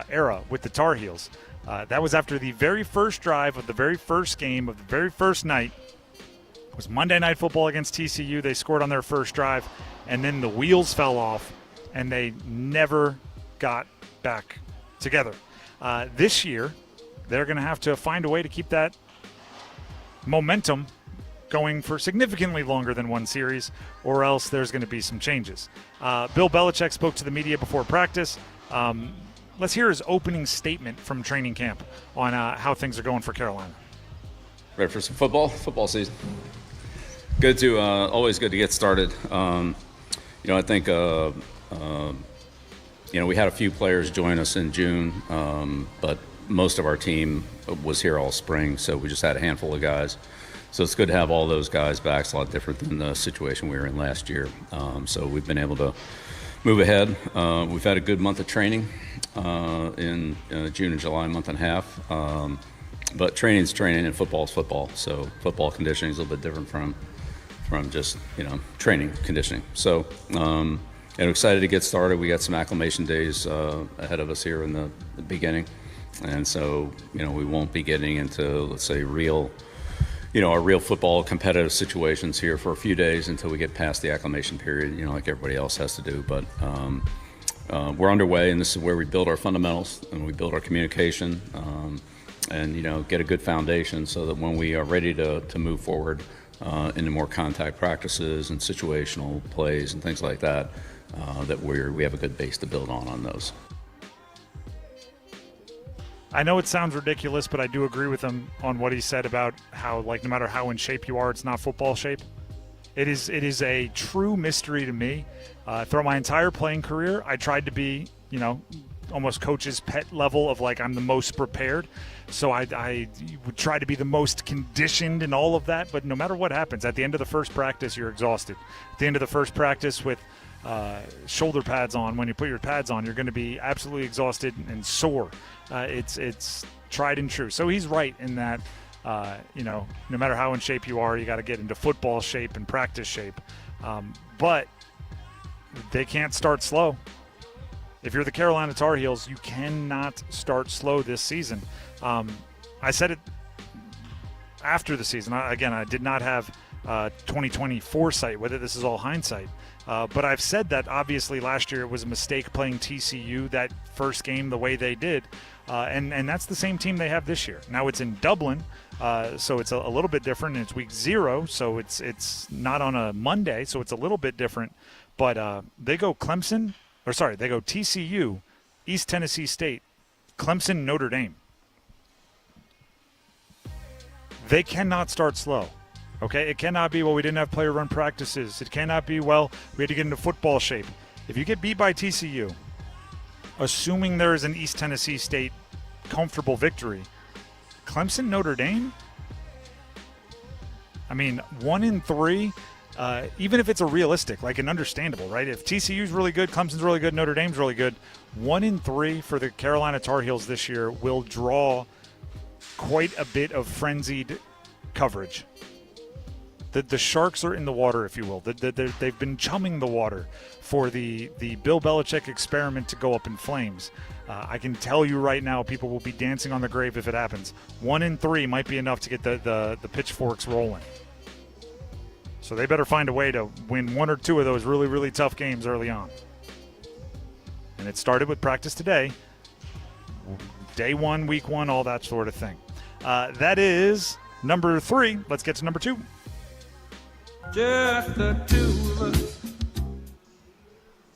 era with the Tar Heels. That was after the very first drive of the very first game of the very first night. It was Monday Night Football against TCU. They scored on their first drive, and then the wheels fell off, and they never got back together. This year, they're going to have to find a way to keep that momentum going for significantly longer than one series, or else there's going to be some changes. Bill Belichick spoke to the media before practice. let's hear his opening statement from training camp on how things are going for Carolina. Ready for some football season. Good to always good to get started. I think we had a few players join us in June, but most of our team was here all spring, so we just had a handful of guys. So it's good to have all those guys back. It's a lot different than the situation we were in last year. So we've been able to move ahead. We've had a good month of training in June and July, month and a half. But training's training and football's football. So football conditioning is a little bit different from just training conditioning. So I'm excited to get started. We got some acclimation days ahead of us here in the beginning, and so we won't be getting into, let's say, our real football competitive situations here for a few days until we get past the acclimation period, like everybody else has to do. But we're underway, and this is where we build our fundamentals and we build our communication and, get a good foundation so that when we are ready to move forward into more contact practices and situational plays and things like that, that we have a good base to build on those. I know it sounds ridiculous, but I do agree with him on what he said about how, no matter how in shape you are, it's not football shape. It is a true mystery to me. Throughout my entire playing career, I tried to be, almost coach's pet level of I'm the most prepared. So I would try to be the most conditioned and all of that. But no matter what happens, at the end of the first practice, you're exhausted. At the end of the first practice with shoulder pads on, when you put your pads on, you're going to be absolutely exhausted and sore. It's tried and true. So he's right in that, no matter how in shape you are, you got to get into football shape and practice shape. But they can't start slow. If you're the Carolina Tar Heels, you cannot start slow this season. I said it after the season. I did not have 2020 foresight with it. This is all hindsight. But I've said that obviously last year it was a mistake playing TCU that first game the way they did. And that's the same team they have this year. Now it's in Dublin, so it's a little bit different. It's week 0, so it's not on a Monday, so it's a little bit different. But they go TCU, East Tennessee State, Clemson, Notre Dame. They cannot start slow. Okay, it cannot be, we didn't have player run practices. It cannot be, we had to get into football shape. If you get beat by TCU, assuming there is an East Tennessee State comfortable victory, Clemson, Notre Dame, 1-3, even if it's a realistic, an understandable, right? If TCU's really good, Clemson's really good, Notre Dame's really good, 1-3 for the Carolina Tar Heels this year will draw quite a bit of frenzied coverage. The sharks are in the water, if you will. They've been chumming the water for the Bill Belichick experiment to go up in flames. I can tell you right now, people will be dancing on the grave if it happens. 1-3 might be enough to get the pitchforks rolling. So they better find a way to win 1 or 2 of those really, really tough games early on. And it started with practice today. Day 1, week 1, all that sort of thing. That is number 3. Let's get to number 2. Just the two of us.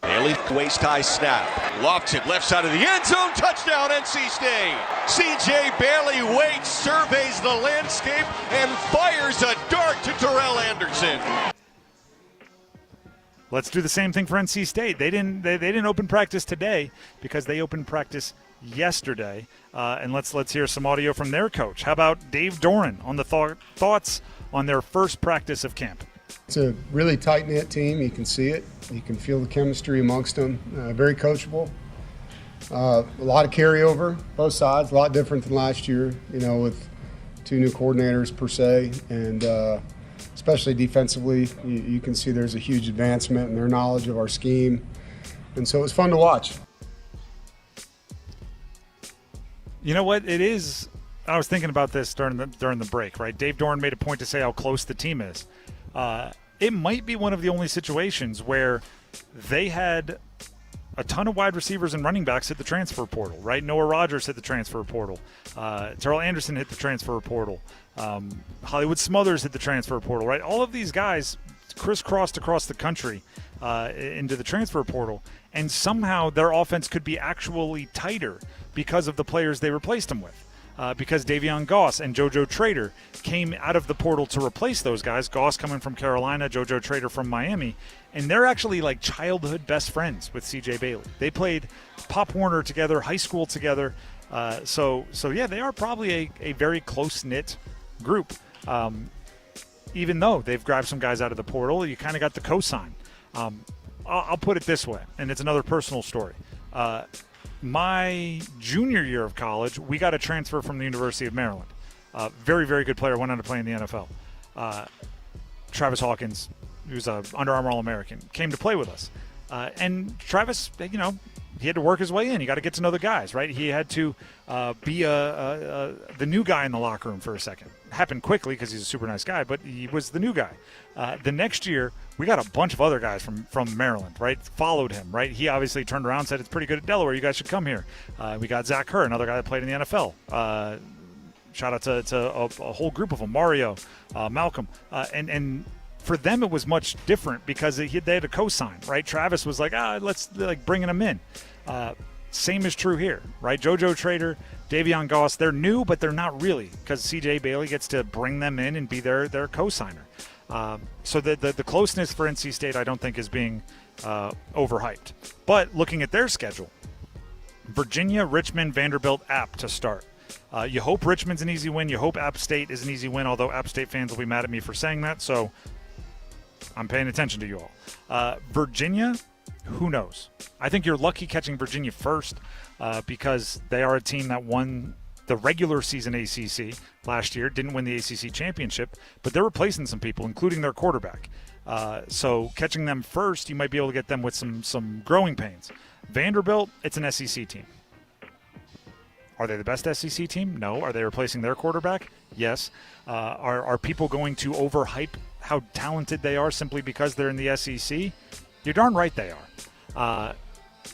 Bailey, waist-high snap. Lofts it, left side of the end zone. Touchdown, NC State. C.J. Bailey waits, surveys the landscape, and fires a dart to Terrell Anderson. Let's do the same thing for NC State. They didn't open practice today because they opened practice yesterday. And let's hear some audio from their coach. How about Dave Doran on the thoughts on their first practice of camp? It's a really tight-knit team. You can see it. You can feel the chemistry amongst them. Very coachable. A lot of carryover, both sides. A lot different than last year, with 2 new coordinators per se. And especially defensively, you can see there's a huge advancement in their knowledge of our scheme. And so it was fun to watch. You know what? It is. I was thinking about this during the break, right? Dave Doran made a point to say how close the team is. It might be one of the only situations where they had a ton of wide receivers and running backs hit the transfer portal, right? Noah Rogers hit the transfer portal. Terrell Anderson hit the transfer portal. Hollywood Smothers hit the transfer portal, right? All of these guys crisscrossed across the country into the transfer portal. and somehow their offense could be actually tighter because of the players they replaced them with. Because Davion Goss and JoJo Trader came out of the portal to replace those guys. Goss coming from Carolina, JoJo Trader from Miami. And they're actually like childhood best friends with CJ Bailey. They played Pop Warner together, high school together. So yeah, they are probably a very close-knit group. Even though they've grabbed some guys out of the portal, you kind of got the cosign. I'll put it this way, and it's another personal story. My junior year of college, we got a transfer from the University of Maryland. Very, very good player, went on to play in the NFL. Travis Hawkins, who's an Under Armour All-American, came to play with us. And Travis, he had to work his way in. You got to get to know the guys, right? He had to be the new guy in the locker room for a second. Happened quickly because he's a super nice guy, but he was the new guy. The next year, we got a bunch of other guys from Maryland, right? Followed him, right? He obviously turned around and said, it's pretty good at Delaware. You guys should come here. We got Zach Kerr, another guy that played in the NFL. Shout out to a whole group of them, Mario, Malcolm. And for them, it was much different because they had a cosign, right? Travis was like, let's bringing him in. Same is true here, right? JoJo Trader, Davion Goss, they're new, but they're not really because CJ Bailey gets to bring them in and be their cosigner. So the closeness for NC State, I don't think, is being overhyped. But looking at their schedule, Virginia, Richmond, Vanderbilt, App to start. You hope Richmond's an easy win. You hope App State is an easy win, although App State fans will be mad at me for saying that, so I'm paying attention to you all. Virginia, who knows? I think you're lucky catching Virginia first because they are a team that won the regular season ACC last year, didn't win the ACC championship, but they're replacing some people, including their quarterback. So catching them first, you might be able to get them with some growing pains. Vanderbilt, it's an SEC team. Are they the best SEC team? No. Are they replacing their quarterback? Yes. Are people going to overhype how talented they are simply because they're in the SEC? You're darn right they are.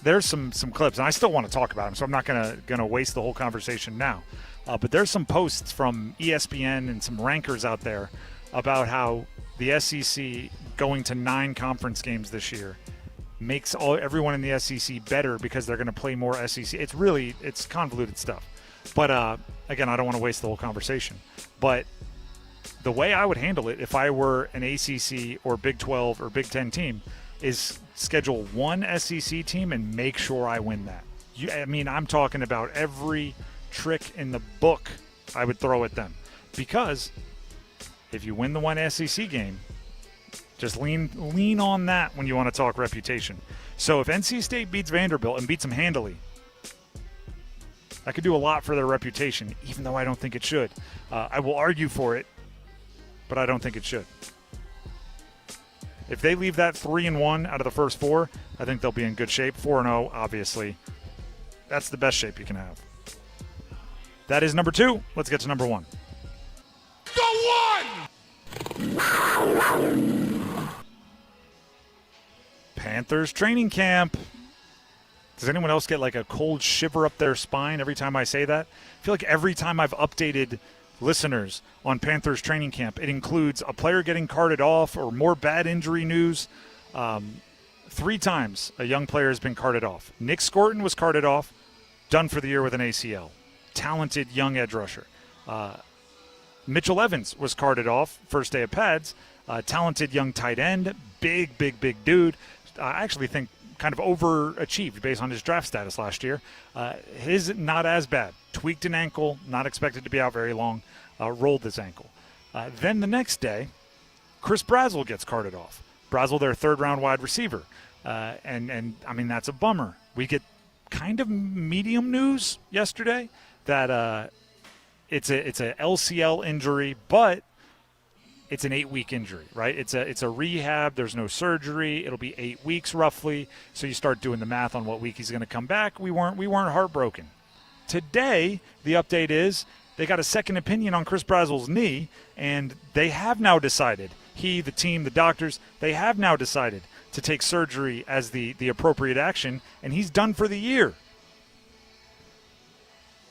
There's some clips, and I still want to talk about them, so I'm not gonna waste the whole conversation now. But there's some posts from ESPN and some rankers out there about how the SEC going to 9 conference games this year makes everyone in the SEC better because they're going to play more SEC. It's convoluted stuff. But again, I don't want to waste the whole conversation. But the way I would handle it if I were an ACC or Big 12 or Big 10 team is schedule one SEC team and make sure I win that. I'm talking about every trick in the book I would throw at them. Because if you win the one SEC game, just lean on that when you want to talk reputation. So if NC State beats Vanderbilt and beats them handily, that could do a lot for their reputation, even though I don't think it should. I will argue for it, but I don't think it should. If they leave that 3-1 out of the first 4, I think they'll be in good shape. 4-0, obviously. That's the best shape you can have. That is number 2. Let's get to number 1. Panthers training camp. Does anyone else get like a cold shiver up their spine every time I say that? I feel like every time I've updated listeners on Panthers training camp, it includes a player getting carted off or more bad injury news. 3 times a young player has been carted off. Nick Scorton was carted off, done for the year with an ACL. Talented young edge rusher. Mitchell Evans was carted off first day of pads. Talented young tight end, big dude. I actually think kind of overachieved based on his draft status last year. His not as bad. Tweaked an ankle, not expected to be out very long. Rolled his ankle. Then the next day, Chris Brazzell gets carted off. Brazzell, their 3rd-round wide receiver. And I mean, that's a bummer. We get kind of medium news yesterday that it's a LCL injury, but it's an 8-week injury, right? It's a rehab. There's no surgery. It'll be 8 weeks roughly. So you start doing the math on what week he's going to come back. We weren't heartbroken. Today, the update is they got a second opinion on Chris Brazzell's knee, and they have now decided, the team, the doctors, they have now decided to take surgery as the appropriate action, and he's done for the year.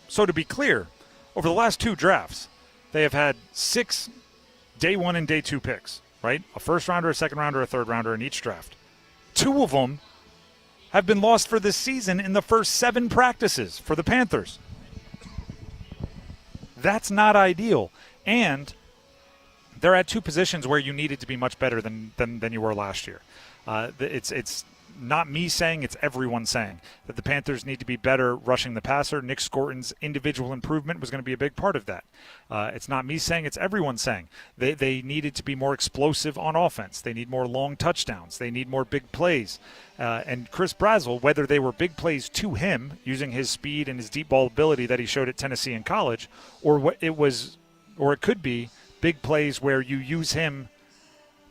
So to be clear, over the last 2 drafts, they have had 6 day 1 and day 2 picks, right? A first rounder, a second rounder, a third rounder in each draft. 2 of them have been lost for this season in the first 7 practices for the Panthers. That's not ideal. And they're at 2 positions where you needed to be much better than you were last year. It's not me saying, it's everyone saying that the Panthers need to be better rushing the passer. Nick Scorton's individual improvement was going to be a big part of that. It's not me saying, it's everyone saying. They needed to be more explosive on offense. They need more long touchdowns. They need more big plays. And Chris Brazzell, whether they were big plays to him using his speed and his deep ball ability that he showed at Tennessee in college, or it could be big plays where you use him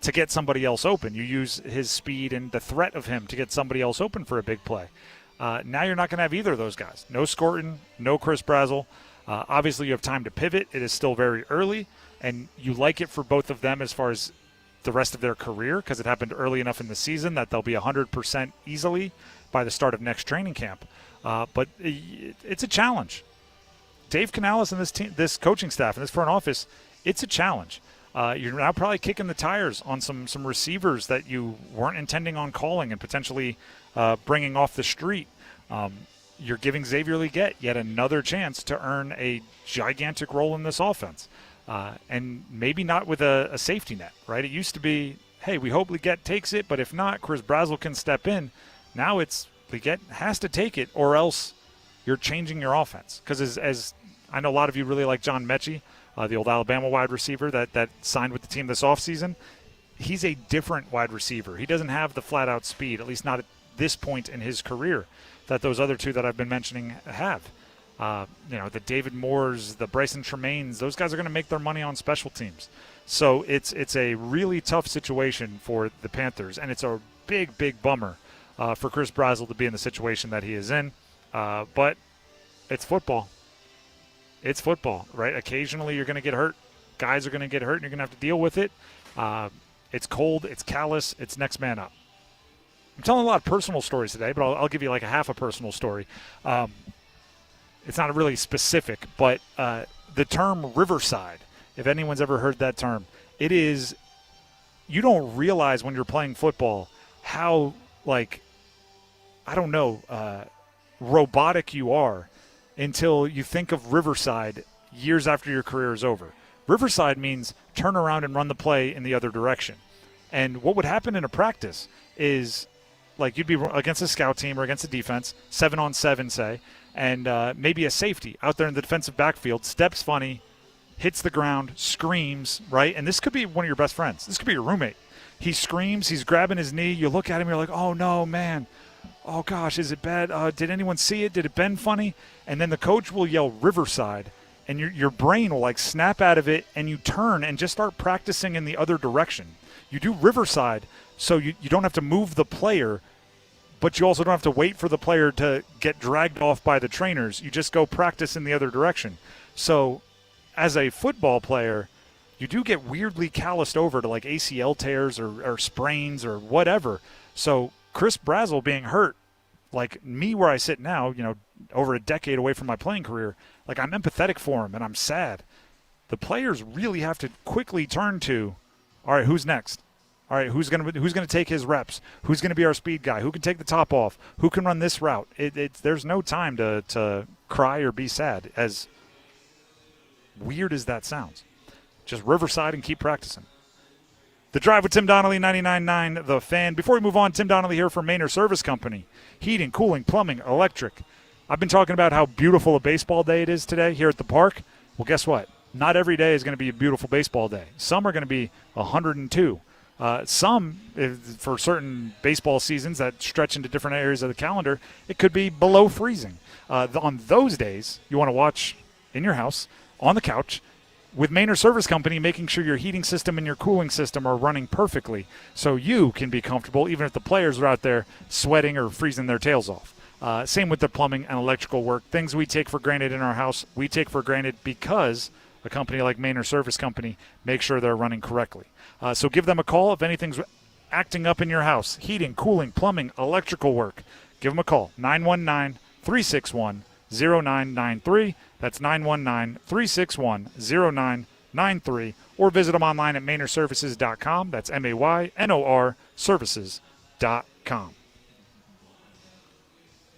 to get somebody else open. You use his speed and the threat of him to get somebody else open for a big play. Now you're not going to have either of those guys. No Scorton, no Chris Brazzell. Obviously, you have time to pivot. It is still very early, and you like it for both of them as far as the rest of their career, because it happened early enough in the season that they'll be 100% easily by the start of next training camp. But it's a challenge. Dave Canales and this coaching staff and this front office, it's a challenge. You're now probably kicking the tires on some receivers that you weren't intending on calling and potentially bringing off the street. You're giving Xavier Legette yet another chance to earn a gigantic role in this offense. And maybe not with a safety net, right? It used to be, hey, we hope Legette takes it, but if not, Chris Brazzell can step in. Now it's Legette has to take it, or else you're changing your offense. Because as I know a lot of you really like John Mechie, the old Alabama wide receiver that signed with the team this offseason. He's a different wide receiver. He doesn't have the flat-out speed, at least not at this point in his career, that those other 2 that I've been mentioning have. The David Moores, the Bryson Tremaines, those guys are going to make their money on special teams. So it's a really tough situation for the Panthers, and it's a big, big bummer for Chris Brazzell to be in the situation that he is in. But it's football. It's football, right? Occasionally you're going to get hurt. Guys are going to get hurt, and you're going to have to deal with it. It's cold. It's callous. It's next man up. I'm telling a lot of personal stories today, but I'll give you like a half a personal story. It's not really specific, but the term Riverside, if anyone's ever heard that term, it is – you don't realize when you're playing football how, robotic you are until you think of Riverside years after your career is over. Riverside means turn around and run the play in the other direction. And what would happen in a practice is, you'd be against a scout team or against a defense, 7-on-7, say, and maybe a safety out there in the defensive backfield, steps funny, hits the ground, screams, right? And this could be one of your best friends. This could be your roommate. He screams, he's grabbing his knee. You look at him, you're like, oh, no, man. Oh, gosh, is it bad? Did anyone see it? Did it bend funny? And then the coach will yell Riverside, and your brain will, snap out of it, and you turn and just start practicing in the other direction. You do Riverside so you don't have to move the player, but you also don't have to wait for the player to get dragged off by the trainers. You just go practice in the other direction. So as a football player, you do get weirdly calloused over to ACL tears or sprains or whatever. So Chris Brazzell being hurt, like me where I sit now, over a decade away from my playing career, I'm empathetic for him and I'm sad. The players really have to quickly turn to, all right, who's next? All right, who's gonna take his reps? Who's gonna be our speed guy? Who can take the top off? Who can run this route? There's no time to cry or be sad, as weird as that sounds. Just Riverside and keep practicing. The Drive with Tim Donnelly, 99.9 The Fan. Before we move on, Tim Donnelly here from Maynard Service Company. Heating, cooling, plumbing, electric. I've been talking about how beautiful a baseball day it is today here at the park. Well, guess what? Not every day is going to be a beautiful baseball day. Some are going to be 102. Some, for certain baseball seasons that stretch into different areas of the calendar, it could be below freezing. On those days, you want to watch in your house, on the couch, with Maynard Service Company, making sure your heating system and your cooling system are running perfectly so you can be comfortable even if the players are out there sweating or freezing their tails off. Same with the plumbing and electrical work. Things we take for granted in our house, we take for granted because a company like Maynard Service Company makes sure they're running correctly. So give them a call if anything's acting up in your house. Heating, cooling, plumbing, electrical work. Give them a call, 919-361-0993. That's 919-361-0993. Or visit them online at MaynardServices.com. That's MAYNOR services.com.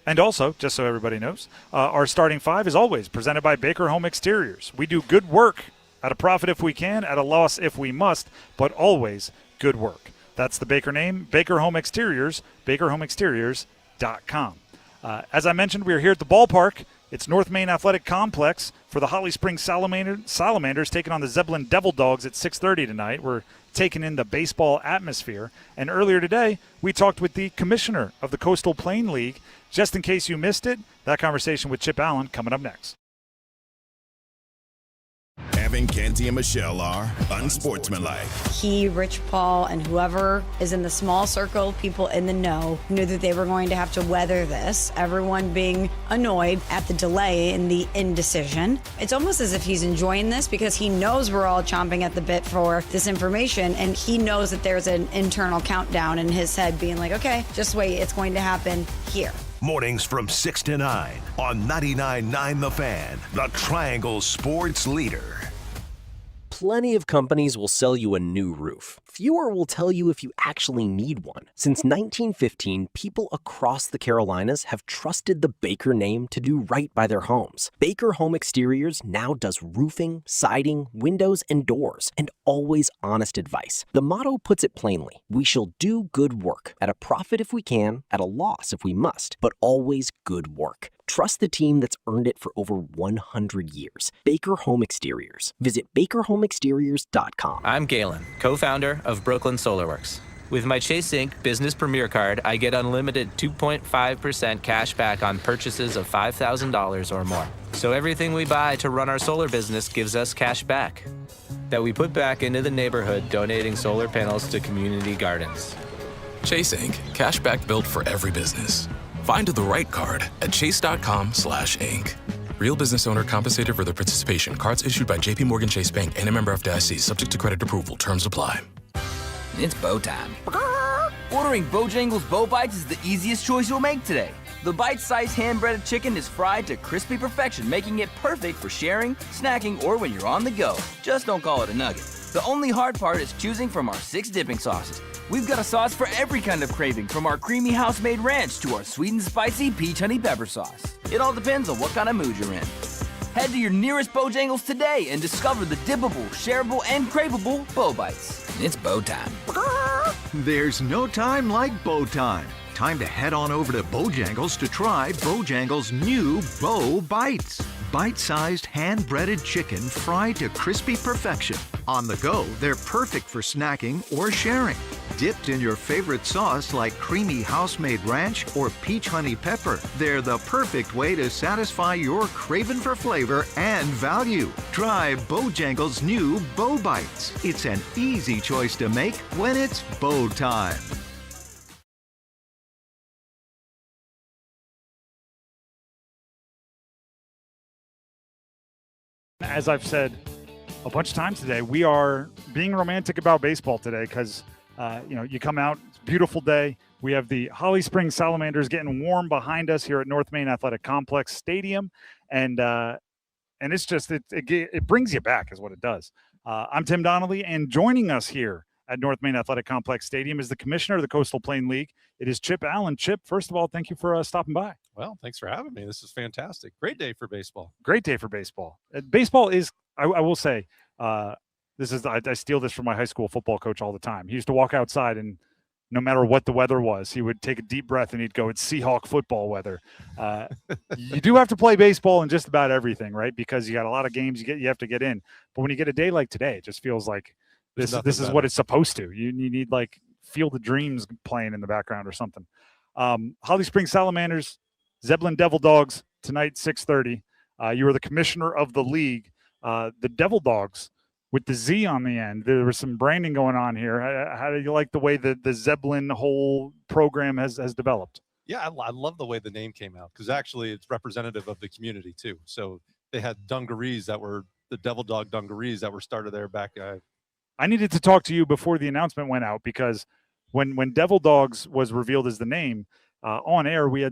And also, just so everybody knows, our starting five is always presented by Baker Home Exteriors. We do good work at a profit if we can, at a loss if we must, but always good work. That's the Baker name, Baker Home Exteriors, bakerhomeexteriors.com. As I mentioned, we are here at the ballpark. It's North Main Athletic Complex for the Holly Springs Salamanders taking on the Zeppelin Devil Dogs at 6:30 tonight. We're taking in the baseball atmosphere. And earlier today, we talked with the commissioner of the Coastal Plain League. Just in case you missed it, that conversation with Chip Allen coming up next. Evan, Canty, and Michelle are unsportsmanlike. He, Rich Paul, and whoever is in the small circle of people in the know knew that they were going to have to weather this. Everyone being annoyed at the delay in the indecision. It's almost as if he's enjoying this because he knows we're all chomping at the bit for this information, and he knows that there's an internal countdown in his head being like, okay, just wait, it's going to happen here. Mornings from 6 to 9 on 99.9 The Fan, the Triangle Sports Leader. Plenty of companies will sell you a new roof. Fewer will tell you if you actually need one. Since 1915, people across the Carolinas have trusted the Baker name to do right by their homes. Baker Home Exteriors now does roofing, siding, windows, and doors, and always honest advice. The motto puts it plainly: we shall do good work, at a profit if we can, at a loss if we must, but always good work. Trust the team that's earned it for over 100 years. Baker Home Exteriors. Visit bakerhomeexteriors.com. I'm Galen, co-founder of Brooklyn Solarworks. With my Chase Inc. Business Premier Card, I get unlimited 2.5% cash back on purchases of $5,000 or more. So everything we buy to run our solar business gives us cash back that we put back into the neighborhood, donating solar panels to community gardens. Chase Inc. Cash back built for every business. Find the right card at chase.com/inc. Real business owner compensated for their participation. Cards issued by JP Morgan Chase Bank and a member FDIC, subject to credit approval. Terms apply. It's bow time. Ordering Bojangles Bow Bites is the easiest choice you'll make today. The bite-sized hand-breaded chicken is fried to crispy perfection, making it perfect for sharing, snacking, or when you're on the go. Just don't call it a nugget. The only hard part is choosing from our 6 dipping sauces. We've got a sauce for every kind of craving, from our creamy house-made ranch to our sweet and spicy peach honey pepper sauce. It all depends on what kind of mood you're in. Head to your nearest Bojangles today and discover the dippable, shareable, and craveable Bow Bites. It's bow time. There's no time like bow time. Time to head on over to Bojangles to try Bojangles' new Bow Bites. Bite-sized hand-breaded chicken fried to crispy perfection. On the go, they're perfect for snacking or sharing. Dipped in your favorite sauce like creamy house-made ranch or peach honey pepper, they're the perfect way to satisfy your craving for flavor and value. Try Bojangles' new Bow Bites. It's an easy choice to make when it's bow time. As I've said a bunch of times today, we are being romantic about baseball today because, you come out, it's a beautiful day. We have the Holly Springs Salamanders getting warm behind us here at North Main Athletic Complex Stadium. And it's just, it brings you back is what it does. I'm Tim Donnelly, and joining us here at North Main Athletic Complex Stadium is the commissioner of the Coastal Plain League. It is Chip Allen. Chip, first of all, thank you for stopping by. Well, thanks for having me. This is fantastic. Great day for baseball. Great day for baseball. Baseball is, I will say, I steal this from my high school football coach all the time. He used to walk outside, and no matter what the weather was, he would take a deep breath and he'd go, "It's Seahawk football weather." You do have to play baseball in just about everything, right? Because you got a lot of games you have to get in. But when you get a day like today, it just feels like this is what it's supposed to. You need like Field of Dreams playing in the background or something. Holly Springs Salamanders, Zeppelin Devil Dogs tonight, 6:30. You are the commissioner of the league. The Devil Dogs with the Z on the end. There was some branding going on here. How do you like the way the Zeppelin whole program has developed? Yeah, I love the way the name came out because actually it's representative of the community too. So they had dungarees that were the Devil Dog dungarees that were started there back. I needed to talk to you before the announcement went out because when Devil Dogs was revealed as the name on air, we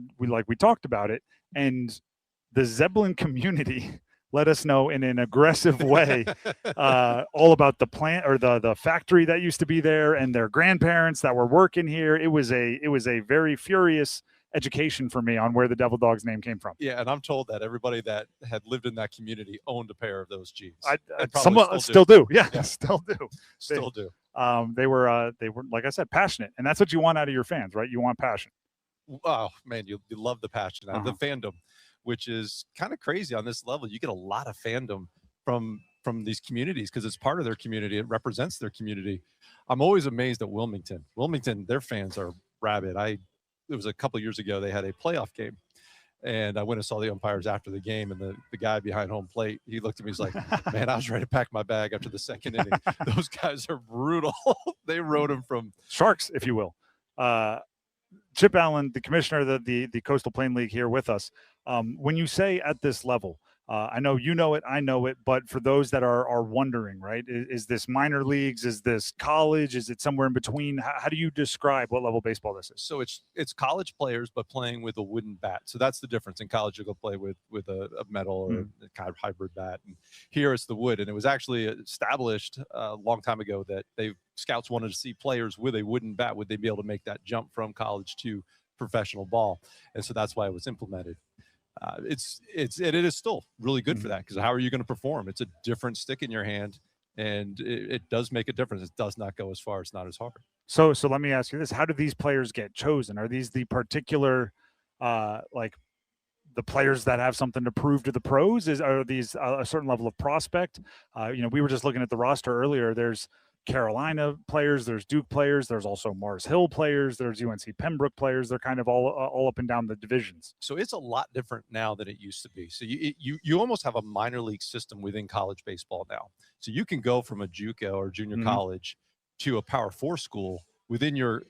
talked about it, and the Zeppelin community let us know in an aggressive way all about the plant or the factory that used to be there and their grandparents that were working here. It was a very furious education for me on where the Devil Dogs name came from. Yeah, and I'm told that everybody that had lived in that community owned a pair of those jeans. Some still do. Yeah, still do. Still do. They were like I said, passionate, and that's what you want out of your fans, right? You want passion. Oh man, you love the passion, the fandom, which is kind of crazy on this level. You get a lot of fandom from these communities because it's part of their community. It represents their community. I'm always amazed at Wilmington. Wilmington, their fans are rabid. It was a couple of years ago, they had a playoff game, and I went and saw the umpires after the game, and the guy behind home plate, he looked at me, he's like, man, I was ready to pack my bag after the second inning. Those guys are brutal. They rode him from Sharks, if you will. Chip Allen, the commissioner of the Coastal Plain League, here with us. When you say at this level, I know you know it, I know it, but for those that are wondering, right, is this minor leagues? Is this college? Is it somewhere in between? How do you describe what level baseball this is? So it's college players, but playing with a wooden bat. So that's the difference. In college, you go play with a metal or a kind of hybrid bat. And here it's the wood. And it was actually established a long time ago that scouts wanted to see players with a wooden bat. Would they be able to make that jump from college to professional ball? And so that's why it was implemented. It is still really good for that, because how are you going to perform? It's a different stick in your hand, and it does make a difference. It does not go as far. It's not as hard. So let me ask you this: how do these players get chosen? Are these the particular, like the players that have something to prove to the pros? Are these a certain level of prospect? We were just looking at the roster earlier. There's Carolina players, there's Duke players, there's also Mars Hill players, there's UNC Pembroke players. They're kind of all up and down the divisions. So it's a lot different now than it used to be. So you almost have a minor league system within college baseball now. So you can go from a JUCO or junior college to a Power 4 school within your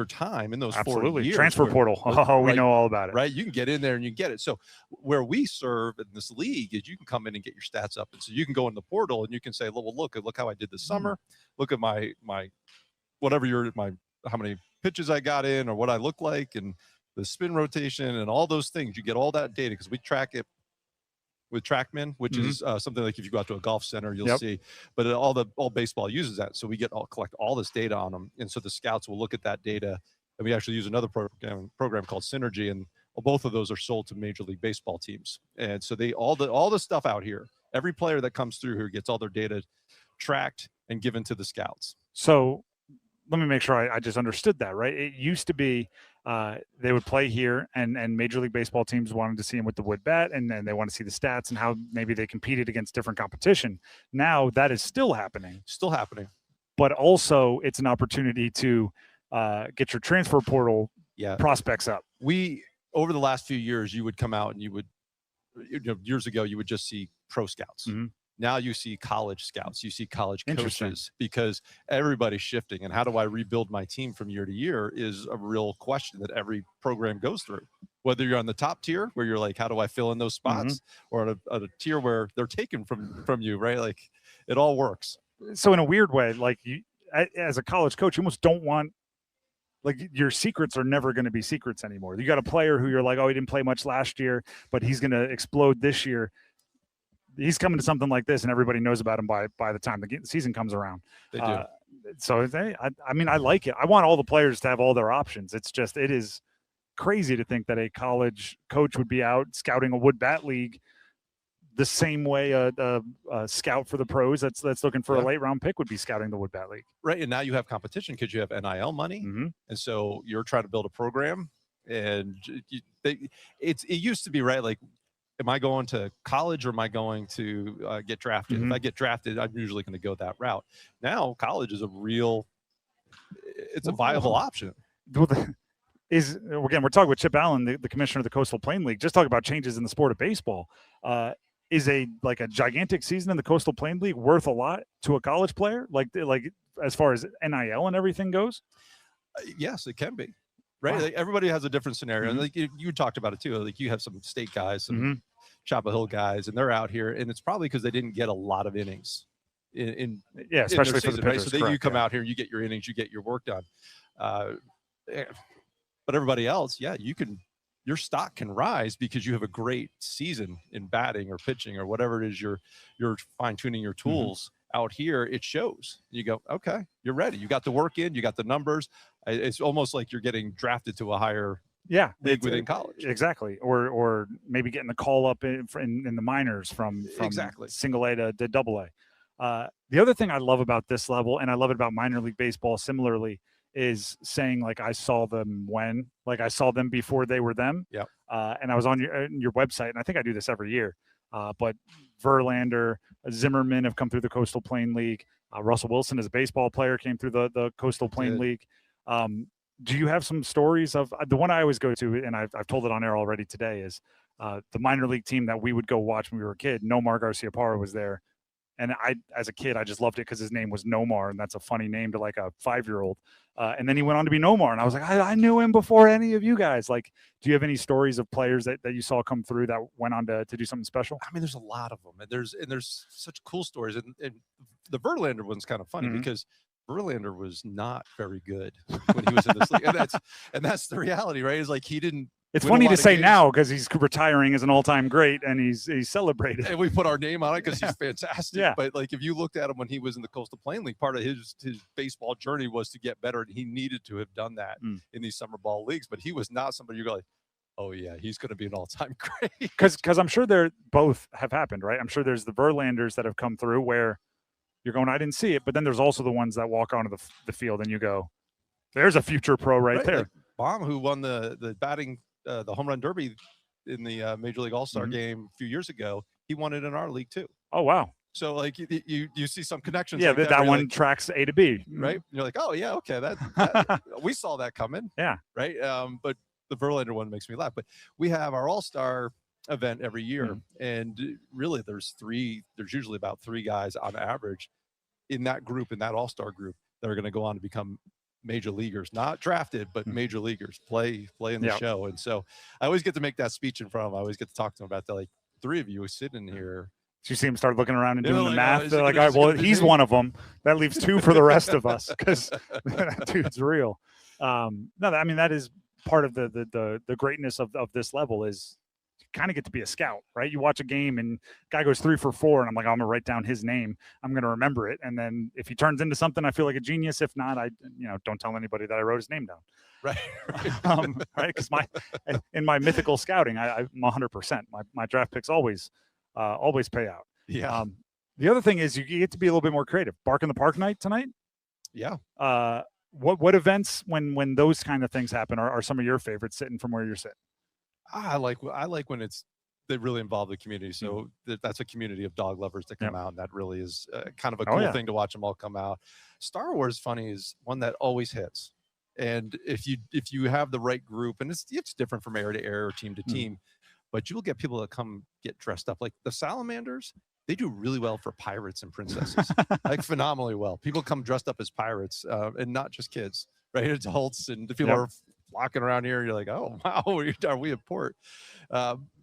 time in those 4 years. Transfer portal. We know all about it. Right. You can get in there and you get it. So where we serve in this league is you can come in and get your stats up. And so you can go in the portal and you can say, well, look how I did this summer. Look at my how many pitches I got in or what I look like and the spin rotation and all those things. You get all that data because we track it with TrackMan, which is something like if you go out to a golf center, you'll see. But all baseball uses that, so we collect all this data on them, and so the scouts will look at that data, and we actually use another program called Synergy, and both of those are sold to Major League Baseball teams. And so all the stuff out here, every player that comes through here gets all their data tracked and given to the scouts. So let me make sure I just understood that, right? It used to be they would play here and Major League Baseball teams wanted to see them with the wood bat, and then they want to see the stats and how maybe they competed against different competition. Now that is still happening. But also it's an opportunity to get your transfer portal prospects up. Over the last few years, you would come out and years ago, you would just see pro scouts. Now you see college scouts, you see college coaches, because everybody's shifting. And how do I rebuild my team from year to year is a real question that every program goes through. Whether you're on the top tier where you're like, how do I fill in those spots, or at a tier where they're taken from you, right? Like it all works. So in a weird way, like you, as a college coach, you almost don't want, like, your secrets are never going to be secrets anymore. You got a player who you're like, oh, he didn't play much last year, but he's going to explode this year. He's coming to something like this, and everybody knows about him by the time the season comes around. They do. So I mean, I like it. I want all the players to have all their options. It's just, it is crazy to think that a college coach would be out scouting a wood bat league the same way a scout for the pros that's looking for a late round pick would be scouting the wood bat league. Right. And now you have competition because you have NIL money. And so you're trying to build a program, and it used to be, right, like, am I going to college or am I going to get drafted? If I get drafted, I'm usually going to go that route. Now college is a viable option. Again, we're talking with Chip Allen, the commissioner of the Coastal Plain League. Just talk about changes in the sport of baseball. Is a gigantic season in the Coastal Plain League worth a lot to a college player? Like as far as NIL and everything goes? Yes, it can be. Right. Wow. Like everybody has a different scenario. And like you talked about it too. Like you have some state guys, some Chapel Hill guys, and they're out here, and it's probably because they didn't get a lot of innings especially for the pitchers. So you come out here, you get your innings, you get your work done. But everybody else, your stock can rise because you have a great season in batting or pitching or whatever it is you're fine tuning your tools. Out here, it shows. You go, okay, you're ready. You got the work in, you got the numbers. It's almost like you're getting drafted to a higher league within college. Exactly. Or maybe getting the call up in the minors from exactly single A to double A. The other thing I love about this level, and I love it about minor league baseball similarly, is saying like I saw them I saw them before they were them. Yeah. And I was on your website, and I think I do this every year. But Verlander, Zimmerman have come through the Coastal Plain League. Russell Wilson, as a baseball player, came through the Coastal Plain League. Do you have some stories of the one I always go to, and I've told it on air already today, is the minor league team that we would go watch when we were a kid. Nomar Garciaparra was there. And as a kid, I just loved it because his name was Nomar, and that's a funny name to like a 5-year-old. And then he went on to be Nomar, and I was like, I knew him before any of you guys. Like, do you have any stories of players that you saw come through that went on to do something special? I mean, there's a lot of them, and there's such cool stories. And the Verlander one's kind of funny because Verlander was not very good when he was in this league, and that's the reality, right? Is like he didn't. It's funny to say now because he's retiring as an all-time great, and he's celebrated. And we put our name on it because he's fantastic. Yeah. But like if you looked at him when he was in the Coastal Plain League, part of his baseball journey was to get better, and he needed to have done that in these summer ball leagues. But he was not somebody you're like, oh yeah, he's going to be an all-time great. Because I'm sure they're both have happened, right? I'm sure there's the Verlanders that have come through where you're going, I didn't see it, but then there's also the ones that walk onto the field, and you go, there's a future pro right there. Like Baum, who won the batting. The home run derby in the Major League All-Star game a few years ago, he won it in our league too. Oh, wow. So like you see some connections. Yeah, like that one like, tracks A to B. Right. You're like, oh yeah, okay. That we saw that coming. Yeah. Right. But the Verlander one makes me laugh. But we have our All-Star event every year. And really there's usually about 3 guys on average in that group, in that All-Star group, that are going to go on to become major leaguers, not drafted, but major leaguers, play in the show. And so I always get to make that speech in front of them. I always get to talk to them about that. Like 3 of you are sitting here. So you see them start looking around and doing the like, math. They're like, all right, well, he's one of them. That leaves 2 for the rest of us because that dude's real. No, I mean, that is part of the greatness of this level is you kind of get to be a scout, right? You watch a game and guy goes 3 for 4 and I'm like, I'm going to write down his name. I'm going to remember it. And then if he turns into something, I feel like a genius. If not, I don't tell anybody that I wrote his name down. Right. Right. Because in my mythical scouting, I'm 100%. My draft picks always pay out. Yeah. The other thing is you get to be a little bit more creative. Bark in the Park night tonight. Yeah. What events when those kind of things happen are some of your favorites sitting from where you're sitting? I like when they really involve the community. So that's a community of dog lovers that come out. And that really is kind of a cool thing to watch them all come out. Star Wars funny is one that always hits. And if you have the right group, and it's different from area to area or team to team, but you'll get people that come get dressed up like the Salamanders. They do really well for pirates and princesses, like phenomenally well. People come dressed up as pirates, and not just kids, right? Adults and the people are flocking around here. You're like, oh wow, are we at port?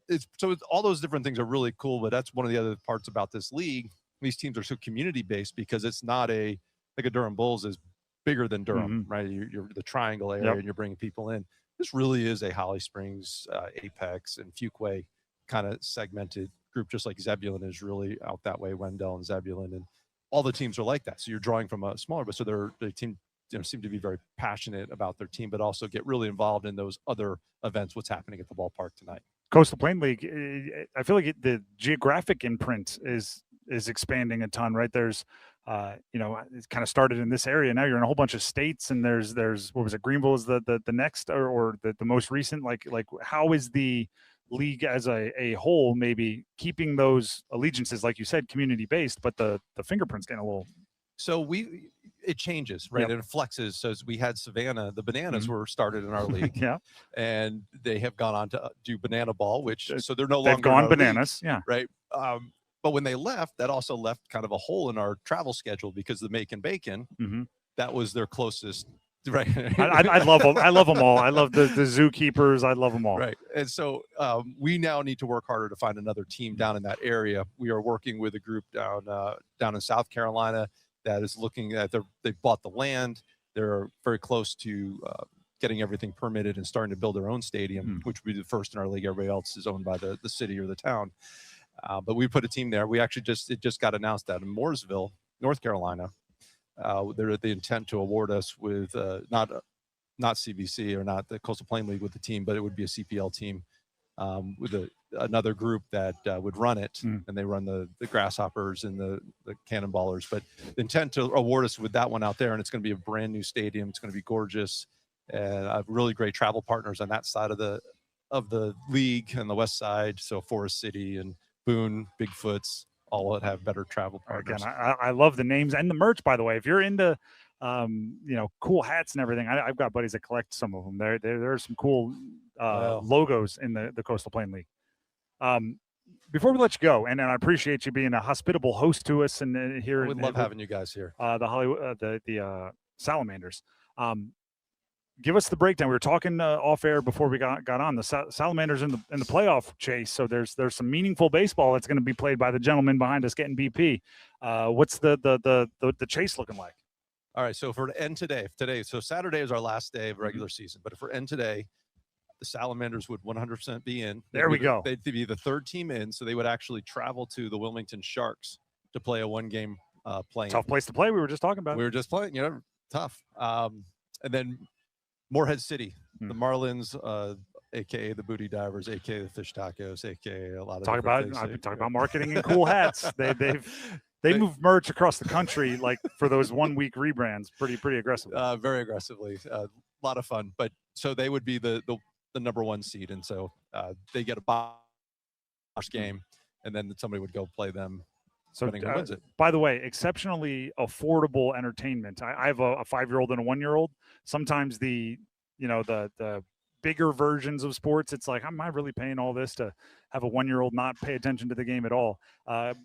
It's all those different things are really cool. But that's one of the other parts about this league. These teams are so community based because it's not like a Durham Bulls is bigger than Durham, right? You're the triangle area and you're bringing people in. This really is a Holly Springs, Apex, and Fuquay kind of segmented group, just like Zebulon is really out that way, Wendell and Zebulon, and all the teams are like that. So you're drawing from a smaller, but so the team seem to be very passionate about their team, but also get really involved in those other events, what's happening at the ballpark tonight. Coastal Plain League, I feel like the geographic imprint is expanding a ton, right? There's it's kind of started in this area. Now you're in a whole bunch of states, and there's what was it? Greenville is the next or the most recent. Like how is the league as a whole maybe keeping those allegiances, like you said, community based, but the fingerprints getting a little. So it changes, right? And it flexes. So as we had Savannah, the Bananas were started in our league, and they have gone on to do Banana Ball, which so they're no longer. They've gone Bananas, right. But when they left, that also left kind of a hole in our travel schedule because the Macon Bacon, that was their closest. Right. I love them. I love them all. I love the zookeepers. I love them all. Right. And so we now need to work harder to find another team down in that area. We are working with a group down in South Carolina that is looking at they've bought the land. They're very close to getting everything permitted and starting to build their own stadium, which would be the first in our league. Everybody else is owned by the city or the town. But we put a team there. We actually just got announced that in Mooresville, North Carolina. They're at the intent to award us with not not CBC or not the Coastal Plain League with the team, but it would be a CPL team with another group that would run it, and they run the Grasshoppers and the Cannonballers. But the intent to award us with that one out there, and it's going to be a brand new stadium. It's going to be gorgeous, and I have really great travel partners on that side of the league and the west side. So Forest City and Boone, Bigfoots, all that have better travel partners. Again, I love the names and the merch, by the way. If you're into cool hats and everything, I've got buddies that collect some of them. There are some cool logos in the Coastal Plain League. Before we let you go, and I appreciate you being a hospitable host to us and here. We love having you guys here. The Salamanders. Give us the breakdown. We were talking off air before we got on. The Salamanders in the playoff chase. So there's some meaningful baseball that's going to be played by the gentleman behind us getting BP. What's the chase looking like? All right. So for end today, so Saturday is our last day of regular season. But if we're end today, the Salamanders would 100% be in. There we go. They'd be the third team in, so they would actually travel to the Wilmington Sharks to play a one-game play. Tough place to play. We were just talking about. We were just playing. Tough. And then Morehead City, the Marlins, aka the Booty Divers, aka the Fish Tacos, aka a lot of talking about marketing and cool hats. They move merch across the country like for those 1 week rebrands pretty aggressively. Very aggressively. A lot of fun. But so they would be the number one seed, and so they get a box game, and then somebody would go play them. So who wins it. By the way, exceptionally affordable entertainment. I have a 5-year-old and a 1-year-old. Sometimes the bigger versions of sports, it's like, am I really paying all this to have a 1-year-old not pay attention to the game at all?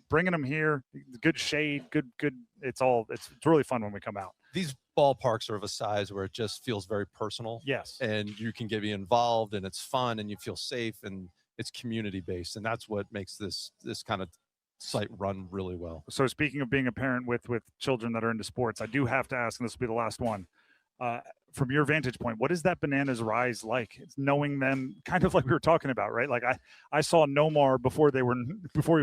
Bringing them here, good shade, good. It's really fun when we come out. These ballparks are of a size where it just feels very personal. Yes. And you can get involved, and it's fun, and you feel safe, and it's community based, and that's what makes this kind of site run really well. So speaking of being a parent with children that are into sports, I do have to ask, and this will be the last one. From your vantage point, what is that Bananas rise like? It's knowing them, kind of like we were talking about, right? Like I saw Nomar before he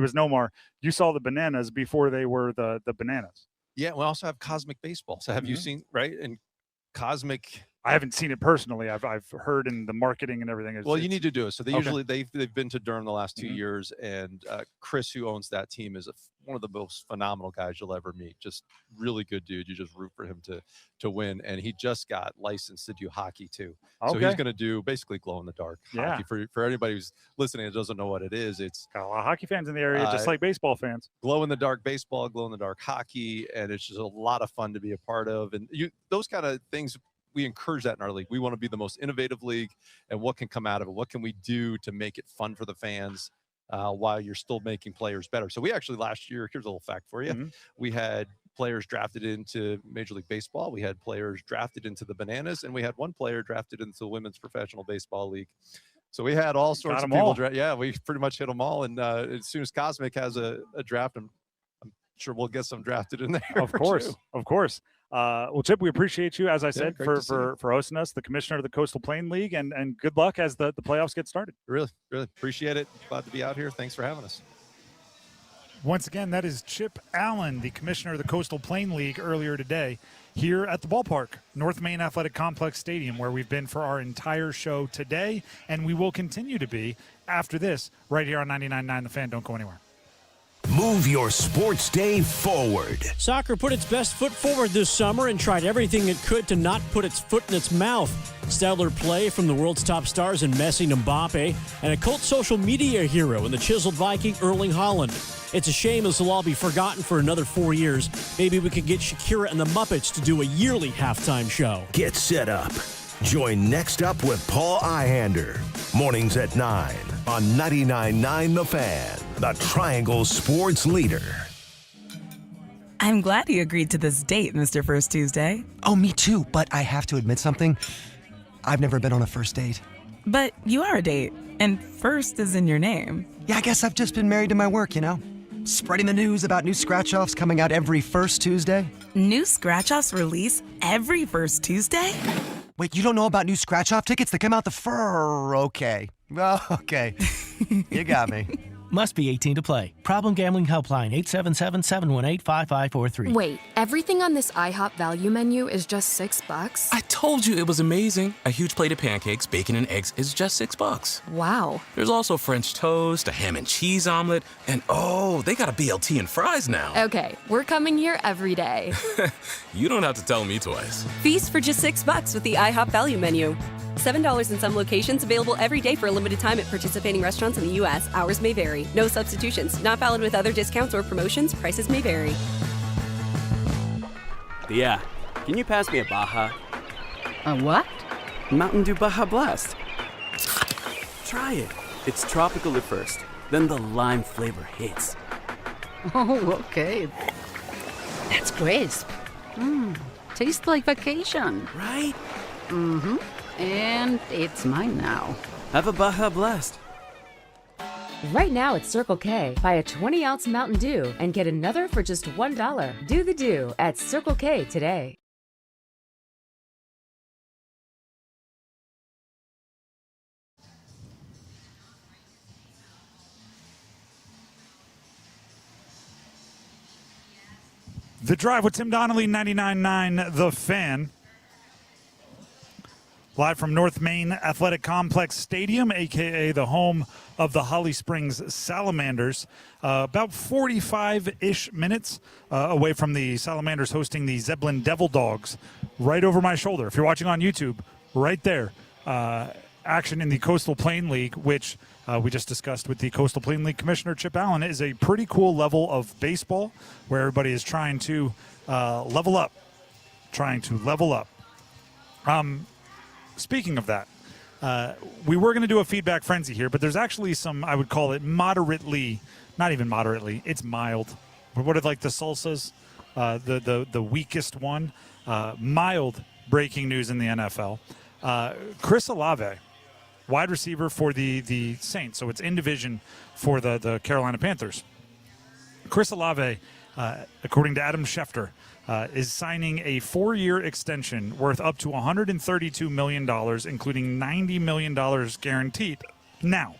was Nomar. You saw the Bananas before they were the Bananas. Yeah, we also have Cosmic Baseball. So have you seen, right? And Cosmic, I haven't seen it personally. I've heard in the marketing and everything. You need to do it. So they've been to Durham the last 2 years, and Chris, who owns that team, is one of the most phenomenal guys you'll ever meet. Just really good dude. You just root for him to win. And he just got licensed to do hockey too. Okay. So he's going to do basically glow in the dark hockey. For anybody who's listening and doesn't know what it is, it's got a lot of hockey fans in the area, just like baseball fans. Glow in the dark baseball, glow in the dark hockey, and it's just a lot of fun to be a part of. And those kind of things, we encourage that in our league. We want to be the most innovative league, and what can come out of it? What can we do to make it fun for the fans while you're still making players better? So we actually last year, here's a little fact for you. We had players drafted into Major League Baseball. We had players drafted into the Bananas, and we had one player drafted into the Women's Professional Baseball League. So we had all sorts of people. We pretty much hit them all. And as soon as Cosmic has a draft, I'm sure we'll get some drafted in there. Of course. Well, Chip, we appreciate you, as I said, for hosting us, the commissioner of the Coastal Plain League, and good luck as the playoffs get started. Really appreciate it. Glad to be out here. Thanks for having us. Once again, that is Chip Allen, the commissioner of the Coastal Plain League, earlier today here at the ballpark, North Main Athletic Complex Stadium, where we've been for our entire show today, and we will continue to be after this right here on 99.9 The Fan. Don't go anywhere. Move your sports day forward. Soccer put its best foot forward this summer and tried everything it could to not put its foot in its mouth. Stellar play from the world's top stars in Messi and Mbappe, and a cult social media hero in the chiseled Viking Erling Haaland. It's a shame this will all be forgotten for another 4 years. Maybe we could get Shakira and the Muppets to do a yearly halftime show. Get set up. Join Next Up with Paul Ihander. Mornings at 9 on 99.9 The Fan, the Triangle Sports Leader. I'm glad you agreed to this date, Mr. First Tuesday. Oh, me too, but I have to admit something. I've never been on a first date. But you are a date, and first is in your name. Yeah, I guess I've just been married to my work, Spreading the news about new scratch-offs coming out every first Tuesday. New scratch-offs release every first Tuesday? Wait, you don't know about new scratch-off tickets that come out the fur? Okay. Well, okay. You got me. Must be 18 to play. Problem Gambling Helpline, 877-718-5543. Wait, everything on this IHOP value menu is just $6? I told you it was amazing. A huge plate of pancakes, bacon, and eggs is just $6. Wow. There's also French toast, a ham and cheese omelet, and oh, they got a BLT and fries now. Okay, we're coming here every day. You don't have to tell me twice. Feast for just $6 with the IHOP value menu. $7 in some locations, available every day for a limited time at participating restaurants in the U.S. Hours may vary. No substitutions. Not valid with other discounts or promotions. Prices may vary. Yeah. Can you pass me a Baja? A what? Mountain Dew Baja Blast. Try it. It's tropical at first, then the lime flavor hits. Oh, okay. That's crisp. Tastes like vacation. Right? Mm-hmm. And it's mine now. Have a Baja Blast. Right now at Circle K, buy a 20-ounce Mountain Dew and get another for just $1. Do the Dew at Circle K today. The Drive with Tim Donnelly, 99.9 The Fan. Live from North Main Athletic Complex Stadium, a.k.a. the home of the Holly Springs Salamanders. About 45-ish minutes away from the Salamanders hosting the Zeppelin Devil Dogs right over my shoulder. If you're watching on YouTube, right there. Action in the Coastal Plain League, which we just discussed with the Coastal Plain League Commissioner Chip Allen, is a pretty cool level of baseball where everybody is trying to level up. Speaking of that, we were going to do a feedback frenzy here, but there's actually some, I would call it moderately, not even moderately, it's mild. What are like the salsas? The weakest one. Mild breaking news in the NFL. Chris Olave, wide receiver for the Saints, so it's in division for the Carolina Panthers. Chris Olave, according to Adam Schefter, is signing a 4-year extension worth up to $132 million, including $90 million guaranteed. Now,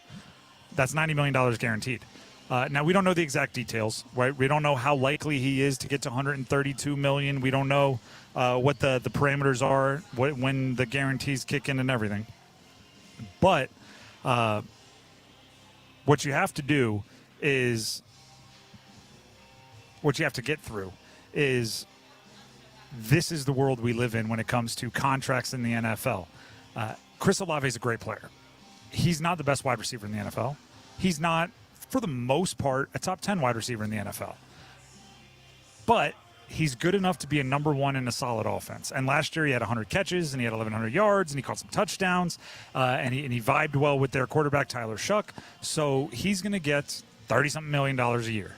that's $90 million guaranteed. Now, we don't know the exact details, right? We don't know how likely he is to get to $132 million. We don't know what the parameters are, when the guarantees kick in and everything. But what you have to do is, what you have to get through is, this is the world we live in when it comes to contracts in the NFL. Chris Olave is a great player. He's not the best wide receiver in the NFL. He's not, for the most part, a top 10 wide receiver in the NFL. But he's good enough to be a number one in a solid offense. And last year he had 100 catches and he had 1,100 yards and he caught some touchdowns and he vibed well with their quarterback, Tyler Shuck. So he's going to get $30-something million a year.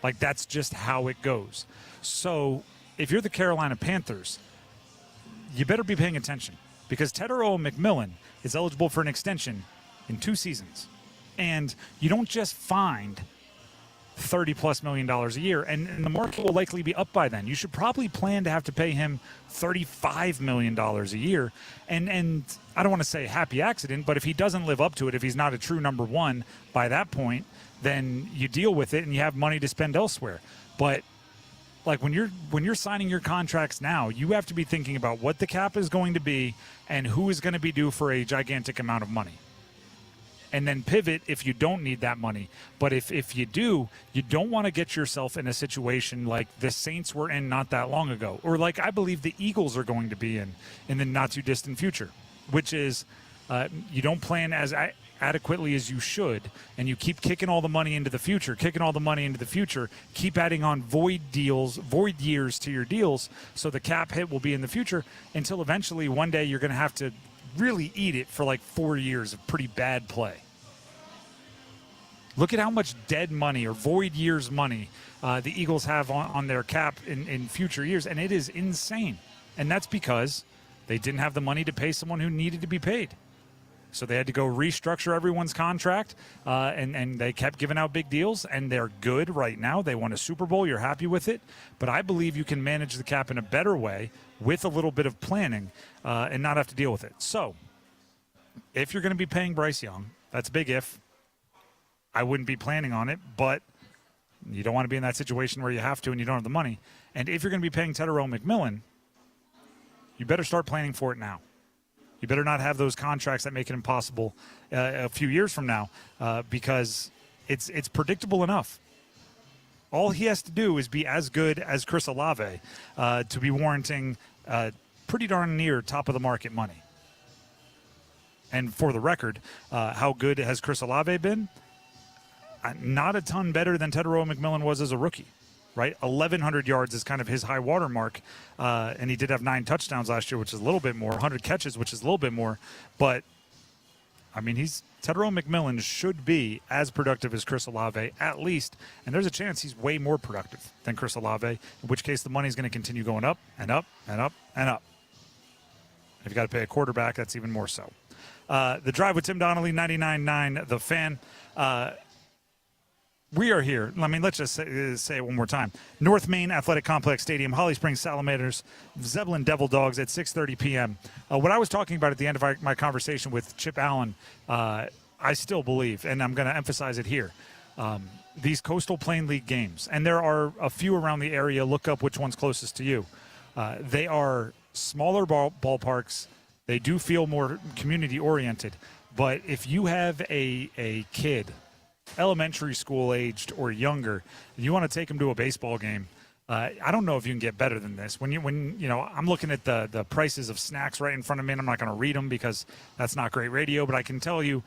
Like, that's just how it goes. So if you're the Carolina Panthers, you better be paying attention, because Tetairoa McMillan is eligible for an extension in 2 seasons. And you don't just find $30+ million a year, and the market will likely be up by then. You should probably plan to have to pay him $35 million a year. And I don't want to say happy accident, but if he doesn't live up to it, if he's not a true number one by that point, then you deal with it and you have money to spend elsewhere. But like, when you're signing your contracts now, you have to be thinking about what the cap is going to be and who is going to be due for a gigantic amount of money. And then pivot if you don't need that money. But if you do, you don't want to get yourself in a situation like the Saints were in not that long ago, or like I believe the Eagles are going to be in the not too distant future, which is you don't plan as adequately as you should, and you keep kicking all the money into the future, keep adding on void years to your deals, so the cap hit will be in the future, until eventually one day you're going to have to really eat it for like 4 years of pretty bad play. Look at how much dead money or void years money the Eagles have on their cap in future years, and it is insane. And that's because they didn't have the money to pay someone who needed to be paid. So they had to go restructure everyone's contract, and they kept giving out big deals, and they're good right now. They won a Super Bowl. You're happy with it. But I believe you can manage the cap in a better way with a little bit of planning and not have to deal with it. So if you're going to be paying Bryce Young, that's a big if. I wouldn't be planning on it, but you don't want to be in that situation where you have to and you don't have the money. And if you're going to be paying Tetero McMillan, you better start planning for it now. You better not have those contracts that make it impossible a few years from now because it's predictable enough. All he has to do is be as good as Chris Olave to be warranting pretty darn near top of the market money. And for the record, how good has Chris Olave been? Not a ton better than Tetero McMillan was as a rookie, right? 1,100 yards is kind of his high water mark, and he did have 9 touchdowns last year, which is a little bit more, 100 catches, which is a little bit more. But, I mean, Tetero McMillan should be as productive as Chris Olave, at least, and there's a chance he's way more productive than Chris Olave, in which case the money's going to continue going up and up and up and up. If you've got to pay a quarterback, that's even more so. The Drive with Tim Donnelly, 99.9 The Fan. We are here. I mean, let's just say it one more time. North Main Athletic Complex Stadium, Holly Springs Salamanders, Zebulon Devil Dogs at 6:30 p.m. What I was talking about at the end of my conversation with Chip Allen, I still believe, and I'm going to emphasize it here, these Coastal Plain League games, and there are a few around the area. Look up which one's closest to you. They are smaller ballparks. They do feel more community-oriented. But if you have a kid, elementary school aged or younger, you want to take them to a baseball game, I don't know if you can get better than this. When you know, I'm looking at the prices of snacks right in front of me, and I'm not going to read them because that's not great radio, but I can tell you,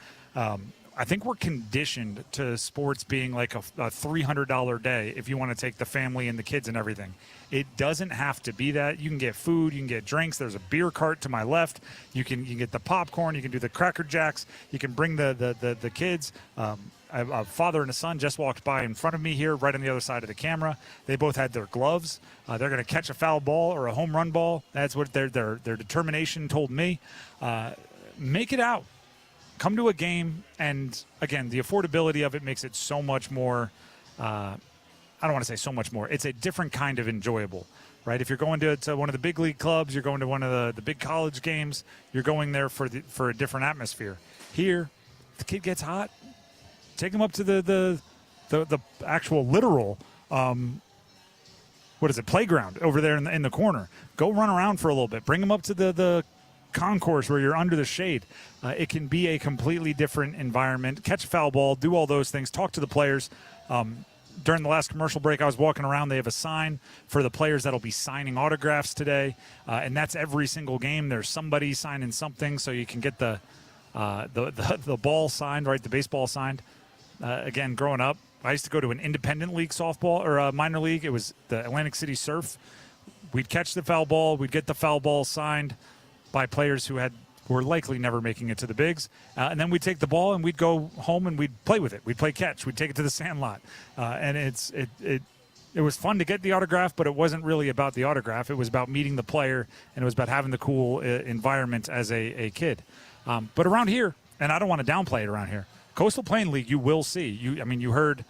I think we're conditioned to sports being like a $300 day if you want to take the family and the kids and everything. It doesn't have to be that. You can get food, you can get drinks. There's a beer cart to my left. You can get the popcorn. You can do the Cracker Jacks. You can bring the kids. A father and a son just walked by in front of me here, right on the other side of the camera. They both had their gloves. They're going to catch a foul ball or a home run ball. That's what their determination told me. Make it out. Come to a game, and again, the affordability of it makes it so much more. I don't want to say so much more. It's a different kind of enjoyable, right? If you're going to one of the big league clubs, you're going to one of the big college games. You're going there for a different atmosphere. Here, if the kid gets hot, take him up to the actual literal playground over there in the corner. Go run around for a little bit. Bring him up to the concourse where you're under the shade. It can be a completely different environment. Catch a foul ball, do all those things, talk to the players. During the last commercial break, I was walking around. They have a sign for the players that'll be signing autographs today, and that's every single game. There's somebody signing something, so you can get the ball signed, right? The baseball signed. Again, growing up, I used to go to an independent league softball or a minor league. It was the Atlantic City Surf. We'd catch the foul ball. We'd get the foul ball signed by players who were likely never making it to the bigs. And then we'd take the ball and we'd go home and we'd play with it. We'd play catch. We'd take it to the sandlot. And it was fun to get the autograph, but it wasn't really about the autograph. It was about meeting the player, and it was about having the cool environment as a kid. But around here, and I don't want to downplay it around here, Coastal Plain League, you will see. You heard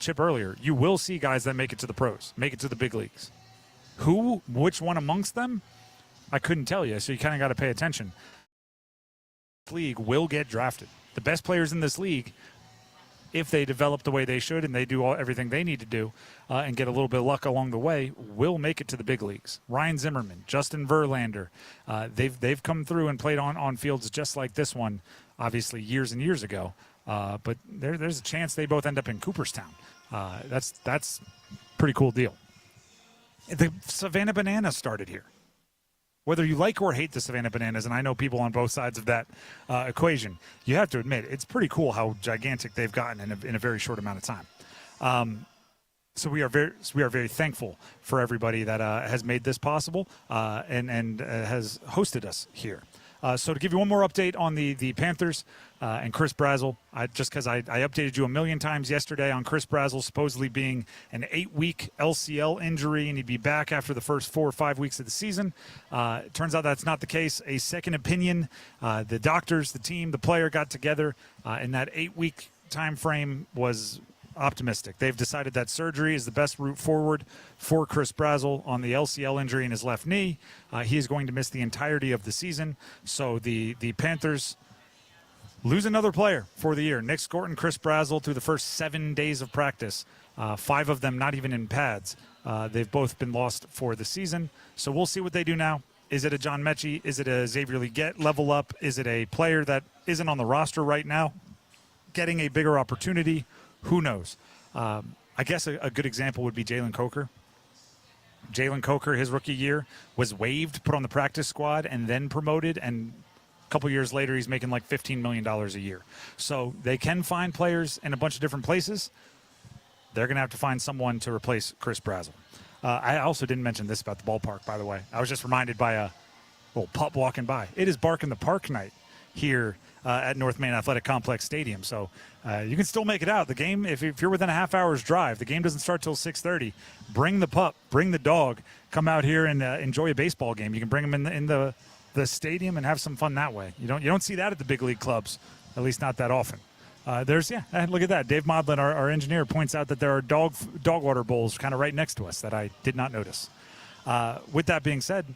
Chip earlier. You will see guys that make it to the pros, make it to the big leagues. Which one amongst them? I couldn't tell you, so you kind of got to pay attention. This league will get drafted. The best players in this league, if they develop the way they should and they do everything they need to do and get a little bit of luck along the way, will make it to the big leagues. Ryan Zimmerman, Justin Verlander, they've come through and played on fields just like this one, obviously years and years ago. But there's a chance they both end up in Cooperstown. That's a pretty cool deal. The Savannah Bananas started here. Whether you like or hate the Savannah Bananas, and I know people on both sides of that equation, you have to admit it's pretty cool how gigantic they've gotten in a very short amount of time. So we are very thankful for everybody that has made this possible and has hosted us here. So to give you one more update on the Panthers and Chris Brazzell, just because I updated you a million times yesterday on Chris Brazzell supposedly being an 8-week LCL injury and he'd be back after the first 4 or 5 weeks of the season. Turns out that's not the case. A second opinion, the doctors, the team, the player got together, and that 8-week time frame was optimistic. They've decided that surgery is the best route forward for Chris Brazzell on the LCL injury in his left knee. He is going to miss the entirety of the season. So the Panthers lose another player for the year. Nick Scorton, Chris Brazzell through the first 7 days of practice. 5 of them not even in pads. They've both been lost for the season. So we'll see what they do now. Is it a John Mechie? Is it a Xavier Leggett level up? Is it a player that isn't on the roster right now getting a bigger opportunity? Who knows? I guess a good example would be Jalen Coker. Jalen Coker, his rookie year, was waived, put on the practice squad, and then promoted. And a couple years later, he's making like $15 million a year. So they can find players in a bunch of different places. They're going to have to find someone to replace Chris Brazzell. I also didn't mention this about the ballpark, by the way. I was just reminded by a little pup walking by. It is Bark in the Park night here at North Main Athletic Complex Stadium. So you can still make it out. The game, if you're within a half hour's drive, the game doesn't start till 6:30. Bring the pup, bring the dog, come out here and enjoy a baseball game. You can bring them in the stadium and have some fun that way. You don't see that at the big league clubs, at least not that often. Look at that. Dave Modlin, our engineer, points out that there are dog water bowls kind of right next to us that I did not notice. With that being said,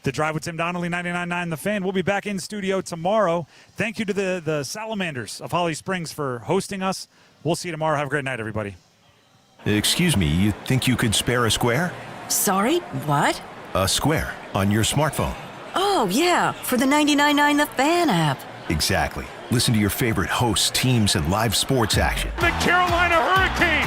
The Drive with Tim Donnelly, 99.9 The Fan. We'll be back in studio tomorrow. Thank you to the Salamanders of Holly Springs for hosting us. We'll see you tomorrow. Have a great night, everybody. Excuse me, you think you could spare a square? Sorry, what? A square on your smartphone. Oh, yeah, for the 99.9 The Fan app. Exactly. Listen to your favorite hosts, teams, and live sports action. The Carolina Hurricanes